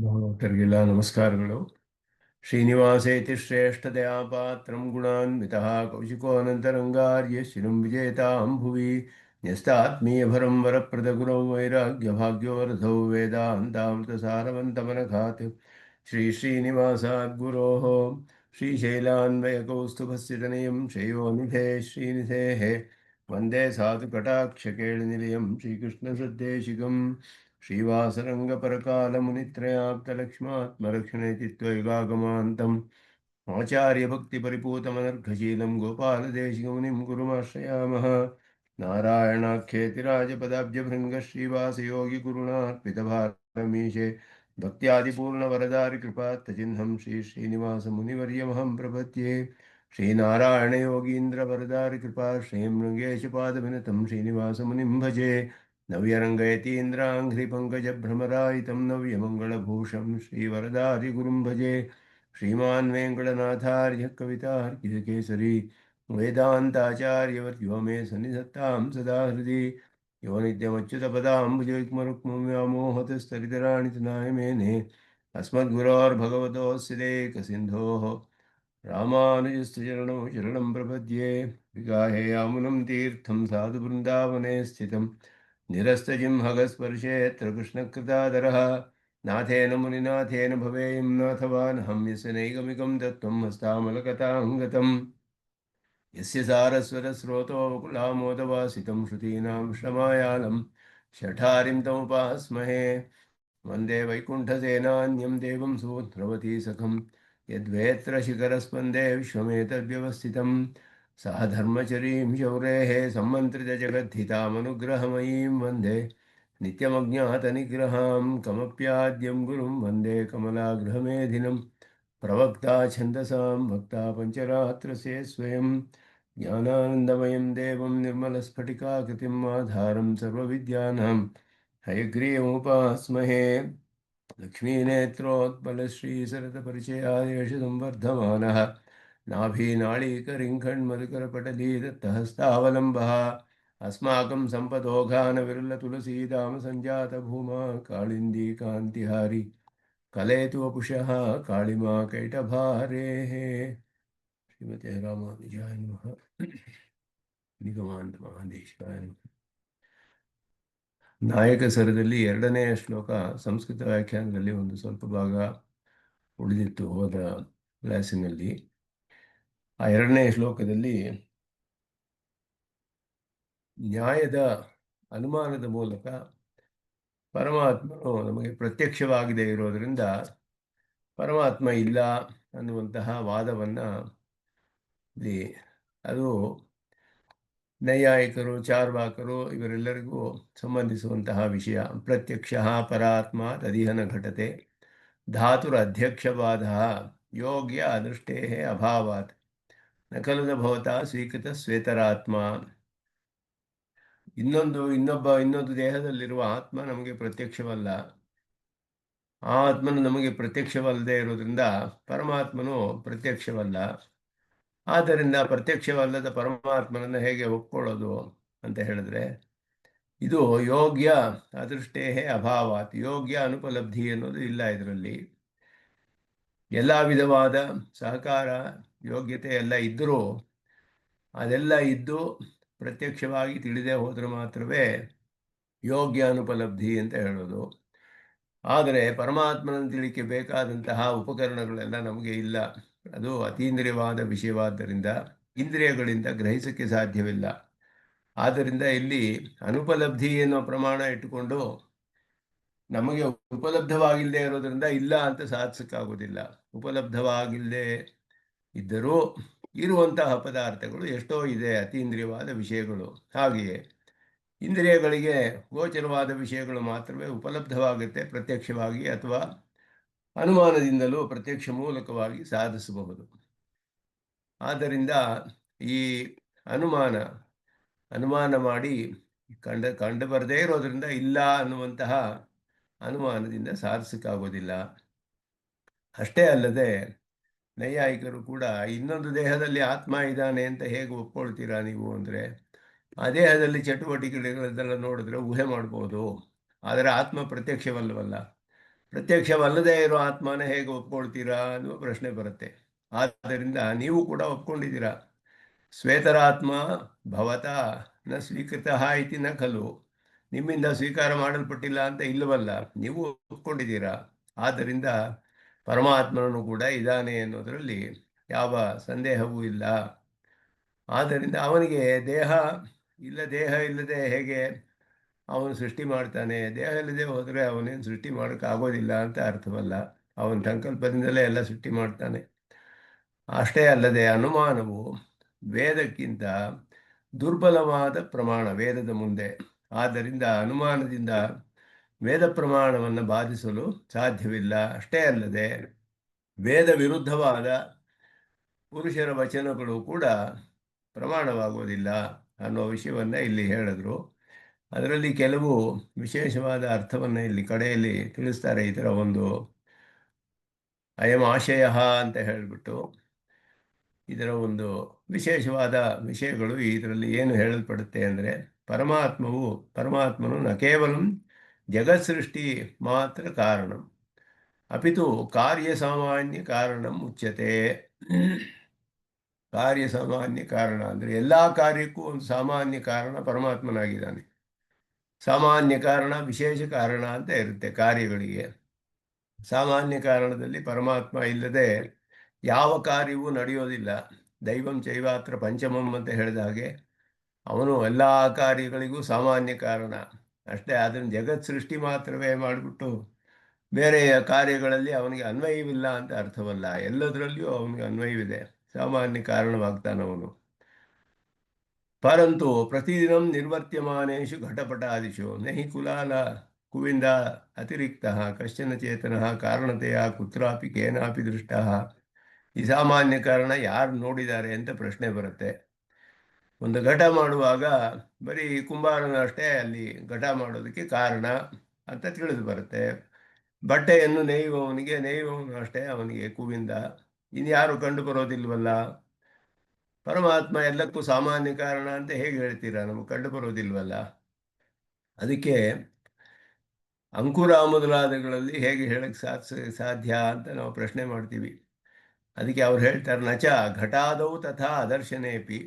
ಭಗವತರಿಗೆಲ್ಲ ನಮಸ್ಕಾರಗಳು. ಶ್ರೀನಿವಾಸೇತಿ ಶ್ರೇಷ್ಠದಯಾ ಪಾತ್ರಂ ಗುಣಾನ್ವಿತಃ ಕೌಶಿಕೋऽನಂತರಂಗಾರ್ಯ ಶಿರಂ ವಿಜೇತಾಂ ಭುವಿ ನ್ಯಸ್ತಾತ್ಮೀಯಭರಂ ವರಪ್ರದಗುರೌ ವೈರಾಗ್ಯಭಾಗ್ಯವರಧೌ ವೇದಾಂತಾಮೃತಸಾರವಂತಮನಘಾತ್ ಶ್ರೀಶ್ರೀನಿವಾಸಾದ್ಗುರೋः ಶ್ರೀಶೈಲಾನ್ವಯಕೌಸ್ತುಭಸ್ಸಿತನಯಂ ಶ್ರೇಯೋನಿಧೇ ಶ್ರೀನಿಧೇಃ ವಂದೇ ಸಾಧುಕಟಾಕ್ಷಕೇಳನಿಲಯಂ ಶ್ರೀಕೃಷ್ಣಸದ್ದೇಶಿಕಂ श्रीवासरङ्गपरकालमुनित्रयाप्तलक्ष्मात्मरक्षणेति त्वयुगागमान्तम् आचार्यभक्तिपरिपूतमनर्घशीलं गोपालदेशिकमुनिं गुरुमाश्रयामः। नारायणाख्येतिराजपदाब्जभृङ्गश्रीवासयोगिगुरुणार्पितभारमीशे भक्त्यादिपूर्णवरदारिकृपात्तचिह्नं श्रीश्रीनिवासमुनिवर्यमहं प्रपद्ये। श्रीनारायणयोगीन्द्रवरदारिकृपाश्रयं मृगेशपादविनतं श्रीनिवासमुनिं भजे। नव्यरङ्गयतीन्द्राङ्घ्रिपङ्कजभ्रमरायितं नव्यमङ्गलभूषं श्रीवरदादिगुरुं भजे। श्रीमान् वेङ्कटनाथार्य कवितार्कितकेसरी वेदान्ताचार्यवर्यो मे सन्निधत्तां सदा हृदि यो नित्यमच्युतपदाम्बुजयुग्मरुक्मव्यामोहतस्तरितराणि तनाय मेने अस्मद्गुरोर्भगवतोऽस्य देकसिन्धोः रामानुजस्य चरणौ शरणं प्रपद्ये। विगाहे यामुनं तीर्थं साधुवृन्दावने स्थितं निरस्तजिह्मगस्पर्शेऽत्र कृष्णकृतादरः नाथेन मुनिनाथेन भवेयं नाथवानहं यस्य नैगमिकं तत्त्वं हस्तामलकतां गतम् यस्य सारस्वतस्रोतोकुलामोदवासितं श्रुतीनां श्रमायालं शठारिं तमुपास्महे। वन्दे वैकुण्ठसेनान्यं देवं सूत्रवती सखं यद्वेत्र शिखरस्पन्दे विश्वमेतद्व्यवस्थितं सह धर्मचरीं शौरेः सम्मन्त्रितजगद्धितामनुग्रहमयीं वन्दे नित्यमज्ञातनिग्रहां कमप्याद्यं गुरुं वन्दे कमलागृहमेधिनं प्रवक्ता छन्दसां वक्ता पञ्चरात्रस्य स्वयं ज्ञानानन्दमयं देवं निर्मलस्फटिकाकृतिम् आधारं सर्वविद्यानां हयग्रीवमुपास्महे। लक्ष्मीनेत्रोत्पलश्रीसरतपरिचयादेश संवर्धमानः नाभीनाळीकरिङ्खण्मधुकरपटली दत्तहस्तावलम्बः अस्माकं सम्पदोघानविरलतुलसीदामसञ्जातभूमा काळिन्दी कान्तिहारी कलेतु वपुषः काळिमा कैटभारेः। श्रीमते रामानुजाय नमः। ನಿಗಮಾಂತ ಮಹಾದೇಶಾಯ ನಮಃ. ನಾಯಕ ಸರದಲ್ಲಿ ಎರಡನೆಯ ಶ್ಲೋಕ ಸಂಸ್ಕೃತ ವ್ಯಾಖ್ಯಾನದಲ್ಲಿ ಒಂದು ಸ್ವಲ್ಪ ಭಾಗ ಉಳಿದಿತ್ತು ಹೋದ ಕ್ಲಾಸಿನಲ್ಲಿ. ಆ ಎರಡನೇ ಶ್ಲೋಕದಲ್ಲಿ ನ್ಯಾಯದ ಅನುಮಾನದ ಮೂಲಕ ಪರಮಾತ್ಮನು ನಮಗೆ ಪ್ರತ್ಯಕ್ಷವಾಗದೇ ಇರೋದರಿಂದ ಪರಮಾತ್ಮ ಇಲ್ಲ ಅನ್ನುವಂತಹ ವಾದವನ್ನು ಅದು ನೈಯಾಯಿಕರು ಚಾರ್ವಾಕರು ಇವರೆಲ್ಲರಿಗೂ ಸಂಬಂಧಿಸುವಂತಹ ವಿಷಯ. ಪ್ರತ್ಯಕ್ಷ ಪರಾತ್ಮ ತದಿಹನ ಘಟತೆ ಧಾತುರಧ್ಯಕ್ಷವಾದ ಯೋಗ್ಯ ಅದೃಷ್ಟೇ ಅಭಾವಾತ್ ನ ಖಲುನ ಭವತಾ ಸ್ವೀಕೃತ ಶ್ವೇತರಾತ್ಮ. ಇನ್ನೊಂದು ದೇಹದಲ್ಲಿರುವ ಆತ್ಮ ನಮಗೆ ಪ್ರತ್ಯಕ್ಷವಲ್ಲ. ಆ ಆತ್ಮನು ನಮಗೆ ಪ್ರತ್ಯಕ್ಷವಲ್ಲದೆ ಇರೋದ್ರಿಂದ ಪರಮಾತ್ಮನು ಪ್ರತ್ಯಕ್ಷವಲ್ಲ. ಆದ್ದರಿಂದ ಪ್ರತ್ಯಕ್ಷವಲ್ಲದ ಪರಮಾತ್ಮನನ್ನು ಹೇಗೆ ಒಪ್ಕೊಳ್ಳೋದು ಅಂತ ಹೇಳಿದ್ರೆ, ಇದು ಯೋಗ್ಯ ಅದೃಷ್ಟೇ ಅಭಾವಾತ್, ಯೋಗ್ಯ ಅನುಪಲಬ್ಧಿ ಅನ್ನೋದು ಇಲ್ಲ. ಇದರಲ್ಲಿ ಎಲ್ಲ ವಿಧವಾದ ಸಹಕಾರ ಯೋಗ್ಯತೆ ಎಲ್ಲ ಇದ್ದರೂ ಅದೆಲ್ಲ ಇದ್ದು ಪ್ರತ್ಯಕ್ಷವಾಗಿ ತಿಳಿದೇ ಹೋದರೆ ಮಾತ್ರವೇ ಯೋಗ್ಯ ಅನುಪಲಬ್ಧಿ ಅಂತ ಹೇಳೋದು. ಆದರೆ ಪರಮಾತ್ಮನನ್ನು ತಿಳಿಕೆ ಬೇಕಾದಂತಹ ಉಪಕರಣಗಳೆಲ್ಲ ನಮಗೆ ಇಲ್ಲ. ಅದು ಅತೀಂದ್ರಿಯವಾದ ವಿಷಯವಾದ್ದರಿಂದ ಇಂದ್ರಿಯಗಳಿಂದ ಗ್ರಹಿಸಕ್ಕೆ ಸಾಧ್ಯವಿಲ್ಲ. ಆದ್ದರಿಂದ ಇಲ್ಲಿ ಅನುಪಲಬ್ಧಿ ಎನ್ನುವ ಪ್ರಮಾಣ ಇಟ್ಟುಕೊಂಡು ನಮಗೆ ಉಪಲಬ್ಧವಾಗಿಲ್ಲದೆ ಇರೋದ್ರಿಂದ ಇಲ್ಲ ಅಂತ ಸಾಧಿಸಕ್ಕಾಗೋದಿಲ್ಲ. ಉಪಲಬ್ಧವಾಗಿಲ್ಲದೆ ಇದ್ದರೂ ಇರುವಂತಹ ಪದಾರ್ಥಗಳು ಎಷ್ಟೋ ಇದೆ, ಅತೀಂದ್ರಿಯವಾದ ವಿಷಯಗಳು. ಹಾಗೆಯೇ ಇಂದ್ರಿಯಗಳಿಗೆ ಗೋಚರವಾದ ವಿಷಯಗಳು ಮಾತ್ರವೇ ಉಪಲಬ್ಧವಾಗುತ್ತೆ, ಪ್ರತ್ಯಕ್ಷವಾಗಿ ಅಥವಾ ಅನುಮಾನದಿಂದಲೂ ಪ್ರತ್ಯಕ್ಷ ಮೂಲಕವಾಗಿ ಸಾಧಿಸಬಹುದು. ಆದ್ದರಿಂದ ಈ ಅನುಮಾನ ಮಾಡಿ ಕಂಡು ಬರದೇ ಇರೋದ್ರಿಂದ ಇಲ್ಲ ಅನ್ನುವಂತಹ ಅನುಮಾನದಿಂದ ಸಾಧಿಸಕ್ಕಾಗೋದಿಲ್ಲ. ಅಷ್ಟೇ ಅಲ್ಲದೆ ನೈಯಾಯಿಕರು ಕೂಡ ಇನ್ನೊಂದು ದೇಹದಲ್ಲಿ ಆತ್ಮ ಇದ್ದಾನೆ ಅಂತ ಹೇಗೆ ಒಪ್ಕೊಳ್ತೀರಾ ನೀವು ಅಂದರೆ, ಆ ದೇಹದಲ್ಲಿ ಚಟುವಟಿಕೆಗಳೆಲ್ಲ ನೋಡಿದ್ರೆ ಊಹೆ ಮಾಡ್ಬೋದು, ಆದರೆ ಆತ್ಮ ಪ್ರತ್ಯಕ್ಷವಲ್ಲವಲ್ಲ. ಪ್ರತ್ಯಕ್ಷವಲ್ಲದೇ ಇರೋ ಆತ್ಮನ ಹೇಗೆ ಒಪ್ಕೊಳ್ತೀರಾ ಅನ್ನುವ ಪ್ರಶ್ನೆ ಬರುತ್ತೆ. ಆದ್ದರಿಂದ ನೀವು ಕೂಡ ಒಪ್ಕೊಂಡಿದ್ದೀರಾ. ಶ್ವೇತರಾತ್ಮ ಭವತಾ ನ ಸ್ವೀಕೃತಃ ಇತಿ ನ ಖಲು. ನಿಮ್ಮಿಂದ ಸ್ವೀಕಾರ ಮಾಡಲ್ಪಟ್ಟಿಲ್ಲ ಅಂತ ಇಲ್ಲವಲ್ಲ, ನೀವು ಒಪ್ಕೊಂಡಿದ್ದೀರಾ. ಆದ್ದರಿಂದ ಪರಮಾತ್ಮನೂ ಕೂಡ ಇದ್ದಾನೆ ಅನ್ನೋದರಲ್ಲಿ ಯಾವ ಸಂದೇಹವೂ ಇಲ್ಲ. ಆದ್ದರಿಂದ ಅವನಿಗೆ ದೇಹ ಇಲ್ಲದೆ ಹೇಗೆ ಅವನು ಸೃಷ್ಟಿ ಮಾಡ್ತಾನೆ? ದೇಹ ಇಲ್ಲದೆ ಹೋದರೆ ಅವನೇನು ಸೃಷ್ಟಿ ಮಾಡೋಕ್ಕಾಗೋದಿಲ್ಲ ಅಂತ ಅರ್ಥವಲ್ಲ. ಅವನ ಸಂಕಲ್ಪದಿಂದಲೇ ಎಲ್ಲ ಸೃಷ್ಟಿ ಮಾಡ್ತಾನೆ. ಅಷ್ಟೇ ಅಲ್ಲದೆ ಅನುಮಾನವು ವೇದಕ್ಕಿಂತ ದುರ್ಬಲವಾದ ಪ್ರಮಾಣ ವೇದದ ಮುಂದೆ. ಆದ್ದರಿಂದ ಅನುಮಾನದಿಂದ ವೇದ ಪ್ರಮಾಣವನ್ನು ಬಾಧಿಸಲು ಸಾಧ್ಯವಿಲ್ಲ. ಅಷ್ಟೇ ಅಲ್ಲದೆ ವೇದ ವಿರುದ್ಧವಾದ ಪುರುಷರ ವಚನಗಳು ಕೂಡ ಪ್ರಮಾಣವಾಗುವುದಿಲ್ಲ ಅನ್ನೋ ವಿಷಯವನ್ನು ಇಲ್ಲಿ ಹೇಳಿದ್ರು. ಅದರಲ್ಲಿ ಕೆಲವು ವಿಶೇಷವಾದ ಅರ್ಥವನ್ನು ಇಲ್ಲಿ ಕಡೆಯಲ್ಲಿ ತಿಳಿಸ್ತಾರೆ. ಈ ಥರ ಒಂದು ಅಯಂ ಆಶಯ ಅಂತ ಹೇಳಿಬಿಟ್ಟು ಇದರ ಒಂದು ವಿಶೇಷವಾದ ವಿಷಯಗಳು ಇದರಲ್ಲಿ ಏನು ಹೇಳಲ್ಪಡುತ್ತೆ ಅಂದರೆ, ಪರಮಾತ್ಮನು ನ ಕೇವಲ ಜಗತ್ಸೃಷ್ಟಿ ಮಾತ್ರ ಕಾರಣ ಅಪಿತು ಕಾರ್ಯ ಸಾಮಾನ್ಯ ಕಾರಣ ಉಚ್ಯತೆ. ಕಾರ್ಯ ಸಾಮಾನ್ಯ ಕಾರಣ ಅಂದರೆ ಎಲ್ಲ ಕಾರ್ಯಕ್ಕೂ ಒಂದು ಸಾಮಾನ್ಯ ಕಾರಣ ಪರಮಾತ್ಮನಾಗಿದ್ದಾನೆ. ಸಾಮಾನ್ಯ ಕಾರಣ, ವಿಶೇಷ ಕಾರಣ ಅಂತ ಇರುತ್ತೆ ಕಾರ್ಯಗಳಿಗೆ. ಸಾಮಾನ್ಯ ಕಾರಣದಲ್ಲಿ ಪರಮಾತ್ಮ ಇಲ್ಲದೆ ಯಾವ ಕಾರ್ಯವೂ ನಡೆಯೋದಿಲ್ಲ. ದೈವಂ ಚೈವಾತ್ರ ಪಂಚಮಂ ಅಂತ ಹೇಳಿದ ಹಾಗೆ ಅವನು ಎಲ್ಲ ಕಾರ್ಯಗಳಿಗೂ ಸಾಮಾನ್ಯ ಕಾರಣ ಅಷ್ಟೇ. ಅದನ್ನು ಜಗತ್ ಸೃಷ್ಟಿ ಮಾತ್ರವೇ ಮಾಡಿಬಿಟ್ಟು ಬೇರೆ ಕಾರ್ಯಗಳಲ್ಲಿ ಅವನಿಗೆ ಅನ್ವಯವಿಲ್ಲ ಅಂತ ಅರ್ಥವಲ್ಲ. ಎಲ್ಲದರಲ್ಲಿಯೂ ಅವನಿಗೆ ಅನ್ವಯವಿದೆ. ಸಾಮಾನ್ಯ ಕಾರಣವಾಗ್ತಾನವನು. ಪರಂತು ಪ್ರತಿದಿನಂ ನಿರ್ವರ್ತ್ಯಮಾನೇಷು ಘಟಪಟಾದಿಷು ನಹಿ ಕುಲಾಲ ಕುವಿಂದ ಅತಿರಿಕ್ತ ಕಶ್ಚನ ಚೇತನ ಕಾರಣತೆಯ ಕುತ್ರಾಪಿ ಕೇನಾಪಿ ದೃಷ್ಟ. ಈ ಸಾಮಾನ್ಯ ಕಾರಣ ಯಾರು ನೋಡಿದ್ದಾರೆ ಅಂತ ಪ್ರಶ್ನೆ ಬರುತ್ತೆ. ಒಂದು ಘಟ ಮಾಡುವಾಗ ಬರೀ ಕುಂಬಾರನ ಅಷ್ಟೇ ಅಲ್ಲಿ ಘಟ ಮಾಡೋದಕ್ಕೆ ಕಾರಣ ಅಂತ ತಿಳಿದು ಬರುತ್ತೆ. ಬಟ್ಟೆಯನ್ನು ನೇಯುವವನು ಅಷ್ಟೇ ಅವನಿಗೆ ಕುವಿಂದ. ಇನ್ಯಾರು ಕಂಡು ಬರೋದಿಲ್ವಲ್ಲ. ಪರಮಾತ್ಮ ಎಲ್ಲಕ್ಕೂ ಸಾಮಾನ್ಯ ಕಾರಣ ಅಂತ ಹೇಗೆ ಹೇಳ್ತೀರಾ? ನಮಗೆ ಕಂಡು ಬರೋದಿಲ್ವಲ್ಲ. ಅದಕ್ಕೆ ಅಂಕುರ ಮೊದಲಾದಗಳಲ್ಲಿ ಹೇಗೆ ಹೇಳಕ್ಕೆ ಸಾಧ್ಯ ಅಂತ ನಾವು ಪ್ರಶ್ನೆ ಮಾಡ್ತೀವಿ. ಅದಕ್ಕೆ ಅವ್ರು ಹೇಳ್ತಾರೆ, ನಚ ಘಟಾದವು ತಥಾ ಅದರ್ಶನೇಪಿ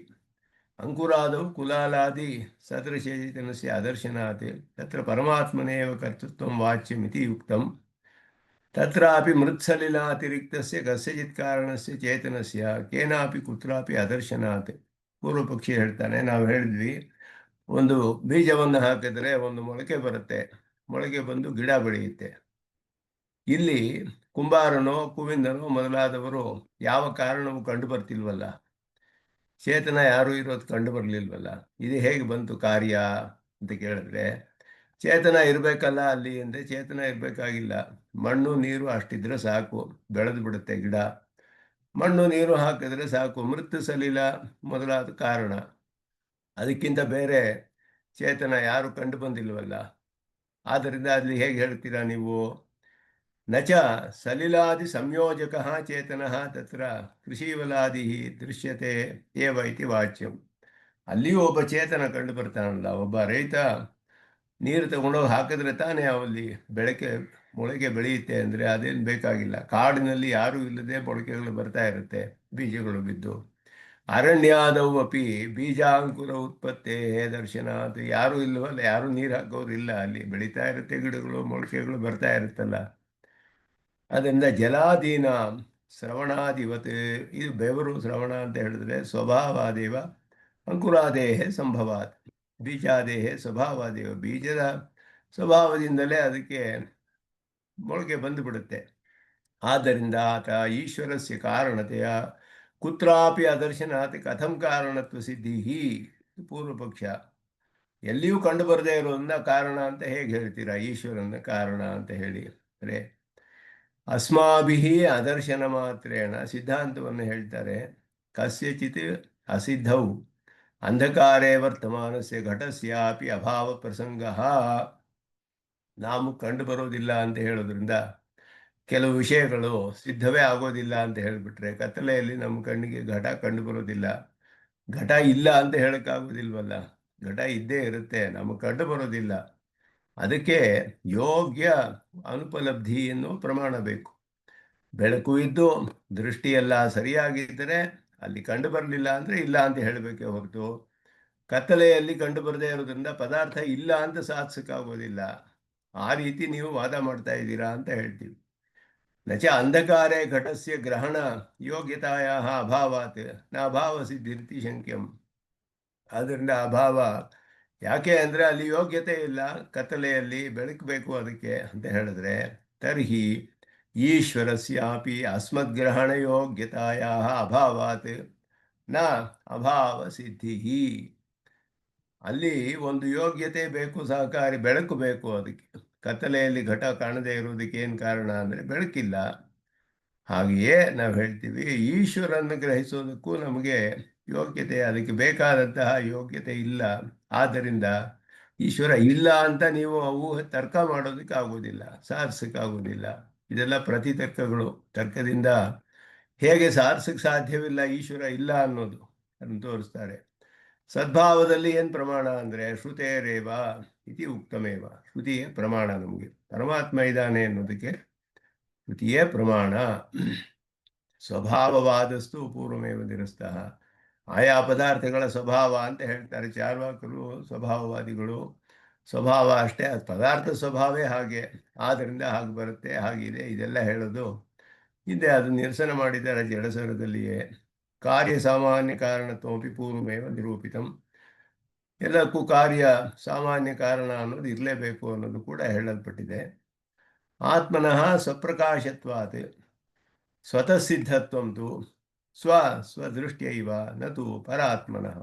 ಅಂಕುರಾದವು ಕುಲಾಲಾದಿ ಸದೃಶಚೇತನಸ್ಯ ಅದರ್ಶನಾತ್ ತತ್ರ ಪರಮಾತ್ಮನೇವ ಕರ್ತೃತ್ವಂ ವಾಚ್ಯಮಿತಿ ಯುಕ್ತಂ ತತ್ರಾಪಿ ಮೃತ್ಸಲಿಲಾತಿರಿಕ್ತಸ್ಯ ಕಸ್ಯಚಿತ್ ಕಾರಣಸ್ಯ ಚೇತನಸ್ಯ ಕೇನಾಪಿ ಕುತ್ರಾಪಿ ಅದರ್ಶನಾತ್. ಪೂರ್ವ ಪಕ್ಷಿ ಹೇಳ್ತಾನೆ, ನಾವು ಹೇಳಿದ್ವಿ ಒಂದು ಬೀಜವನ್ನು ಹಾಕಿದರೆ ಒಂದು ಮೊಳಕೆ ಬರುತ್ತೆ, ಮೊಳಕೆ ಬಂದು ಗಿಡ ಬೆಳೆಯುತ್ತೆ. ಇಲ್ಲಿ ಕುಂಬಾರನೋ ಕುವಿಂದನೋ ಮೊದಲಾದವರು ಯಾವ ಕಾರಣವೂ ಕಂಡು ಬರ್ತಿಲ್ವಲ್ಲ. ಚೇತನ ಯಾರೂ ಇರೋದು ಕಂಡು ಬರಲಿಲ್ವಲ್ಲ. ಇದು ಹೇಗೆ ಬಂತು ಕಾರ್ಯ ಅಂತ ಕೇಳಿದ್ರೆ, ಚೇತನ ಇರಬೇಕಲ್ಲ ಅಲ್ಲಿ ಅಂದರೆ ಚೇತನ ಇರಬೇಕಾಗಿಲ್ಲ. ಮಣ್ಣು ನೀರು ಅಷ್ಟಿದ್ರೆ ಸಾಕು, ಬೆಳೆದು ಬಿಡುತ್ತೆ ಗಿಡ. ಮಣ್ಣು ನೀರು ಹಾಕಿದ್ರೆ ಸಾಕು, ಮೃತ್ತು ಸಲಿಲ ಮೊದಲಾದ ಕಾರಣ. ಅದಕ್ಕಿಂತ ಬೇರೆ ಚೇತನ ಯಾರು ಕಂಡು ಬಂದಿಲ್ವಲ್ಲ. ಆದ್ದರಿಂದ ಅಲ್ಲಿ ಹೇಗೆ ಹೇಳ್ತೀರಾ ನೀವು? ನಚ ಸಲಿಲಾದಿ ಸಂಯೋಜಕ ಚೇತನ ತತ್ರ ಕೃಷಿವಲಾದಿ ದೃಶ್ಯತೆ ಏವ ಇತಿ ವಾಚ್ಯಂ. ಅಲ್ಲಿಯೂ ಒಬ್ಬ ಚೇತನ ಕಂಡು ಬರ್ತಾನಲ್ಲ. ಒಬ್ಬ ರೈತ ನೀರು ತಗೊಂಡೋಗಿ ಹಾಕಿದ್ರೆ ತಾನೇ ಅವಲ್ಲಿ ಮೊಳಕೆ ಬೆಳೆಯುತ್ತೆ. ಅಂದರೆ ಅದೇನು ಬೇಕಾಗಿಲ್ಲ. ಕಾಡಿನಲ್ಲಿ ಯಾರೂ ಇಲ್ಲದೆ ಮೊಳಕೆಗಳು ಬರ್ತಾ ಇರುತ್ತೆ, ಬೀಜಗಳು ಬಿದ್ದು. ಅರಣ್ಯಾದವು ಅಪಿ ಬೀಜಾಂಕುರ ಉತ್ಪತ್ತಿ ದರ್ಶನ ಅದು ಯಾರೂ ಇಲ್ಲವಲ್ಲ, ಯಾರೂ ನೀರು ಹಾಕೋರು ಇಲ್ಲ. ಅಲ್ಲಿ ಬೆಳೀತಾ ಇರುತ್ತೆ ಗಿಡಗಳು, ಮೊಳಕೆಗಳು ಬರ್ತಾ ಇರುತ್ತಲ್ಲ. ಅದರಿಂದ ಜಲಾದೀನ ಶ್ರವಣಾದಿವತ್, ಇದು ಬೆವರು ಶ್ರವಣ ಅಂತ ಹೇಳಿದ್ರೆ ಸ್ವಭಾವಾದೇವ ಅಂಕುರಾದೇಹ ಸಂಭವಾತ್. ಬೀಜಾದೇಹ ಸ್ವಭಾವಾದೇವ, ಬೀಜದ ಸ್ವಭಾವದಿಂದಲೇ ಅದಕ್ಕೆ ಮೊಳಕೆ ಬಂದುಬಿಡುತ್ತೆ. ಆದ್ದರಿಂದ ಆತ ಈಶ್ವರಸ್ಯ ಕಾರಣತೆಯ ಕುತ್ರಾಪಿ ಅದರ್ಶನಾತ್ ಕಥಂ ಕಾರಣತ್ವ ಸಿದ್ಧಿ. ಪೂರ್ವ ಪಕ್ಷ, ಎಲ್ಲಿಯೂ ಕಂಡು ಬರದೇ ಇರೋದನ್ನ ಕಾರಣ ಅಂತ ಹೇಗೆ ಹೇಳ್ತೀರಾ? ಈಶ್ವರನ ಕಾರಣ ಅಂತ ಹೇಳಿ ಅಂದರೆ ಅಸ್ಮಾಭಿಃ ಅದರ್ಶನ ಮಾತ್ರೇಣ ಸಿದ್ಧಾಂತವನ್ನು ಹೇಳ್ತಾರೆ. ಕಸ್ಯಚಿತ್ ಅಸಿದ್ಧೌ ಅಂಧಕಾರೇ ವರ್ತಮಾನಸ್ಯ ಘಟಸ್ಯಾಪಿ ಅಭಾವ ಪ್ರಸಂಗ. ನಾವು ಕಂಡು ಬರೋದಿಲ್ಲ ಅಂತ ಹೇಳೋದ್ರಿಂದ ಕೆಲವು ವಿಷಯಗಳು ಸಿದ್ಧವೇ ಆಗೋದಿಲ್ಲ ಅಂತ ಹೇಳಿಬಿಟ್ರೆ, ಕತ್ತಲೆಯಲ್ಲಿ ನಮ್ಮ ಕಣ್ಣಿಗೆ ಘಟ ಕಂಡು ಬರೋದಿಲ್ಲ. ಘಟ ಇಲ್ಲ ಅಂತ ಹೇಳೋಕ್ಕಾಗೋದಿಲ್ವಲ್ಲ. ಘಟ ಇದ್ದೇ ಇರುತ್ತೆ, ನಮಗೆ ಕಂಡು ಬರೋದಿಲ್ಲ. ಅದಕ್ಕೆ ಯೋಗ್ಯ ಅನುಪಲಬ್ಧಿ ಎನ್ನುವ ಪ್ರಮಾಣ ಬೇಕು. ಬೆಳಕು ಇದ್ದು ದೃಷ್ಟಿಯೆಲ್ಲ ಸರಿಯಾಗಿದ್ದರೆ ಅಲ್ಲಿ ಕಂಡು ಬರಲಿಲ್ಲ ಅಂದರೆ ಇಲ್ಲ ಅಂತ ಹೇಳಬೇಕೆ ಹೊರತು, ಕತ್ತಲೆಯಲ್ಲಿ ಕಂಡು ಬರದೇ ಇರೋದ್ರಿಂದ ಪದಾರ್ಥ ಇಲ್ಲ ಅಂತ ಸಾಧಿಸಕ್ಕಾಗೋದಿಲ್ಲ. ಆ ರೀತಿ ನೀವು ವಾದ ಮಾಡ್ತಾ ಇದ್ದೀರಾ ಅಂತ ಹೇಳ್ತೀವಿ. ನಚ ಅಂಧಕಾರೇ ಘಟಸ್ಯ ಗ್ರಹಣ ಯೋಗ್ಯತಾಯ ಅಭಾವಾತ್ ನ ಅಭಾವ ಸಿದ್ಧಿರ್ತಿ ಶಂಕ್ಯಂ. ಆದ್ದರಿಂದ ಅಭಾವ ಯಾಕೆ ಅಂದರೆ ಅಲ್ಲಿ ಯೋಗ್ಯತೆ ಇಲ್ಲ, ಕತ್ತಲೆಯಲ್ಲಿ ಬೆಳಕು ಬೇಕು ಅದಕ್ಕೆ ಅಂತ ಹೇಳಿದ್ರೆ, ತರ್ಹಿ ಈಶ್ವರಸ್ಯಾಪಿ ಅಸ್ಮದ್ಗ್ರಹಣ ಯೋಗ್ಯತಾಯ ಅಭಾವಾತ್ ನ ಅಭಾವ ಸಿದ್ಧಿ. ಅಲ್ಲಿ ಒಂದು ಯೋಗ್ಯತೆ ಬೇಕು, ಸಹಕಾರಿ ಬೆಳಕು ಬೇಕು ಅದಕ್ಕೆ. ಕತ್ತಲೆಯಲ್ಲಿ ಘಟ ಕಾಣದೇ ಇರುವುದಕ್ಕೆ ಏನು ಕಾರಣ ಅಂದರೆ ಬೆಳಕಿಲ್ಲ. ಹಾಗೆಯೇ ನಾವು ಹೇಳ್ತೀವಿ, ಈಶ್ವರನ್ನು ಗ್ರಹಿಸೋದಕ್ಕೂ ನಮಗೆ ಯೋಗ್ಯತೆ, ಅದಕ್ಕೆ ಬೇಕಾದಂತಹ ಯೋಗ್ಯತೆ ಇಲ್ಲ. ಆದ್ದರಿಂದ ಈಶ್ವರ ಇಲ್ಲ ಅಂತ ನೀವು ಅವು ತರ್ಕ ಮಾಡೋದಕ್ಕೆ ಆಗೋದಿಲ್ಲ, ಸಾಧಿಸಕ್ಕಾಗೋದಿಲ್ಲ. ಇದೆಲ್ಲ ಪ್ರತಿತರ್ಕಗಳು. ತರ್ಕದಿಂದ ಹೇಗೆ ಸಾಧಿಸಕ್ಕೆ ಸಾಧ್ಯವಿಲ್ಲ ಈಶ್ವರ ಇಲ್ಲ ಅನ್ನೋದು ಅದನ್ನು ತೋರಿಸ್ತಾರೆ. ಸದ್ಭಾವದಲ್ಲಿ ಏನು ಪ್ರಮಾಣ ಅಂದರೆ ಶ್ರುತೇರೇವ ಇತಿ ಉಕ್ತಮೇವ. ಶ್ರುತಿಯೇ ಪ್ರಮಾಣ. ನಮಗೆ ಪರಮಾತ್ಮ ಇದ್ದಾನೆ ಅನ್ನೋದಕ್ಕೆ ಶ್ರುತಿಯೇ ಪ್ರಮಾಣ. ಸ್ವಭಾವವಾದಸ್ತು ಪೂರ್ವಮೇವ ನಿರಸ್ತಃ. ಆಯಾ ಪದಾರ್ಥಗಳ ಸ್ವಭಾವ ಅಂತ ಹೇಳ್ತಾರೆ ಚಾರ್ವಾಕರು, ಸ್ವಭಾವವಾದಿಗಳು. ಸ್ವಭಾವ ಅಷ್ಟೇ, ಅದು ಪದಾರ್ಥ ಸ್ವಭಾವೇ ಹಾಗೆ, ಆದ್ದರಿಂದ ಹಾಗೆ ಬರುತ್ತೆ, ಹಾಗಿದೆ, ಇದೆಲ್ಲ ಹೇಳೋದು ಹಿಂದೆ ಅದು ನಿರಸನ ಮಾಡಿದ್ದಾರೆ ಜಡಸರದಲ್ಲಿಯೇ. ಕಾರ್ಯ ಸಾಮಾನ್ಯ ಕಾರಣತ್ವಮಪಿ ಪೂರ್ವಮೇವ ನಿರೂಪಿತಂ. ಎಲ್ಲಕ್ಕೂ ಕಾರ್ಯ ಸಾಮಾನ್ಯ ಕಾರಣ ಅನ್ನೋದು ಇರಲೇಬೇಕು ಅನ್ನೋದು ಕೂಡ ಹೇಳಲ್ಪಟ್ಟಿದೆ. ಆತ್ಮನಃ ಸ್ವಪ್ರಕಾಶತ್ವಾತ್ ಸ್ವತಃ ಸಿದ್ಧತ್ವಂ ತು ಸ್ವದೃಷ್ಟ್ಯೈವ ನತು ಪರಾತ್ಮನಃ.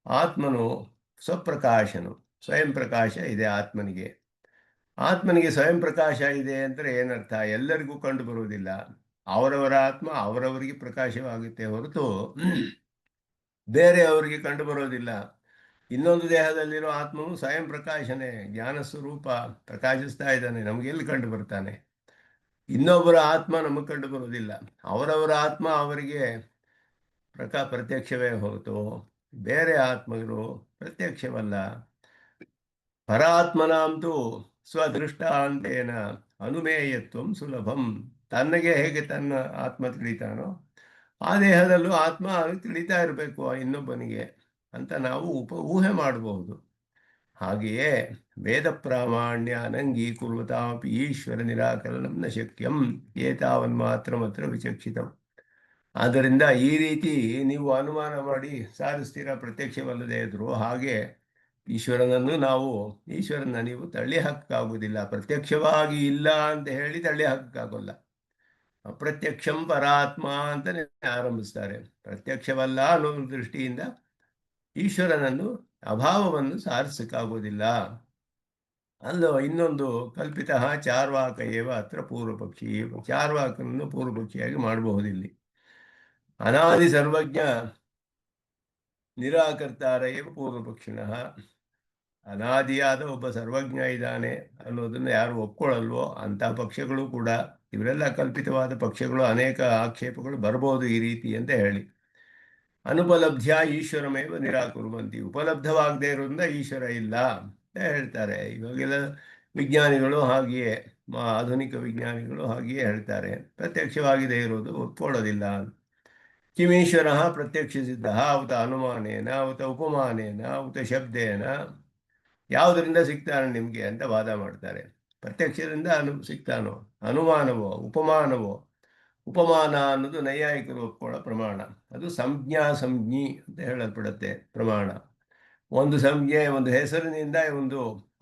ಆತ್ಮನು ಸ್ವಪ್ರಕಾಶನು, ಸ್ವಯಂ ಪ್ರಕಾಶ ಇದೆ ಆತ್ಮನಿಗೆ. ಆತ್ಮನಿಗೆ ಸ್ವಯಂ ಪ್ರಕಾಶ ಇದೆ ಅಂದರೆ ಏನರ್ಥ? ಎಲ್ಲರಿಗೂ ಕಂಡು ಬರುವುದಿಲ್ಲ. ಅವರವರ ಆತ್ಮ ಅವರವರಿಗೆ ಪ್ರಕಾಶವಾಗುತ್ತೆ ಹೊರತು ಬೇರೆಯವರಿಗೆ ಕಂಡು ಬರೋದಿಲ್ಲ. ಇನ್ನೊಂದು ದೇಹದಲ್ಲಿರೋ ಆತ್ಮನು ಸ್ವಯಂ ಪ್ರಕಾಶನೇ, ಜ್ಞಾನ ಸ್ವರೂಪ, ಪ್ರಕಾಶಿಸ್ತಾ ಇದ್ದಾನೆ, ನಮಗೆಲ್ಲಿ ಕಂಡು ಬರ್ತಾನೆ? ಇನ್ನೊಬ್ಬರ ಆತ್ಮ ನಮಗೆ ಕಂಡು ಬರುವುದಿಲ್ಲ. ಅವರವರ ಆತ್ಮ ಅವರಿಗೆ ಪ್ರತ್ಯಕ್ಷವೇ ಹೊರತು ಬೇರೆ ಆತ್ಮಗಳು ಪ್ರತ್ಯಕ್ಷವಲ್ಲ. ಪರಾತ್ಮನಾಂತೂ ಸ್ವದೃಷ್ಟಾಂತೇನ ಅನುಮೇಯತ್ವಂ ಸುಲಭಂ. ತನ್ನಗೆ ಹೇಗೆ ತನ್ನ ಆತ್ಮ ತಿಳಿತಾನೋ ಆ ದೇಹದಲ್ಲೂ ಆತ್ಮ ತಿಳಿತಾ ಇರಬೇಕು ಇನ್ನೊಬ್ಬನಿಗೆ ಅಂತ ನಾವು ಊಹೆ ಮಾಡಬಹುದು. ಹಾಗೆಯೇ ವೇದ ಪ್ರಾಮಾಣ್ಯ ಅನಂಗೀಕುರ್ವತಾಪಿ ಈಶ್ವರ ನಿರಾಕರಣಂ ನ ಶಕ್ಯಂ ಏತಾವನ್ಮಾತ್ರ ಮಾತ್ರ ವಿಚಕ್ಷಿತಂ. ಆದ್ದರಿಂದ ಈ ರೀತಿ ನೀವು ಅನುಮಾನ ಮಾಡಿ ಸಾಧಿಸ್ತೀರಾ ಪ್ರತ್ಯಕ್ಷವಲ್ಲದೆ ಇದ್ರು. ಹಾಗೆ ಈಶ್ವರನ ನೀವು ತಳ್ಳಿ ಹಾಕಕ್ಕಾಗೋದಿಲ್ಲ. ಪ್ರತ್ಯಕ್ಷವಾಗಿ ಇಲ್ಲ ಅಂತ ಹೇಳಿ ತಳ್ಳಿ ಹಾಕಕ್ಕಾಗೋಲ್ಲ. ಅಪ್ರತ್ಯಕ್ಷಂ ಪರಾತ್ಮ ಅಂತಲೇ ಆರಂಭಿಸ್ತಾರೆ. ಪ್ರತ್ಯಕ್ಷವಲ್ಲ ಅನ್ನೋ ದೃಷ್ಟಿಯಿಂದ ಈಶ್ವರನನ್ನು ಅಭಾವವನ್ನು ಸಾಧಿಸಕ್ಕಾಗೋದಿಲ್ಲ. ಅಲ್ಲೋ ಇನ್ನೊಂದು ಕಲ್ಪಿತ ಚಾರ್ವಾಕ ಏವ ಅತ್ರ ಪೂರ್ವಪಕ್ಷಿ. ಚಾರ್ವಾಕನನ್ನು ಪೂರ್ವಪಕ್ಷಿಯಾಗಿ ಮಾಡಬಹುದಿಲ್ಲಿ. ಅನಾದಿ ಸರ್ವಜ್ಞ ನಿರಾಕರ್ತಾರ ಏವ ಪೂರ್ವಪಕ್ಷಿಣಃ. ಅನಾದಿಯಾದ ಒಬ್ಬ ಸರ್ವಜ್ಞ ಇದ್ದಾನೆ ಅನ್ನೋದನ್ನು ಯಾರು ಒಪ್ಕೊಳ್ಳಲ್ವೋ ಅಂಥ ಪಕ್ಷಗಳು ಕೂಡ, ಇವರೆಲ್ಲ ಕಲ್ಪಿತವಾದ ಪಕ್ಷಗಳು, ಅನೇಕ ಆಕ್ಷೇಪಗಳು ಬರ್ಬೋದು ಈ ರೀತಿ ಅಂತ ಹೇಳಿ. ಅನುಪಲಬ್ಧ್ಯ ಈಶ್ವರಮೇವ ನಿರಾಕುರ್ವಂತಿ. ಉಪಲಬ್ಧವಾಗದೇ ಇರೋದ್ರಿಂದ ಈಶ್ವರ ಇಲ್ಲ ಅಂತ ಹೇಳ್ತಾರೆ. ಇವಾಗೆಲ್ಲ ವಿಜ್ಞಾನಿಗಳು ಹಾಗೆಯೇ, ಆಧುನಿಕ ವಿಜ್ಞಾನಿಗಳು ಹಾಗೆಯೇ ಹೇಳ್ತಾರೆ. ಪ್ರತ್ಯಕ್ಷವಾಗಿದೆ ಇರೋದು ಒಪ್ಕೊಳ್ಳೋದಿಲ್ಲ. ಕಿಮೀಶ್ವರ ಪ್ರತ್ಯಕ್ಷ ಸಿದ್ಧ ಉತ ಅನುಮಾನೇನ ಉತ ಉಪಮಾನೇನ ಉತ ಶಬ್ದೇನ. ಯಾವುದರಿಂದ ಸಿಗ್ತಾನೆ ನಿಮಗೆ ಅಂತ ವಾದ ಮಾಡ್ತಾರೆ. ಪ್ರತ್ಯಕ್ಷದಿಂದ ಸಿಗ್ತಾನೋ, ಅನುಮಾನವೋ, ಉಪಮಾನವೋ. ಉಪಮಾನ ಅನ್ನೋದು ನೈಯಾಯಿಕರು ಒಪ್ಕೊಳ್ಳೋ ಪ್ರಮಾಣ. ಅದು ಸಂಜ್ಞಿ ಅಂತ ಹೇಳಲ್ಪಡುತ್ತೆ ಪ್ರಮಾಣ. ಒಂದು ಸಂಜ್ಞೆ, ಒಂದು ಹೆಸರಿನಿಂದ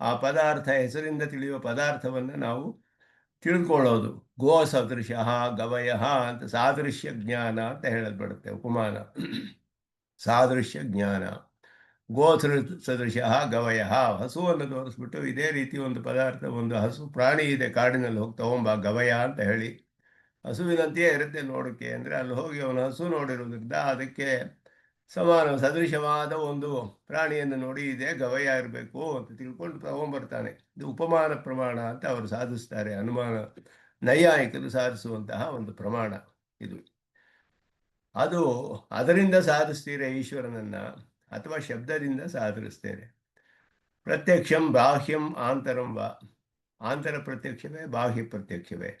ಆ ಪದಾರ್ಥ, ಹೆಸರಿಂದ ತಿಳಿಯುವ ಪದಾರ್ಥವನ್ನು ನಾವು ತಿಳ್ಕೊಳ್ಳೋದು. ಗೋ ಸದೃಶ ಗವಯ ಅಂತ ಸಾದೃಶ್ಯ ಜ್ಞಾನ ಅಂತ ಹೇಳಲ್ಪಡುತ್ತೆ ಉಪಮಾನ. ಸಾದೃಶ್ಯ ಜ್ಞಾನ. ಗೋ ಸದೃಶ ಗವಯ, ಹಸುವನ್ನು ತೋರಿಸ್ಬಿಟ್ಟು ಇದೇ ರೀತಿ ಒಂದು ಪದಾರ್ಥ, ಒಂದು ಹಸು ಪ್ರಾಣಿ ಇದೆ ಕಾಡಿನಲ್ಲಿ, ಹೋಗಿ ತಗೊಂಬ ಗವಯ ಅಂತ ಹೇಳಿ. ಹಸುವಿನಂತೆಯೇ ಇರುತ್ತೆ ನೋಡೋಕ್ಕೆ ಅಂದರೆ ಅಲ್ಲಿ ಹೋಗಿ ಅವನು ಹಸು ನೋಡಿರೋದ್ರಿಂದ ಅದಕ್ಕೆ ಸದೃಶವಾದ ಒಂದು ಪ್ರಾಣಿಯನ್ನು ನೋಡಿ ಇದೆ ಗವಯ ಇರಬೇಕು ಅಂತ ತಿಳ್ಕೊಂಡು ತಗೊಂಡ್ಬರ್ತಾನೆ. ಇದು ಉಪಮಾನ ಪ್ರಮಾಣ ಅಂತ ಅವರು ಸಾಧಿಸ್ತಾರೆ. ಅನುಮಾನ ನೈಯಾಯಿಕರು ಸಾಧಿಸುವಂತಹ ಒಂದು ಪ್ರಮಾಣ ಇದು. ಅದರಿಂದ ಸಾಧಿಸ್ತೀರೆ ಈಶ್ವರನನ್ನ ಅಥವಾ ಶಬ್ದದಿಂದ ಸಾಧಿಸ್ತೇನೆ. ಪ್ರತ್ಯಕ್ಷಂ ಬಾಹ್ಯಂ ಆಂತರಂ ವಾ. ಆಂತರ ಪ್ರತ್ಯಕ್ಷವೇ ಬಾಹ್ಯ ಪ್ರತ್ಯಕ್ಷವೇ.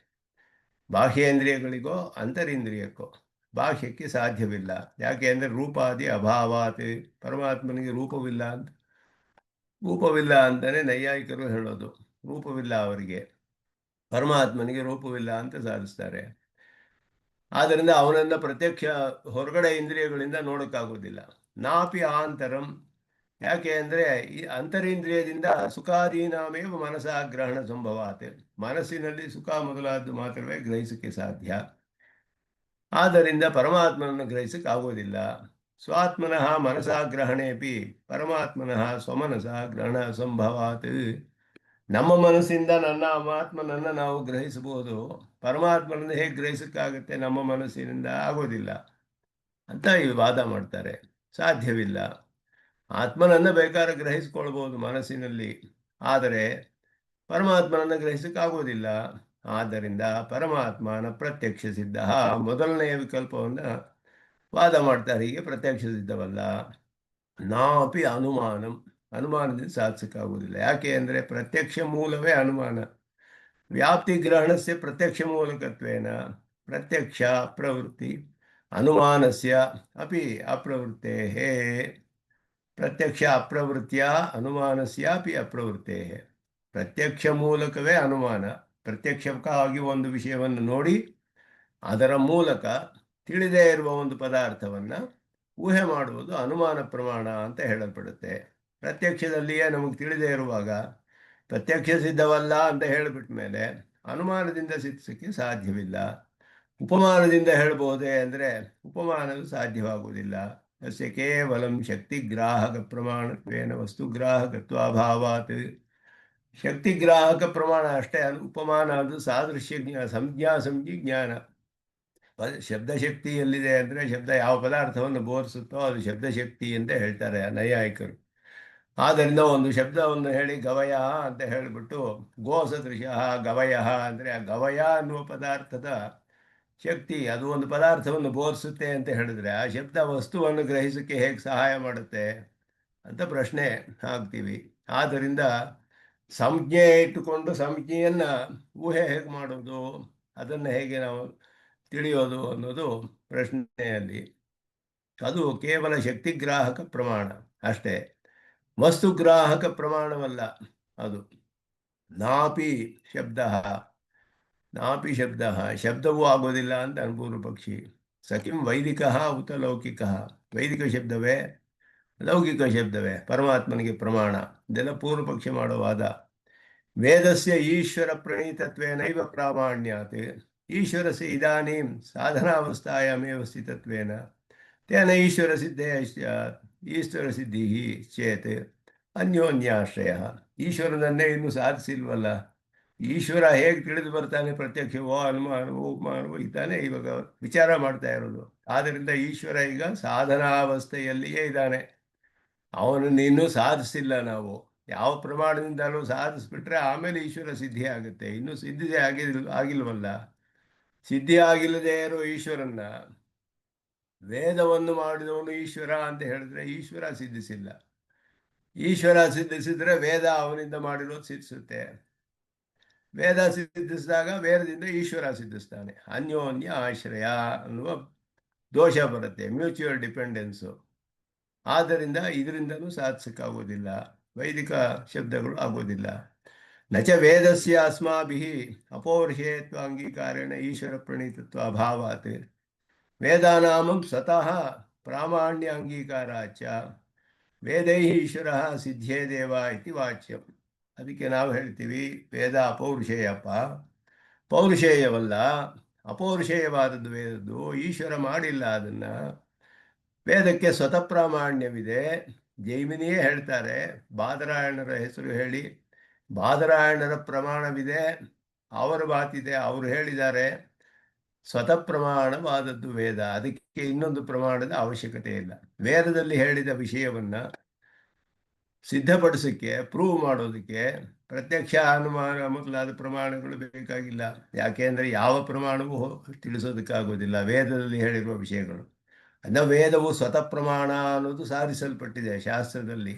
ಬಾಹ್ಯೇಂದ್ರಿಯಗಳಿಗೋ ಅಂತರಿಂದ್ರಿಯಕ್ಕೋ ಬಾಹ್ಯಕ್ಕೆ ಸಾಧ್ಯವಿಲ್ಲ. ಯಾಕೆ ಅಂದರೆ ರೂಪಾದಿ ಅಭಾವಾತ್. ಪರಮಾತ್ಮನಿಗೆ ರೂಪವಿಲ್ಲ ಅಂತ, ರೂಪವಿಲ್ಲ ಅಂತಲೇ ನೈಯಾಯಿಕರು ಹೇಳೋದು. ರೂಪವಿಲ್ಲ ಅವರಿಗೆ, ಪರಮಾತ್ಮನಿಗೆ ರೂಪವಿಲ್ಲ ಅಂತ ಸಾಧಿಸ್ತಾರೆ. ಆದ್ದರಿಂದ ಅವನನ್ನು ಪ್ರತ್ಯಕ್ಷ ಹೊರಗಡೆ ಇಂದ್ರಿಯಗಳಿಂದ ನೋಡೋಕ್ಕಾಗೋದಿಲ್ಲ. ನಾಪಿ ಆಂತರಂ. ಯಾಕೆ ಅಂದರೆ ಈ ಅಂತರಿಂದ್ರಿಯದಿಂದ ಸುಖಾದೀನಾಮೇವ ಮನಸಾಗ್ರಹಣ ಸಂಭವಾತ್. ಮನಸ್ಸಿನಲ್ಲಿ ಸುಖ ಮೊದಲಾದ್ದು ಮಾತ್ರವೇ ಗ್ರಹಿಸಕ್ಕೆ ಸಾಧ್ಯ. ಆದ್ದರಿಂದ ಪರಮಾತ್ಮನನ್ನು ಗ್ರಹಿಸಕ್ಕಾಗೋದಿಲ್ಲ. ಸ್ವಾತ್ಮನಃ ಮನಸಾಗ್ರಹಣೇಪಿ ಪರಮಾತ್ಮನಃ ಸ್ವಮನಸ ಗ್ರಹಣ ಸಂಭವಾತ್. ನಮ್ಮ ಮನಸ್ಸಿಂದ ನನ್ನ ಆತ್ಮನನ್ನು ನಾವು ಗ್ರಹಿಸಬಹುದು, ಪರಮಾತ್ಮನನ್ನು ಹೇಗೆ ಗ್ರಹಿಸಕ್ಕಾಗುತ್ತೆ? ನಮ್ಮ ಮನಸ್ಸಿನಿಂದ ಆಗೋದಿಲ್ಲ ಅಂತ ಈ ವಾದ ಮಾಡ್ತಾರೆ. ಸಾಧ್ಯವಿಲ್ಲ. ಆತ್ಮನನ್ನು ಬೇಕಾದ್ರೆ ಗ್ರಹಿಸ್ಕೊಳ್ಬೋದು ಮನಸ್ಸಿನಲ್ಲಿ, ಆದರೆ ಪರಮಾತ್ಮನನ್ನು ಗ್ರಹಿಸಕ್ಕಾಗೋದಿಲ್ಲ. ಆದ್ದರಿಂದ ಪರಮಾತ್ಮನ ಪ್ರತ್ಯಕ್ಷ ಸಿದ್ಧ, ಮೊದಲನೆಯ ವಿಕಲ್ಪವನ್ನು ವಾದ ಮಾಡ್ತಾರೆ. ಹೀಗೆ ಪ್ರತ್ಯಕ್ಷ ಸಿದ್ಧವಲ್ಲ. ನಾಪಿ ಅನುಮಾನಂ. ಅನುಮಾನದಿಂದ ಸಾಧಿಸಕ್ಕಾಗೋದಿಲ್ಲ. ಯಾಕೆ ಅಂದರೆ ಪ್ರತ್ಯಕ್ಷ ಮೂಲವೇ ಅನುಮಾನ. ವ್ಯಾಪ್ತಿ ಗ್ರಹಣಸ್ಯ ಪ್ರತ್ಯಕ್ಷ ಮೂಲಕತ್ವೇನ ಪ್ರತ್ಯಕ್ಷ ಪ್ರವೃತ್ತಿ ಅನುಮಾನಸ್ಯ ಅಪಿ ಅಪ್ರವೃತ್ತೇ. ಪ್ರತ್ಯಕ್ಷ ಅಪ್ರವೃತ್ತಿಯ ಅನುಮಾನಸ್ಯಾಪಿ ಅಪ್ರವೃತ್ತೇ. ಪ್ರತ್ಯಕ್ಷ ಮೂಲಕವೇ ಅನುಮಾನ. ಪ್ರತ್ಯಕ್ಷವಾಗಿ ಒಂದು ವಿಷಯವನ್ನು ನೋಡಿ ಅದರ ಮೂಲಕ ತಿಳಿದೇ ಇರುವ ಒಂದು ಪದಾರ್ಥವನ್ನು ಊಹೆ ಮಾಡುವುದು ಅನುಮಾನ ಪ್ರಮಾಣ ಅಂತ ಹೇಳಲ್ಪಡುತ್ತೆ. ಪ್ರತ್ಯಕ್ಷದಲ್ಲಿಯೇ ನಮಗೆ ತಿಳಿದೇ ಇರುವಾಗ ಪ್ರತ್ಯಕ್ಷ ಸಿದ್ಧವಲ್ಲ ಅಂತ ಹೇಳಿಬಿಟ್ಟ ಮೇಲೆ ಅನುಮಾನದಿಂದ ಸಿದ್ಧಿಸಕ್ಕೆ ಸಾಧ್ಯವಿಲ್ಲ. ಉಪಮಾನದಿಂದ ಹೇಳ್ಬೋದೇ ಅಂದರೆ ಉಪಮಾನವು ಸಾಧ್ಯವಾಗುವುದಿಲ್ಲ. ಅಸ್ಯ ಕೇವಲಂ ಶಕ್ತಿಗ್ರಾಹಕ ಪ್ರಮಾಣತ್ವೇನ ವಸ್ತುಗ್ರಾಹಕತ್ವಾಭಾವಾತ್. ಶಕ್ತಿಗ್ರಾಹಕ ಪ್ರಮಾಣ ಅಷ್ಟೇ. ಉಪಮಾನ ಅದು ಸಾದೃಶ್ಯ ಸಂಜ್ಞಿ ಜ್ಞಾನ. ಶಬ್ದಶಕ್ತಿ ಎಲ್ಲಿದೆ ಅಂದರೆ ಶಬ್ದ ಯಾವ ಪದಾರ್ಥವನ್ನು ಬೋಧಿಸುತ್ತೋ ಅದು ಶಬ್ದಶಕ್ತಿ ಅಂತ ಹೇಳ್ತಾರೆ ನೈಯಾಯಿಕರು. ಆದ್ದರಿಂದ ಒಂದು ಶಬ್ದವನ್ನು ಹೇಳಿ ಗವಯ ಅಂತ ಹೇಳಿಬಿಟ್ಟು ಗೋಸದೃಶ ಗವಯ ಅಂದರೆ ಆ ಗವಯ ಅನ್ನುವ ಪದಾರ್ಥದ ಶಕ್ತಿ ಅದು ಒಂದು ಪದಾರ್ಥವನ್ನು ಬೋಧಿಸುತ್ತೆ ಅಂತ ಹೇಳಿದ್ರೆ ಆ ಶಬ್ದ ವಸ್ತುವನ್ನು ಗ್ರಹಿಸೋಕ್ಕೆ ಹೇಗೆ ಸಹಾಯ ಮಾಡುತ್ತೆ ಅಂತ ಪ್ರಶ್ನೆ ಹಾಕ್ತೀವಿ. ಆದ್ದರಿಂದ ಸಂಜ್ಞೆ ಇಟ್ಟುಕೊಂಡು ಸಂಜ್ಞೆಯನ್ನು ಊಹೆ ಹೇಗೆ ಮಾಡೋದು, ಅದನ್ನು ಹೇಗೆ ನಾವು ತಿಳಿಯೋದು ಅನ್ನೋದು ಪ್ರಶ್ನೆಯಲ್ಲಿ. ಅದು ಕೇವಲ ಶಕ್ತಿಗ್ರಾಹಕ ಪ್ರಮಾಣ ಅಷ್ಟೇ, ವಸ್ತುಗ್ರಾಹಕ ಪ್ರಮಾಣವಲ್ಲ ಅದು. ನಾಪಿ ಶಬ್ದ, ನಾಪಿ ಶಬ್ದ, ಶಬ್ದವೂ ಆಗೋದಿಲ್ಲ ಅಂತ ಅನುಪೂರ್ವ ಪಕ್ಷಿ. ಸಕಿಂ ವೈದಿಕ ಉತ ಲೌಕಿಕ. ವೈದಿಕ ಶಬ್ದವೇ ಲೌಕಿಕ ಶಬ್ದವೇ ಪರಮಾತ್ಮನಿಗೆ ಪ್ರಮಾಣ? ಇದೆಲ್ಲ ಪೂರ್ವ ಪಕ್ಷಿ ಮಾಡುವಾದ. ವೇದಸ್ಯ ಈಶ್ವರ ಪ್ರಣೀತತ್ವೇನೈವ ಪ್ರಾಮಾಣ್ಯಾತ್. ಈಶ್ವರಸ್ಯ ಇದಾನೀಂ ಸಾಧನಾವಸ್ಥಾಯಾಮೇವ ಸ್ಥಿತತ್ವೇನ ತೇನ ಈಶ್ವರ ಸಿದ್ಧೇ ಸ್ಯಾತ್. ಈಶ್ವರ ಸಿದ್ಧಿ ಚೇತ್ ಅನ್ಯೋನ್ಯಾಶ್ರಯ. ಈಶ್ವರನನ್ನೇ ಇನ್ನೂ ಸಾಧಿಸಿಲ್ವಲ್ಲ. ಈಶ್ವರ ಹೇಗೆ ತಿಳಿದು ಬರ್ತಾನೆ? ಪ್ರತ್ಯಕ್ಷವೋ ಅನುಮಾನವೋ ಉಪಮಾನವೋ ಇದ್ದಾನೆ ಇವಾಗ ವಿಚಾರ ಮಾಡ್ತಾ ಇರೋದು. ಆದ್ದರಿಂದ ಈಶ್ವರ ಈಗ ಸಾಧನಾವಸ್ಥೆಯಲ್ಲಿಯೇ ಇದ್ದಾನೆ. ಅವನನ್ನು ಇನ್ನೂ ಸಾಧಿಸಿಲ್ಲ. ನಾವು ಯಾವ ಪ್ರಮಾಣದಿಂದಲೂ ಸಾಧಿಸ್ಬಿಟ್ರೆ ಆಮೇಲೆ ಈಶ್ವರ ಸಿದ್ಧಿ ಆಗುತ್ತೆ. ಇನ್ನೂ ಸಿದ್ಧಿ ಆಗಿಲ್ವಲ್ಲ. ಸಿದ್ಧಿ ಆಗಿಲ್ಲದೆ ಇರೋ ಈಶ್ವರನ್ನ ವೇದವನ್ನು ಮಾಡಿದವನು ಈಶ್ವರ ಅಂತ ಹೇಳಿದ್ರೆ ಈಶ್ವರ ಸಿದ್ಧಿಸಿಲ್ಲ. ಈಶ್ವರ ಸಿದ್ಧಿಸಿದ್ರೆ ವೇದ ಅವನಿಂದ ಮಾಡಿರೋದು ಸಿದ್ಧಿಸುತ್ತೆ. ವೇದ ಸಿದ್ಧಿಸಿದಾಗ ವೇದದಿಂದ ಈಶ್ವರ ಸಿದ್ಧಿಸ್ತಾನೆ. ಅನ್ಯೋನ್ಯ ಆಶ್ರಯ ಅನ್ನುವ ದೋಷ ಬರುತ್ತೆ, ಮ್ಯೂಚುವಲ್ ಡಿಪೆಂಡೆನ್ಸು. ಆದ್ದರಿಂದ ಇದರಿಂದಲೂ ಸಾಧಿಸಕ್ಕಾಗೋದಿಲ್ಲ, ವೈದಿಕ ಶಬ್ದಗಳು ಆಗೋದಿಲ್ಲ. ನಚ ವೇದಸ್ಯ ಅಸ್ಮಾಭಿಃ ಅಪೌರುಷೇಯತ್ವ ಅಂಗೀಕಾರೇಣ ಈಶ್ವರ ಪ್ರಣೀತತ್ವ ಅಭಾವಾತ್ ವೇದಾನಾಮಂ ಸ್ವತಃ ಪ್ರಾಮಾಣ್ಯ ಅಂಗೀಕಾರಾಚ ವೇದೈ ಈಶ್ವರ ಸಿದ್ಧೇದೇವ ಇತಿ ವಾಚ್ಯಂ. ಅದಕ್ಕೆ ನಾವು ಹೇಳ್ತೀವಿ ವೇದ ಅಪೌರುಷೇಯಪ್ಪ, ಪೌರುಷೇಯವಲ್ಲ, ಅಪೌರುಷೇಯವಾದದ್ದು ವೇದದ್ದು. ಈಶ್ವರ ಮಾಡಿಲ್ಲ ಅದನ್ನು. ವೇದಕ್ಕೆ ಸ್ವತಃ ಪ್ರಾಮಾಣ್ಯವಿದೆ. ಜೈಮಿನಿಯೇ ಹೇಳ್ತಾರೆ, ಬಾದರಾಯಣರ ಹೆಸರು ಹೇಳಿ ಬಾದರಾಯಣರ ಪ್ರಮಾಣವಿದೆ, ಅವರ ಮಾತಿದೆ, ಅವರು ಹೇಳಿದ್ದಾರೆ ಸ್ವತಃ ಪ್ರಮಾಣವಾದದ್ದು ವೇದ. ಅದಕ್ಕೆ ಇನ್ನೊಂದು ಪ್ರಮಾಣದ ಅವಶ್ಯಕತೆ ಇಲ್ಲ. ವೇದದಲ್ಲಿ ಹೇಳಿದ ವಿಷಯವನ್ನು ಸಿದ್ಧಪಡಿಸೋಕ್ಕೆ, ಪ್ರೂವ್ ಮಾಡೋದಕ್ಕೆ ಪ್ರತ್ಯಕ್ಷ ಅನುಮಾನ ಮೊದಲಾದ ಪ್ರಮಾಣಗಳು ಬೇಕಾಗಿಲ್ಲ. ಯಾಕೆಂದರೆ ಯಾವ ಪ್ರಮಾಣವೂ ತಿಳಿಸೋದಕ್ಕಾಗೋದಿಲ್ಲ ವೇದದಲ್ಲಿ ಹೇಳಿರುವ ವಿಷಯಗಳು. ಅದನ್ನ ವೇದವು ಸ್ವತಃ ಪ್ರಮಾಣ ಅನ್ನೋದು ಸಾಧಿಸಲ್ಪಟ್ಟಿದೆ ಶಾಸ್ತ್ರದಲ್ಲಿ.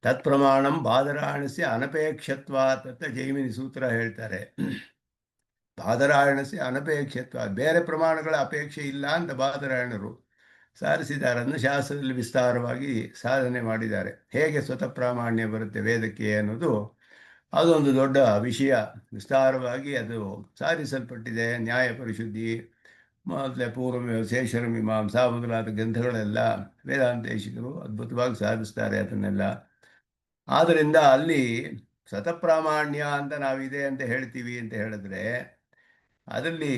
ತತ್ಪ್ರಮಾಣಂ ಬಾದರಾಯಣಸ್ಯ ಅನಪೇಕ್ಷತ್ವಾತ್ ಅಂತ ಜೈಮಿನಿ ಸೂತ್ರ ಹೇಳ್ತಾರೆ. ಬಾದರಾಯಣಸ್ಯ ಅನಪೇಕ್ಷತ್ವ, ಬೇರೆ ಪ್ರಮಾಣಗಳ ಅಪೇಕ್ಷೆ ಇಲ್ಲ ಅಂತ ಬಾದರಾಯಣರು ಸಾರಿಸಿದ್ದಾರೆ. ಅದನ್ನು ಶಾಸ್ತ್ರದಲ್ಲಿ ವಿಸ್ತಾರವಾಗಿ ಸಾಧನೆ ಮಾಡಿದ್ದಾರೆ. ಹೇಗೆ ಸ್ವತಃ ಪ್ರಾಮಾಣ್ಯ ಬರುತ್ತೆ ವೇದಕ್ಕೆ ಅನ್ನೋದು ಅದೊಂದು ದೊಡ್ಡ ವಿಷಯ. ವಿಸ್ತಾರವಾಗಿ ಅದು ಸಾರಿಸಲ್ಪಟ್ಟಿದೆ. ನ್ಯಾಯ ಪರಿಶುದ್ಧಿ ಮೊದಲೇ ಶೇಷರ ಮೀಮಾಂಸಾ ಮೊದಲಾದ ಗ್ರಂಥಗಳೆಲ್ಲ ವೇದಾಂತೇಶಿಕರು ಅದ್ಭುತವಾಗಿ ಸಾಧಿಸ್ತಾರೆ ಅದನ್ನೆಲ್ಲ. ಆದ್ದರಿಂದ ಅಲ್ಲಿ ಸ್ವತಃಪ್ರಾಮಾಣ್ಯ ಅಂತ ನಾವಿದೆ ಅಂತ ಹೇಳ್ತೀವಿ ಅಂತ ಹೇಳಿದ್ರೆ ಅದರಲ್ಲಿ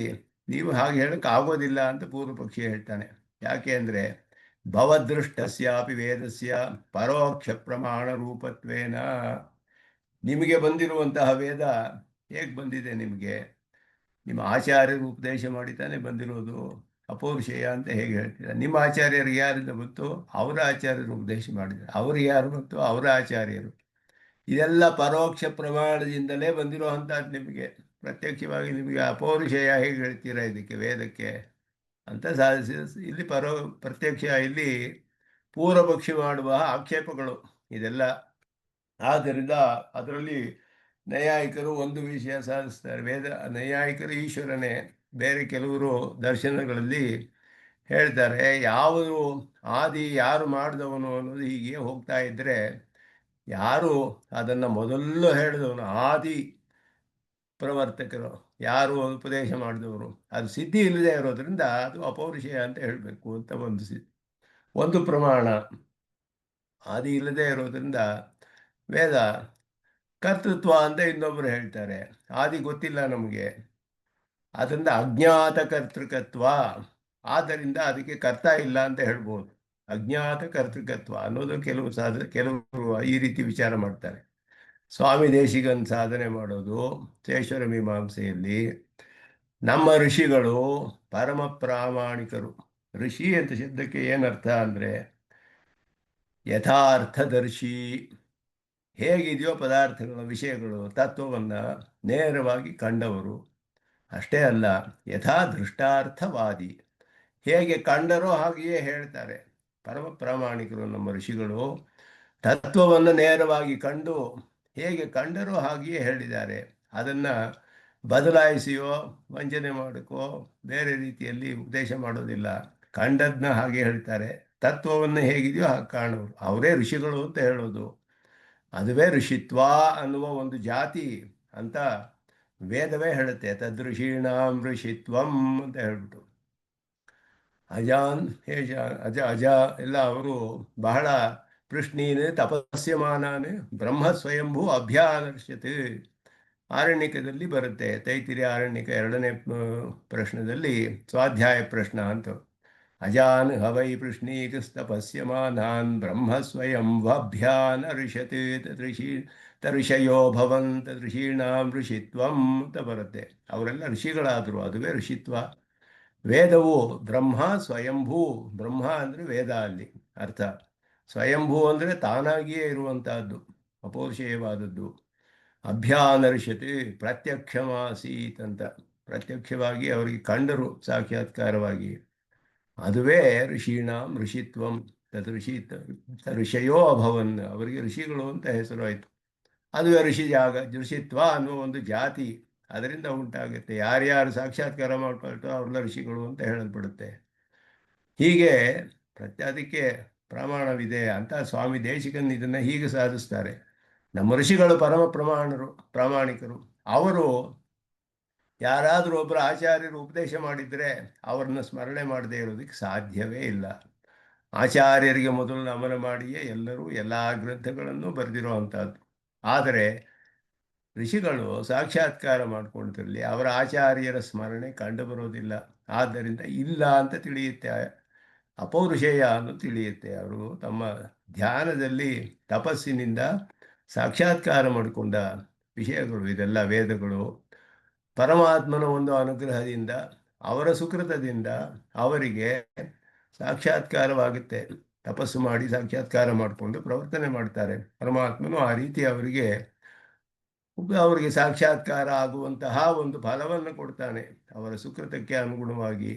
ನೀವು ಹಾಗೆ ಹೇಳಕ್ಕೆ ಆಗೋದಿಲ್ಲ ಅಂತ ಪೂರ್ವ ಪಕ್ಷಿ ಹೇಳ್ತಾನೆ. ಯಾಕೆ ಅಂದರೆ ಭವದೃಷ್ಟಸ್ಯಾಪಿ ವೇದಸ್ಯ ಪರೋಕ್ಷ ಪ್ರಮಾಣ ರೂಪತ್ವೇನ, ನಿಮಗೆ ಬಂದಿರುವಂತಹ ವೇದ ಹೇಗೆ ಬಂದಿದೆ? ನಿಮಗೆ ನಿಮ್ಮ ಆಚಾರ್ಯರು ಉಪದೇಶ ಮಾಡಿತಾನೆ ಬಂದಿರೋದು. ಅಪೌರುಷೇಯ ಅಂತ ಹೇಗೆ ಹೇಳ್ತೀರ? ನಿಮ್ಮ ಆಚಾರ್ಯರಿಗೆ ಯಾರಿಂದ ಬಂತು? ಅವರ ಆಚಾರ್ಯರು ಉಪದೇಶ ಮಾಡಿದ್ದಾರೆ. ಅವರು ಯಾರು ಬಂತು? ಅವರ ಆಚಾರ್ಯರು. ಇದೆಲ್ಲ ಪರೋಕ್ಷ ಪ್ರಮಾಣದಿಂದಲೇ ಬಂದಿರೋ ಅಂಥದ್ದು. ನಿಮಗೆ ಪ್ರತ್ಯಕ್ಷವಾಗಿ ನಿಮಗೆ ಅಪೌರುಷೇಯ ಹೇಗೆ ಹೇಳ್ತೀರಾ ಇದಕ್ಕೆ ವೇದಕ್ಕೆ ಅಂತ ಸಾಧಿಸಿ ಇಲ್ಲಿ ಪ್ರತ್ಯಕ್ಷ ಇಲ್ಲಿ ಪೂರ್ವಪಕ್ಷಿ ಮಾಡುವ ಆಕ್ಷೇಪಗಳು ಇದೆಲ್ಲ. ಆದ್ದರಿಂದ ಅದರಲ್ಲಿ ನೈಯಾಯಿಕರು ಒಂದು ವಿಷಯ ಸಾಧಿಸ್ತಾರೆ. ನೈಯಾಯಿಕರು ಈಶ್ವರನೇ. ಬೇರೆ ಕೆಲವರು ದರ್ಶನಗಳಲ್ಲಿ ಹೇಳ್ತಾರೆ ಯಾವುದು ಆದಿ ಯಾರು ಮಾಡಿದವನು ಅನ್ನೋದು ಹೀಗೆ ಹೋಗ್ತಾ ಇದ್ದರೆ ಯಾರು ಅದನ್ನು ಮೊದಲು ಹೇಳಿದವನು ಆದಿ ಪ್ರವರ್ತಕರು ಯಾರು ಉಪದೇಶ ಮಾಡಿದವರು ಅದು ಸಿದ್ಧಿ ಇಲ್ಲದೆ ಇರೋದ್ರಿಂದ ಅದು ಅಪೌರುಷೇಯ ಅಂತ ಹೇಳಬೇಕು ಅಂತ ಒಂದು ಪ್ರಮಾಣ. ಆದಿ ಇಲ್ಲದೆ ಇರೋದ್ರಿಂದ ವೇದ ಕರ್ತೃತ್ವ ಅಂತ ಇನ್ನೊಬ್ಬರು ಹೇಳ್ತಾರೆ. ಆದಿ ಗೊತ್ತಿಲ್ಲ ನಮಗೆ, ಅದರಿಂದ ಅಜ್ಞಾತ ಕರ್ತೃಕತ್ವ, ಆದ್ದರಿಂದ ಅದಕ್ಕೆ ಕರ್ತ ಇಲ್ಲ ಅಂತ ಹೇಳ್ಬೋದು. ಅಜ್ಞಾತ ಕರ್ತೃಕತ್ವ ಅನ್ನೋದು ಕೆಲವರು ಈ ರೀತಿ ವಿಚಾರ ಮಾಡ್ತಾರೆ. ಸ್ವಾಮಿ ದೇಶಿಗನ್ ಸಾಧನೆ ಮಾಡೋದು ಶೇಷರ ಮೀಮಾಂಸೆಯಲ್ಲಿ ನಮ್ಮ ಋಷಿಗಳು ಪರಮ ಪ್ರಾಮಾಣಿಕರು. ಋಷಿ ಅಂತ ಶಬ್ದಕ್ಕೆ ಏನರ್ಥ ಅಂದರೆ ಯಥಾರ್ಥದರ್ಶಿ. ಹೇಗಿದೆಯೋ ಪದಾರ್ಥಗಳ ವಿಷಯಗಳು ತತ್ವವನ್ನು ನೇರವಾಗಿ ಕಂಡವರು. ಅಷ್ಟೇ ಅಲ್ಲ, ಯಥಾ ದೃಷ್ಟಾರ್ಥವಾದಿ, ಹೇಗೆ ಕಂಡರೋ ಹಾಗೆಯೇ ಹೇಳ್ತಾರೆ. ಪರಮ ಪ್ರಾಮಾಣಿಕರು ನಮ್ಮ ಋಷಿಗಳು ತತ್ವವನ್ನು ನೇರವಾಗಿ ಕಂಡು ಹೇಗೆ ಕಂಡರೋ ಹಾಗೆಯೇ ಹೇಳಿದ್ದಾರೆ. ಅದನ್ನು ಬದಲಾಯಿಸಿಯೋ ವಂಚನೆ ಮಾಡೋಕ್ಕೋ ಬೇರೆ ರೀತಿಯಲ್ಲಿ ಉಪದೇಶ ಮಾಡೋದಿಲ್ಲ. ಕಂಡದ್ನ ಹಾಗೆ ಹೇಳ್ತಾರೆ. ತತ್ವವನ್ನು ಹೇಗಿದೆಯೋ ಹಾಗೆ ಕಾಣೋರು ಅವರೇ ಋಷಿಗಳು ಅಂತ ಹೇಳೋದು. ಅದುವೇ ಋಷಿತ್ವ ಅನ್ನುವ ಒಂದು ಜಾತಿ ಅಂತ ವೇದವೇ ಹೇಳುತ್ತೆ. ತದೃಷೀಣಾಂ ಋಷಿತ್ವಂ ಅಂತ ಹೇಳ್ಬಿಟ್ಟು ಅಜಾನ್ ಹೇಜ ಅಜ ಅಜ ಎಲ್ಲ ಅವರು ಬಹಳ ಪೃಷ್ಣೀನ್ ತಪಸ್ಯಮಾನಾನ್ ಬ್ರಹ್ಮ ಸ್ವಯಂಭೂ ಅಭ್ಯಾದರ್ಶತ್ ಆರಣ್ಯಕದಲ್ಲಿ ಬರುತ್ತೆ. ತೈತಿರಿಯ ಆರಣ್ಯಕ 2ನೇ ಪ್ರಶ್ನದಲ್ಲಿ ಸ್ವಾಧ್ಯಾಯ ಪ್ರಶ್ನ ಅಂತ. ಅಜಾನ್ ಹವೈ ಪೃಷ್ಣೀಕಸ್ತಪಸ್ಯಮಾನಾನ್ ಬ್ರಹ್ಮ ಸ್ವಯಂ ವಭ್ಯಾನರ್ಷತ್ ತಋಷಯೋ ಭವಂತ ಋಷೀಣಾಂ ಋಷಿತ್ವಂ ಅಂತ ಬರುತ್ತೆ. ಅವರೆಲ್ಲ ಋಷಿಗಳಾದರು, ಅದುವೇ ಋಷಿತ್ವ. ವೇದವು ಬ್ರಹ್ಮ ಸ್ವಯಂಭೂ, ಬ್ರಹ್ಮ ಅಂದರೆ ವೇದ ಅಲ್ಲಿ ಅರ್ಥ. ಸ್ವಯಂಭೂ ಅಂದರೆ ತಾನಾಗಿಯೇ ಇರುವಂತಹದ್ದು, ಅಪೌರುಷೇಯವಾದದ್ದು. ಅಭ್ಯಾನರ್ಷತೆ ಪ್ರತ್ಯಕ್ಷಮಾಸೀತ್ ಅಂತ, ಪ್ರತ್ಯಕ್ಷವಾಗಿ ಅವರಿಗೆ ಕಂಡರು ಸಾಕ್ಷಾತ್ಕಾರವಾಗಿ. ಅದುವೇ ಋಷೀಣಾಂ ಋಷಿತ್ವಂ. ಋಷಯೋ ಅಭವನ್, ಅವರಿಗೆ ಋಷಿಗಳು ಅಂತ ಹೆಸರು ಆಯಿತು. ಅದುವೇ ಋಷಿತ್ವ ಅನ್ನುವ ಒಂದು ಜಾತಿ ಅದರಿಂದ ಉಂಟಾಗುತ್ತೆ. ಯಾರ್ಯಾರು ಸಾಕ್ಷಾತ್ಕಾರ ಮಾಡ್ಕೊಳ್ತೋ ಅವ್ರೆಲ್ಲ ಋಷಿಗಳು ಅಂತ ಹೇಳಲ್ಪಡುತ್ತೆ. ಹೀಗೆ ಅದಕ್ಕೆ ಪ್ರಮಾಣವಿದೆ ಅಂತ ಸ್ವಾಮಿ ದೇಶಿಕನ್ ಇದನ್ನು ಹೀಗೆ ಸಾಧಿಸ್ತಾರೆ. ನಮ್ಮ ಋಷಿಗಳು ಪರಮ ಪ್ರಾಮಾಣಿಕರು. ಅವರು ಯಾರಾದರೂ ಒಬ್ಬರು ಆಚಾರ್ಯರು ಉಪದೇಶ ಮಾಡಿದರೆ ಅವ್ರನ್ನ ಸ್ಮರಣೆ ಮಾಡದೇ ಇರೋದಕ್ಕೆ ಸಾಧ್ಯವೇ ಇಲ್ಲ. ಆಚಾರ್ಯರಿಗೆ ಮೊದಲು ನಮನ ಮಾಡಿಯೇ ಎಲ್ಲರೂ ಎಲ್ಲ ಗ್ರಂಥಗಳನ್ನು ಬರೆದಿರೋ ಅಂಥದ್ದು. ಆದರೆ ಋಷಿಗಳು ಸಾಕ್ಷಾತ್ಕಾರ ಮಾಡಿಕೊಂಡಿರಲಿ ಅವರ ಆಚಾರ್ಯರ ಸ್ಮರಣೆ ಕಂಡು ಬರೋದಿಲ್ಲ. ಆದ್ದರಿಂದ ಇಲ್ಲ ಅಂತ ತಿಳಿಯುತ್ತೆ, ಅಪೌರುಷೇಯ ಅಂತ ತಿಳಿಯುತ್ತೆ. ಅವರು ತಮ್ಮ ಧ್ಯಾನದಲ್ಲಿ ತಪಸ್ಸಿನಿಂದ ಸಾಕ್ಷಾತ್ಕಾರ ಮಾಡಿಕೊಂಡ ವಿಷಯಗಳು ಇದೆಲ್ಲ. ವೇದಗಳು ಪರಮಾತ್ಮನ ಒಂದು ಅನುಗ್ರಹದಿಂದ ಅವರ ಸುಕೃತದಿಂದ ಅವರಿಗೆ ಸಾಕ್ಷಾತ್ಕಾರವಾಗುತ್ತೆ. ತಪಸ್ಸು ಮಾಡಿ ಸಾಕ್ಷಾತ್ಕಾರ ಮಾಡಿಕೊಂಡು ಪ್ರವರ್ತನೆ ಮಾಡ್ತಾರೆ. ಪರಮಾತ್ಮನು ಆ ರೀತಿ ಅವರಿಗೆ ಸಾಕ್ಷಾತ್ಕಾರ ಆಗುವಂತಹ ಒಂದು ಫಲವನ್ನು ಕೊಡ್ತಾನೆ ಅವರ ಸುಕೃತಕ್ಕೆ ಅನುಗುಣವಾಗಿ.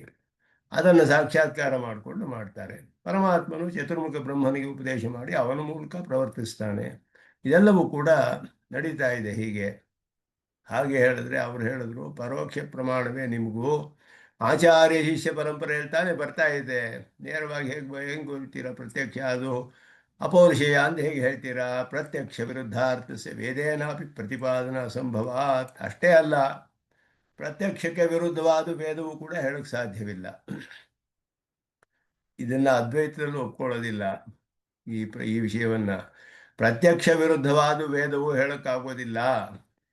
ಅದನ್ನು ಸಾಕ್ಷಾತ್ಕಾರ ಮಾಡಿಕೊಂಡು ಮಾಡ್ತಾರೆ. ಪರಮಾತ್ಮನು ಚತುರ್ಮುಖ ಬ್ರಹ್ಮನಿಗೆ ಉಪದೇಶ ಮಾಡಿ ಅವನ ಮೂಲಕ ಪ್ರವರ್ತಿಸ್ತಾನೆ. ಇದೆಲ್ಲವೂ ಕೂಡ ನಡೀತಾ ಇದೆ ಹೀಗೆ. ಹಾಗೆ ಹೇಳಿದ್ರೆ ಅವ್ರು ಹೇಳಿದ್ರು, ಪರೋಕ್ಷ ಪ್ರಮಾಣವೇ ನಿಮಗೂ ಆಚಾರ್ಯ ಶಿಷ್ಯ ಪರಂಪರೆ ಹೇಳ್ತಾನೆ ಬರ್ತಾ ಇದೆ. ನೇರವಾಗಿ ಹೆಂಗೆ ಹೇಳ್ತೀರಾ ಪ್ರತ್ಯಕ್ಷ ಅದು ಅಪೌರುಷೇಯ ಅಂತ ಹೇಗೆ ಹೇಳ್ತೀರಾ? ಪ್ರತ್ಯಕ್ಷ ವಿರುದ್ಧಾರ್ಥಸ್ಯ ವೇದೇನಾಪಿ ಪ್ರತಿಪಾದನಾ ಸಂಭವಾತ್. ಅಷ್ಟೇ ಅಲ್ಲ, ಪ್ರತ್ಯಕ್ಷಕ್ಕೆ ವಿರುದ್ಧವಾದ ವೇದವು ಕೂಡ ಹೇಳಕ್ಕೆ ಸಾಧ್ಯವಿಲ್ಲ. ಇದನ್ನ ಅದ್ವೈತದಲ್ಲೂ ಒಪ್ಕೊಳ್ಳೋದಿಲ್ಲ. ಈ ವಿಷಯವನ್ನ ಪ್ರತ್ಯಕ್ಷ ವಿರುದ್ಧವಾದ ವೇದವು ಹೇಳಕ್ಕಾಗೋದಿಲ್ಲ.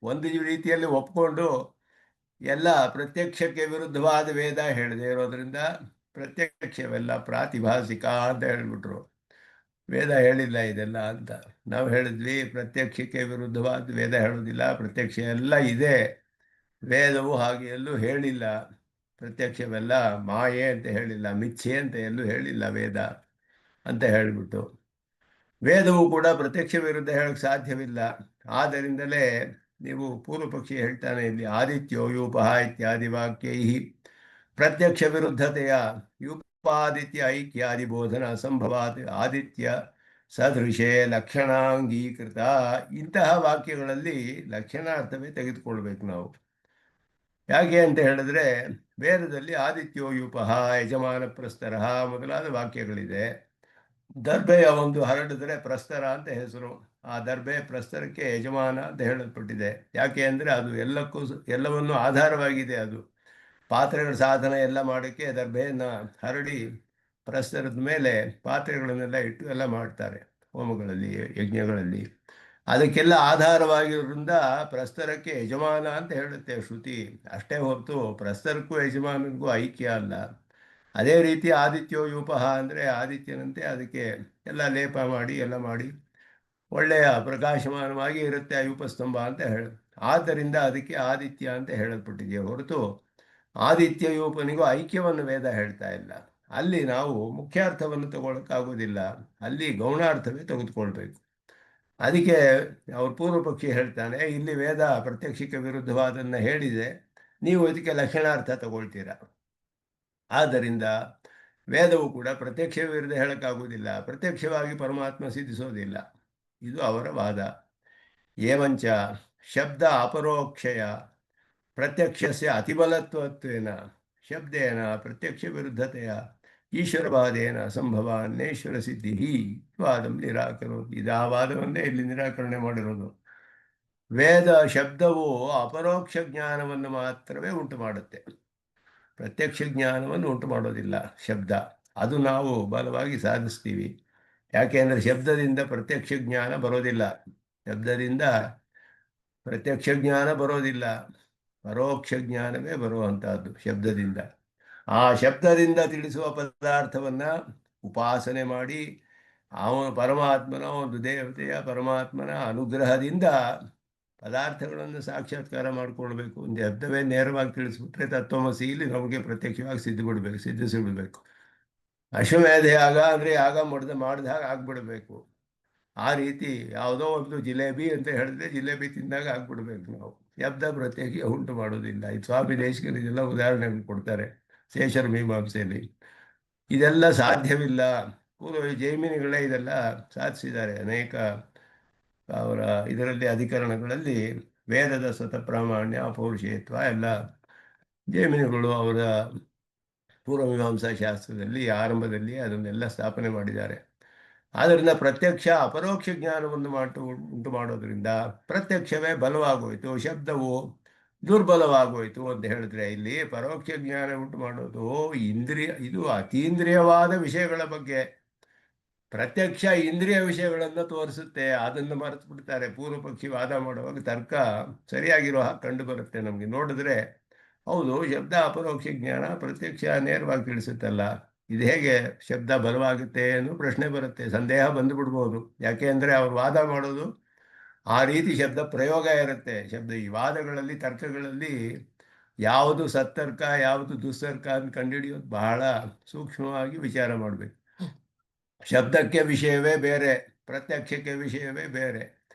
ಒಂದು ರೀತಿಯಲ್ಲಿ ಒಪ್ಕೊಂಡು ಎಲ್ಲ ಪ್ರತ್ಯಕ್ಷಕ್ಕೆ ವಿರುದ್ಧವಾದ ವೇದ ಹೇಳದೆ ಇರೋದ್ರಿಂದ ಪ್ರತ್ಯಕ್ಷವೆಲ್ಲ ಪ್ರಾತಿಭಾಸಿಕ ಅಂತ ಹೇಳ್ಬಿಟ್ರು. ವೇದ ಹೇಳಿಲ್ಲ ಇದೆಲ್ಲ ಅಂತ. ನಾವು ಹೇಳಿದ್ವಿ ಪ್ರತ್ಯಕ್ಷಕ್ಕೆ ವಿರುದ್ಧವಾದ ವೇದ ಹೇಳೋದಿಲ್ಲ, ಪ್ರತ್ಯಕ್ಷ ಎಲ್ಲ ಇದೆ, ವೇದವು ಹಾಗೆ ಎಲ್ಲೂ ಹೇಳಿಲ್ಲ. ಪ್ರತ್ಯಕ್ಷವೆಲ್ಲ ಮಾಯೆ ಅಂತ ಹೇಳಿಲ್ಲ, ಮಿಥ್ಯೆ ಅಂತ ಎಲ್ಲೂ ಹೇಳಿಲ್ಲ ವೇದ ಅಂತ ಹೇಳಿಬಿಟ್ಟು, ವೇದವು ಕೂಡ ಪ್ರತ್ಯಕ್ಷ ವಿರುದ್ಧ ಹೇಳಕ್ಕೆ ಸಾಧ್ಯವಿಲ್ಲ. ಆದ್ದರಿಂದಲೇ ನೀವು ಪೂರ್ವ ಪಕ್ಷಿ ಹೇಳ್ತಾನೆ ಇಲ್ಲಿ ಆದಿತ್ಯೋ ಯೂಪಃ ಇತ್ಯಾದಿ ವಾಕ್ಯೈ ಪ್ರತ್ಯಕ್ಷ ವಿರುದ್ಧತೆಯ ಯೂಪಾದಿತ್ಯ ಐಕ್ಯಾದಿ ಬೋಧನ ಅಸಂಭವಾತ್ ಆದಿತ್ಯ ಸದೃಶೇ ಲಕ್ಷಣಾಂಗೀಕೃತ. ಇಂತಹ ವಾಕ್ಯಗಳಲ್ಲಿ ಲಕ್ಷಣಾರ್ಥವೇ ತೆಗೆದುಕೊಳ್ಬೇಕು ನಾವು. ಯಾಕೆ ಅಂತ ಹೇಳಿದ್ರೆ ವೇದದಲ್ಲಿ ಆದಿತ್ಯೋ ಯೂಪಃ ಯಜಮಾನ ಪ್ರಸ್ತರ ಮೊದಲಾದ ವಾಕ್ಯಗಳಿದೆ. ದರ್ಬೆಯ ಒಂದು ಹರಡಿದ್ರೆ ಪ್ರಸ್ತರ ಅಂತ ಹೆಸರು. ಆ ದರ್ಬೆ ಪ್ರಸ್ತರಕ್ಕೆ ಯಜಮಾನ ಅಂತ ಹೇಳಲ್ಪಟ್ಟಿದೆ. ಯಾಕೆ ಅಂದರೆ ಅದು ಎಲ್ಲವನ್ನೂ ಆಧಾರವಾಗಿದೆ. ಅದು ಪಾತ್ರೆಗಳ ಸಾಧನ ಎಲ್ಲ ಮಾಡೋಕ್ಕೆ ದರ್ಬೆಯನ್ನು ಹರಡಿ ಪ್ರಸ್ತರದ ಮೇಲೆ ಪಾತ್ರೆಗಳನ್ನೆಲ್ಲ ಇಟ್ಟು ಎಲ್ಲ ಮಾಡ್ತಾರೆ ಹೋಮಗಳಲ್ಲಿ, ಯಜ್ಞಗಳಲ್ಲಿ. ಅದಕ್ಕೆಲ್ಲ ಆಧಾರವಾಗಿರೋದ್ರಿಂದ ಪ್ರಸ್ತರಕ್ಕೆ ಯಜಮಾನ ಅಂತ ಹೇಳುತ್ತೆ ಶ್ರುತಿ. ಅಷ್ಟೇ ಹೊರತು ಪ್ರಸ್ತರಕ್ಕೂ ಯಜಮಾನನಿಗೂ ಐಕ್ಯ ಅಲ್ಲ. ಅದೇ ರೀತಿ ಆದಿತ್ಯೋ ಯೂಪಃ ಅಂದರೆ ಆದಿತ್ಯನಂತೆ ಅದಕ್ಕೆ ಎಲ್ಲ ಲೇಪ ಮಾಡಿ ಎಲ್ಲ ಮಾಡಿ ಒಳ್ಳೆಯ ಪ್ರಕಾಶಮಾನವಾಗಿ ಇರುತ್ತೆ ಯೂಪಸ್ತಂಭ ಅಂತ ಆದ್ದರಿಂದ ಅದಕ್ಕೆ ಆದಿತ್ಯ ಅಂತ ಹೇಳಲ್ಪಟ್ಟಿದೆಯೇ ಹೊರತು ಆದಿತ್ಯ ಯೂಪನಿಗೂ ಐಕ್ಯವನ್ನು ವೇದ ಹೇಳ್ತಾ ಇಲ್ಲ. ಅಲ್ಲಿ ನಾವು ಮುಖ್ಯಾರ್ಥವನ್ನು ತಗೊಳಕ್ಕಾಗೋದಿಲ್ಲ, ಅಲ್ಲಿ ಗೌಣಾರ್ಥವೇ ತೆಗೆದುಕೊಳ್ಬೇಕು. ಅದಕ್ಕೆ ಅವ್ರ ಪೂರ್ವ ಪಕ್ಷಿ ಹೇಳ್ತಾನೆ, ಇಲ್ಲಿ ವೇದ ಪ್ರತ್ಯಕ್ಷಕ್ಕೆ ವಿರುದ್ಧವಾದನ್ನು ಹೇಳಿದೆ, ನೀವು ಇದಕ್ಕೆ ಲಕ್ಷಣಾರ್ಥ ತಗೊಳ್ತೀರಾ. ಆದ್ದರಿಂದ ವೇದವು ಕೂಡ ಪ್ರತ್ಯಕ್ಷ ವಿರುದ್ಧ ಹೇಳಕ್ಕಾಗುವುದಿಲ್ಲ, ಪ್ರತ್ಯಕ್ಷವಾಗಿ ಪರಮಾತ್ಮ ಸಿದ್ಧಿಸೋದಿಲ್ಲ. ಇದು ಅವರ ವಾದ. ಏವಂಚ ಶಬ್ದ ಅಪರೋಕ್ಷಯ ಪ್ರತ್ಯಕ್ಷಸ್ಯ ಅತಿಬಲತ್ವೇನ ಶಬ್ದೇನ ಪ್ರತ್ಯಕ್ಷ ವಿರುದ್ಧತೆಯ ಈಶ್ವರವಾದೇನ ಸಂಭವ ಅನ್ನೇಶ್ವರ ಸಿದ್ಧಿ ವಾದಂ ನಿರಾಕರೋದು. ಇದು ಆ ವಾದವನ್ನೇ ಇಲ್ಲಿ ನಿರಾಕರಣೆ ಮಾಡಿರೋದು. ವೇದ ಶಬ್ದವು ಅಪರೋಕ್ಷ ಜ್ಞಾನವನ್ನು ಮಾತ್ರವೇ ಉಂಟು ಮಾಡುತ್ತೆ, ಪ್ರತ್ಯಕ್ಷ ಜ್ಞಾನವನ್ನು ಉಂಟು ಮಾಡೋದಿಲ್ಲ ಶಬ್ದ. ಅದು ನಾವು ಬಲವಾಗಿ ಸಾಧಿಸ್ತೀವಿ. ಯಾಕೆಂದರೆ ಶಬ್ದದಿಂದ ಪ್ರತ್ಯಕ್ಷ ಜ್ಞಾನ ಬರೋದಿಲ್ಲ, ಶಬ್ದದಿಂದ ಪ್ರತ್ಯಕ್ಷ ಜ್ಞಾನ ಬರೋದಿಲ್ಲ, ಪರೋಕ್ಷ ಜ್ಞಾನವೇ ಬರುವಂತಹದ್ದು ಶಬ್ದದಿಂದ. ಆ ಶಬ್ದದಿಂದ ತಿಳಿಸುವ ಪದಾರ್ಥವನ್ನು ಉಪಾಸನೆ ಮಾಡಿ ಅವನು ಪರಮಾತ್ಮನ ಒಂದು ದೇವತೆಯ ಪರಮಾತ್ಮನ ಅನುಗ್ರಹದಿಂದ ಪದಾರ್ಥಗಳನ್ನು ಸಾಕ್ಷಾತ್ಕಾರ ಮಾಡಿಕೊಳ್ಬೇಕು. ಒಂದು ಶಬ್ದವೇ ನೇರವಾಗಿ ತಿಳಿಸ್ಬಿಟ್ರೆ ತತ್ವಮಸಿ ಇಲ್ಲಿ ನಮಗೆ ಪ್ರತ್ಯಕ್ಷವಾಗಿ ಸಿದ್ಧಿಸಿಬಿಡ್ಬೇಕು. ಅಶ್ವಮೇಧ ಯಾಗ ಅಂದರೆ ಯಾಗ ಮಾಡಿದಾಗ ಆಗ್ಬಿಡ್ಬೇಕು. ಆ ರೀತಿ ಯಾವುದೋ ಒಂದು ಜಿಲೇಬಿ ಅಂತ ಹೇಳಿದ್ರೆ ಜಿಲೇಬಿ ತಿಂದಾಗ ಆಗ್ಬಿಡ್ಬೇಕು ನಾವು. ಶಬ್ದ ಪ್ರತ್ಯೇಕ ಉಂಟು ಮಾಡೋದಿಲ್ಲ. ಈ ಸ್ವಾಮಿ ದೇಶಿಕರು ಇದೆಲ್ಲ ಉದಾಹರಣೆಗಳು ಕೊಡ್ತಾರೆ ಶೇಷರ ಮೀಮಾಂಸೆಯಲ್ಲಿ. ಇದೆಲ್ಲ ಸಾಧ್ಯವಿಲ್ಲ. ಪೂರ್ವ ಜೈಮಿನಿಗಳೇ ಇದೆಲ್ಲ ಸಾಧಿಸಿದ್ದಾರೆ. ಅನೇಕ ಅವರ ಇದರಲ್ಲಿ ಅಧಿಕರಣಗಳಲ್ಲಿ ವೇದದ ಸ್ವತಃಪ್ರಾಮಾಣ್ಯ ಅಪೌರುಷೇಯತ್ವ ಎಲ್ಲ ಜೈಮಿನಿಗಳು ಅವರ ಪೂರ್ವಮೀಮಾಂಸಾ ಶಾಸ್ತ್ರದಲ್ಲಿ ಆರಂಭದಲ್ಲಿ ಅದನ್ನೆಲ್ಲ ಸ್ಥಾಪನೆ ಮಾಡಿದ್ದಾರೆ. ಆದ್ದರಿಂದ ಪ್ರತ್ಯಕ್ಷ ಅಪರೋಕ್ಷ ಜ್ಞಾನವನ್ನು ಉಂಟು ಮಾಡೋದ್ರಿಂದ ಪ್ರತ್ಯಕ್ಷವೇ ಬಲವಾಗೋಯ್ತು, ಶಬ್ದವು ದುರ್ಬಲವಾಗೋಯ್ತು ಅಂತ ಹೇಳಿದ್ರೆ ಇಲ್ಲಿ ಪರೋಕ್ಷ ಜ್ಞಾನ ಉಂಟು ಮಾಡೋದು ಇದು ಅತೀಂದ್ರಿಯವಾದ ವಿಷಯಗಳ ಬಗ್ಗೆ. ಪ್ರತ್ಯಕ್ಷ ಇಂದ್ರಿಯ ವಿಷಯಗಳನ್ನು ತೋರಿಸುತ್ತೆ, ಅದನ್ನು ಮರೆತು ಬಿಡ್ತಾರೆ. ಪೂರ್ವ ಪಕ್ಷಿ ವಾದ ಮಾಡುವಾಗ ತರ್ಕ ಸರಿಯಾಗಿರೋ ಹಾಗೆ ಕಂಡು ಬರುತ್ತೆ ನಮಗೆ. ನೋಡಿದ್ರೆ ಹೌದು, ಶಬ್ದ ಅಪರೋಕ್ಷ ಜ್ಞಾನ, ಪ್ರತ್ಯಕ್ಷ ನೇರವಾಗಿ ತಿಳಿಸುತ್ತಲ್ಲ, ಇದು ಹೇಗೆ ಶಬ್ದ ಬಲವಾಗುತ್ತೆ ಅನ್ನೋ ಪ್ರಶ್ನೆ ಬರುತ್ತೆ, ಸಂದೇಹ ಬಂದು ಬಿಡ್ಬೋದು. ಯಾಕೆ ಅಂದರೆ ಅವ್ರು ವಾದ ಮಾಡೋದು ಆ ರೀತಿ ಶಬ್ದ ಪ್ರಯೋಗ ಇರುತ್ತೆ. ಈ ವಾದಗಳಲ್ಲಿ ತರ್ಕಗಳಲ್ಲಿ ಯಾವುದು ಸತ್ತರ್ಕ ಯಾವುದು ದುಸ್ತರ್ಕ ಅಂತ ಕಂಡುಹಿಡಿಯೋದು ಬಹಳ ಸೂಕ್ಷ್ಮವಾಗಿ ವಿಚಾರ ಮಾಡಬೇಕು. ಶಬ್ದಕ್ಕೆ ವಿಷಯವೇ ಬೇರೆ, ಪ್ರತ್ಯಕ್ಷಕ್ಕೆ ವಿಷಯವೇ ಬೇರೆ.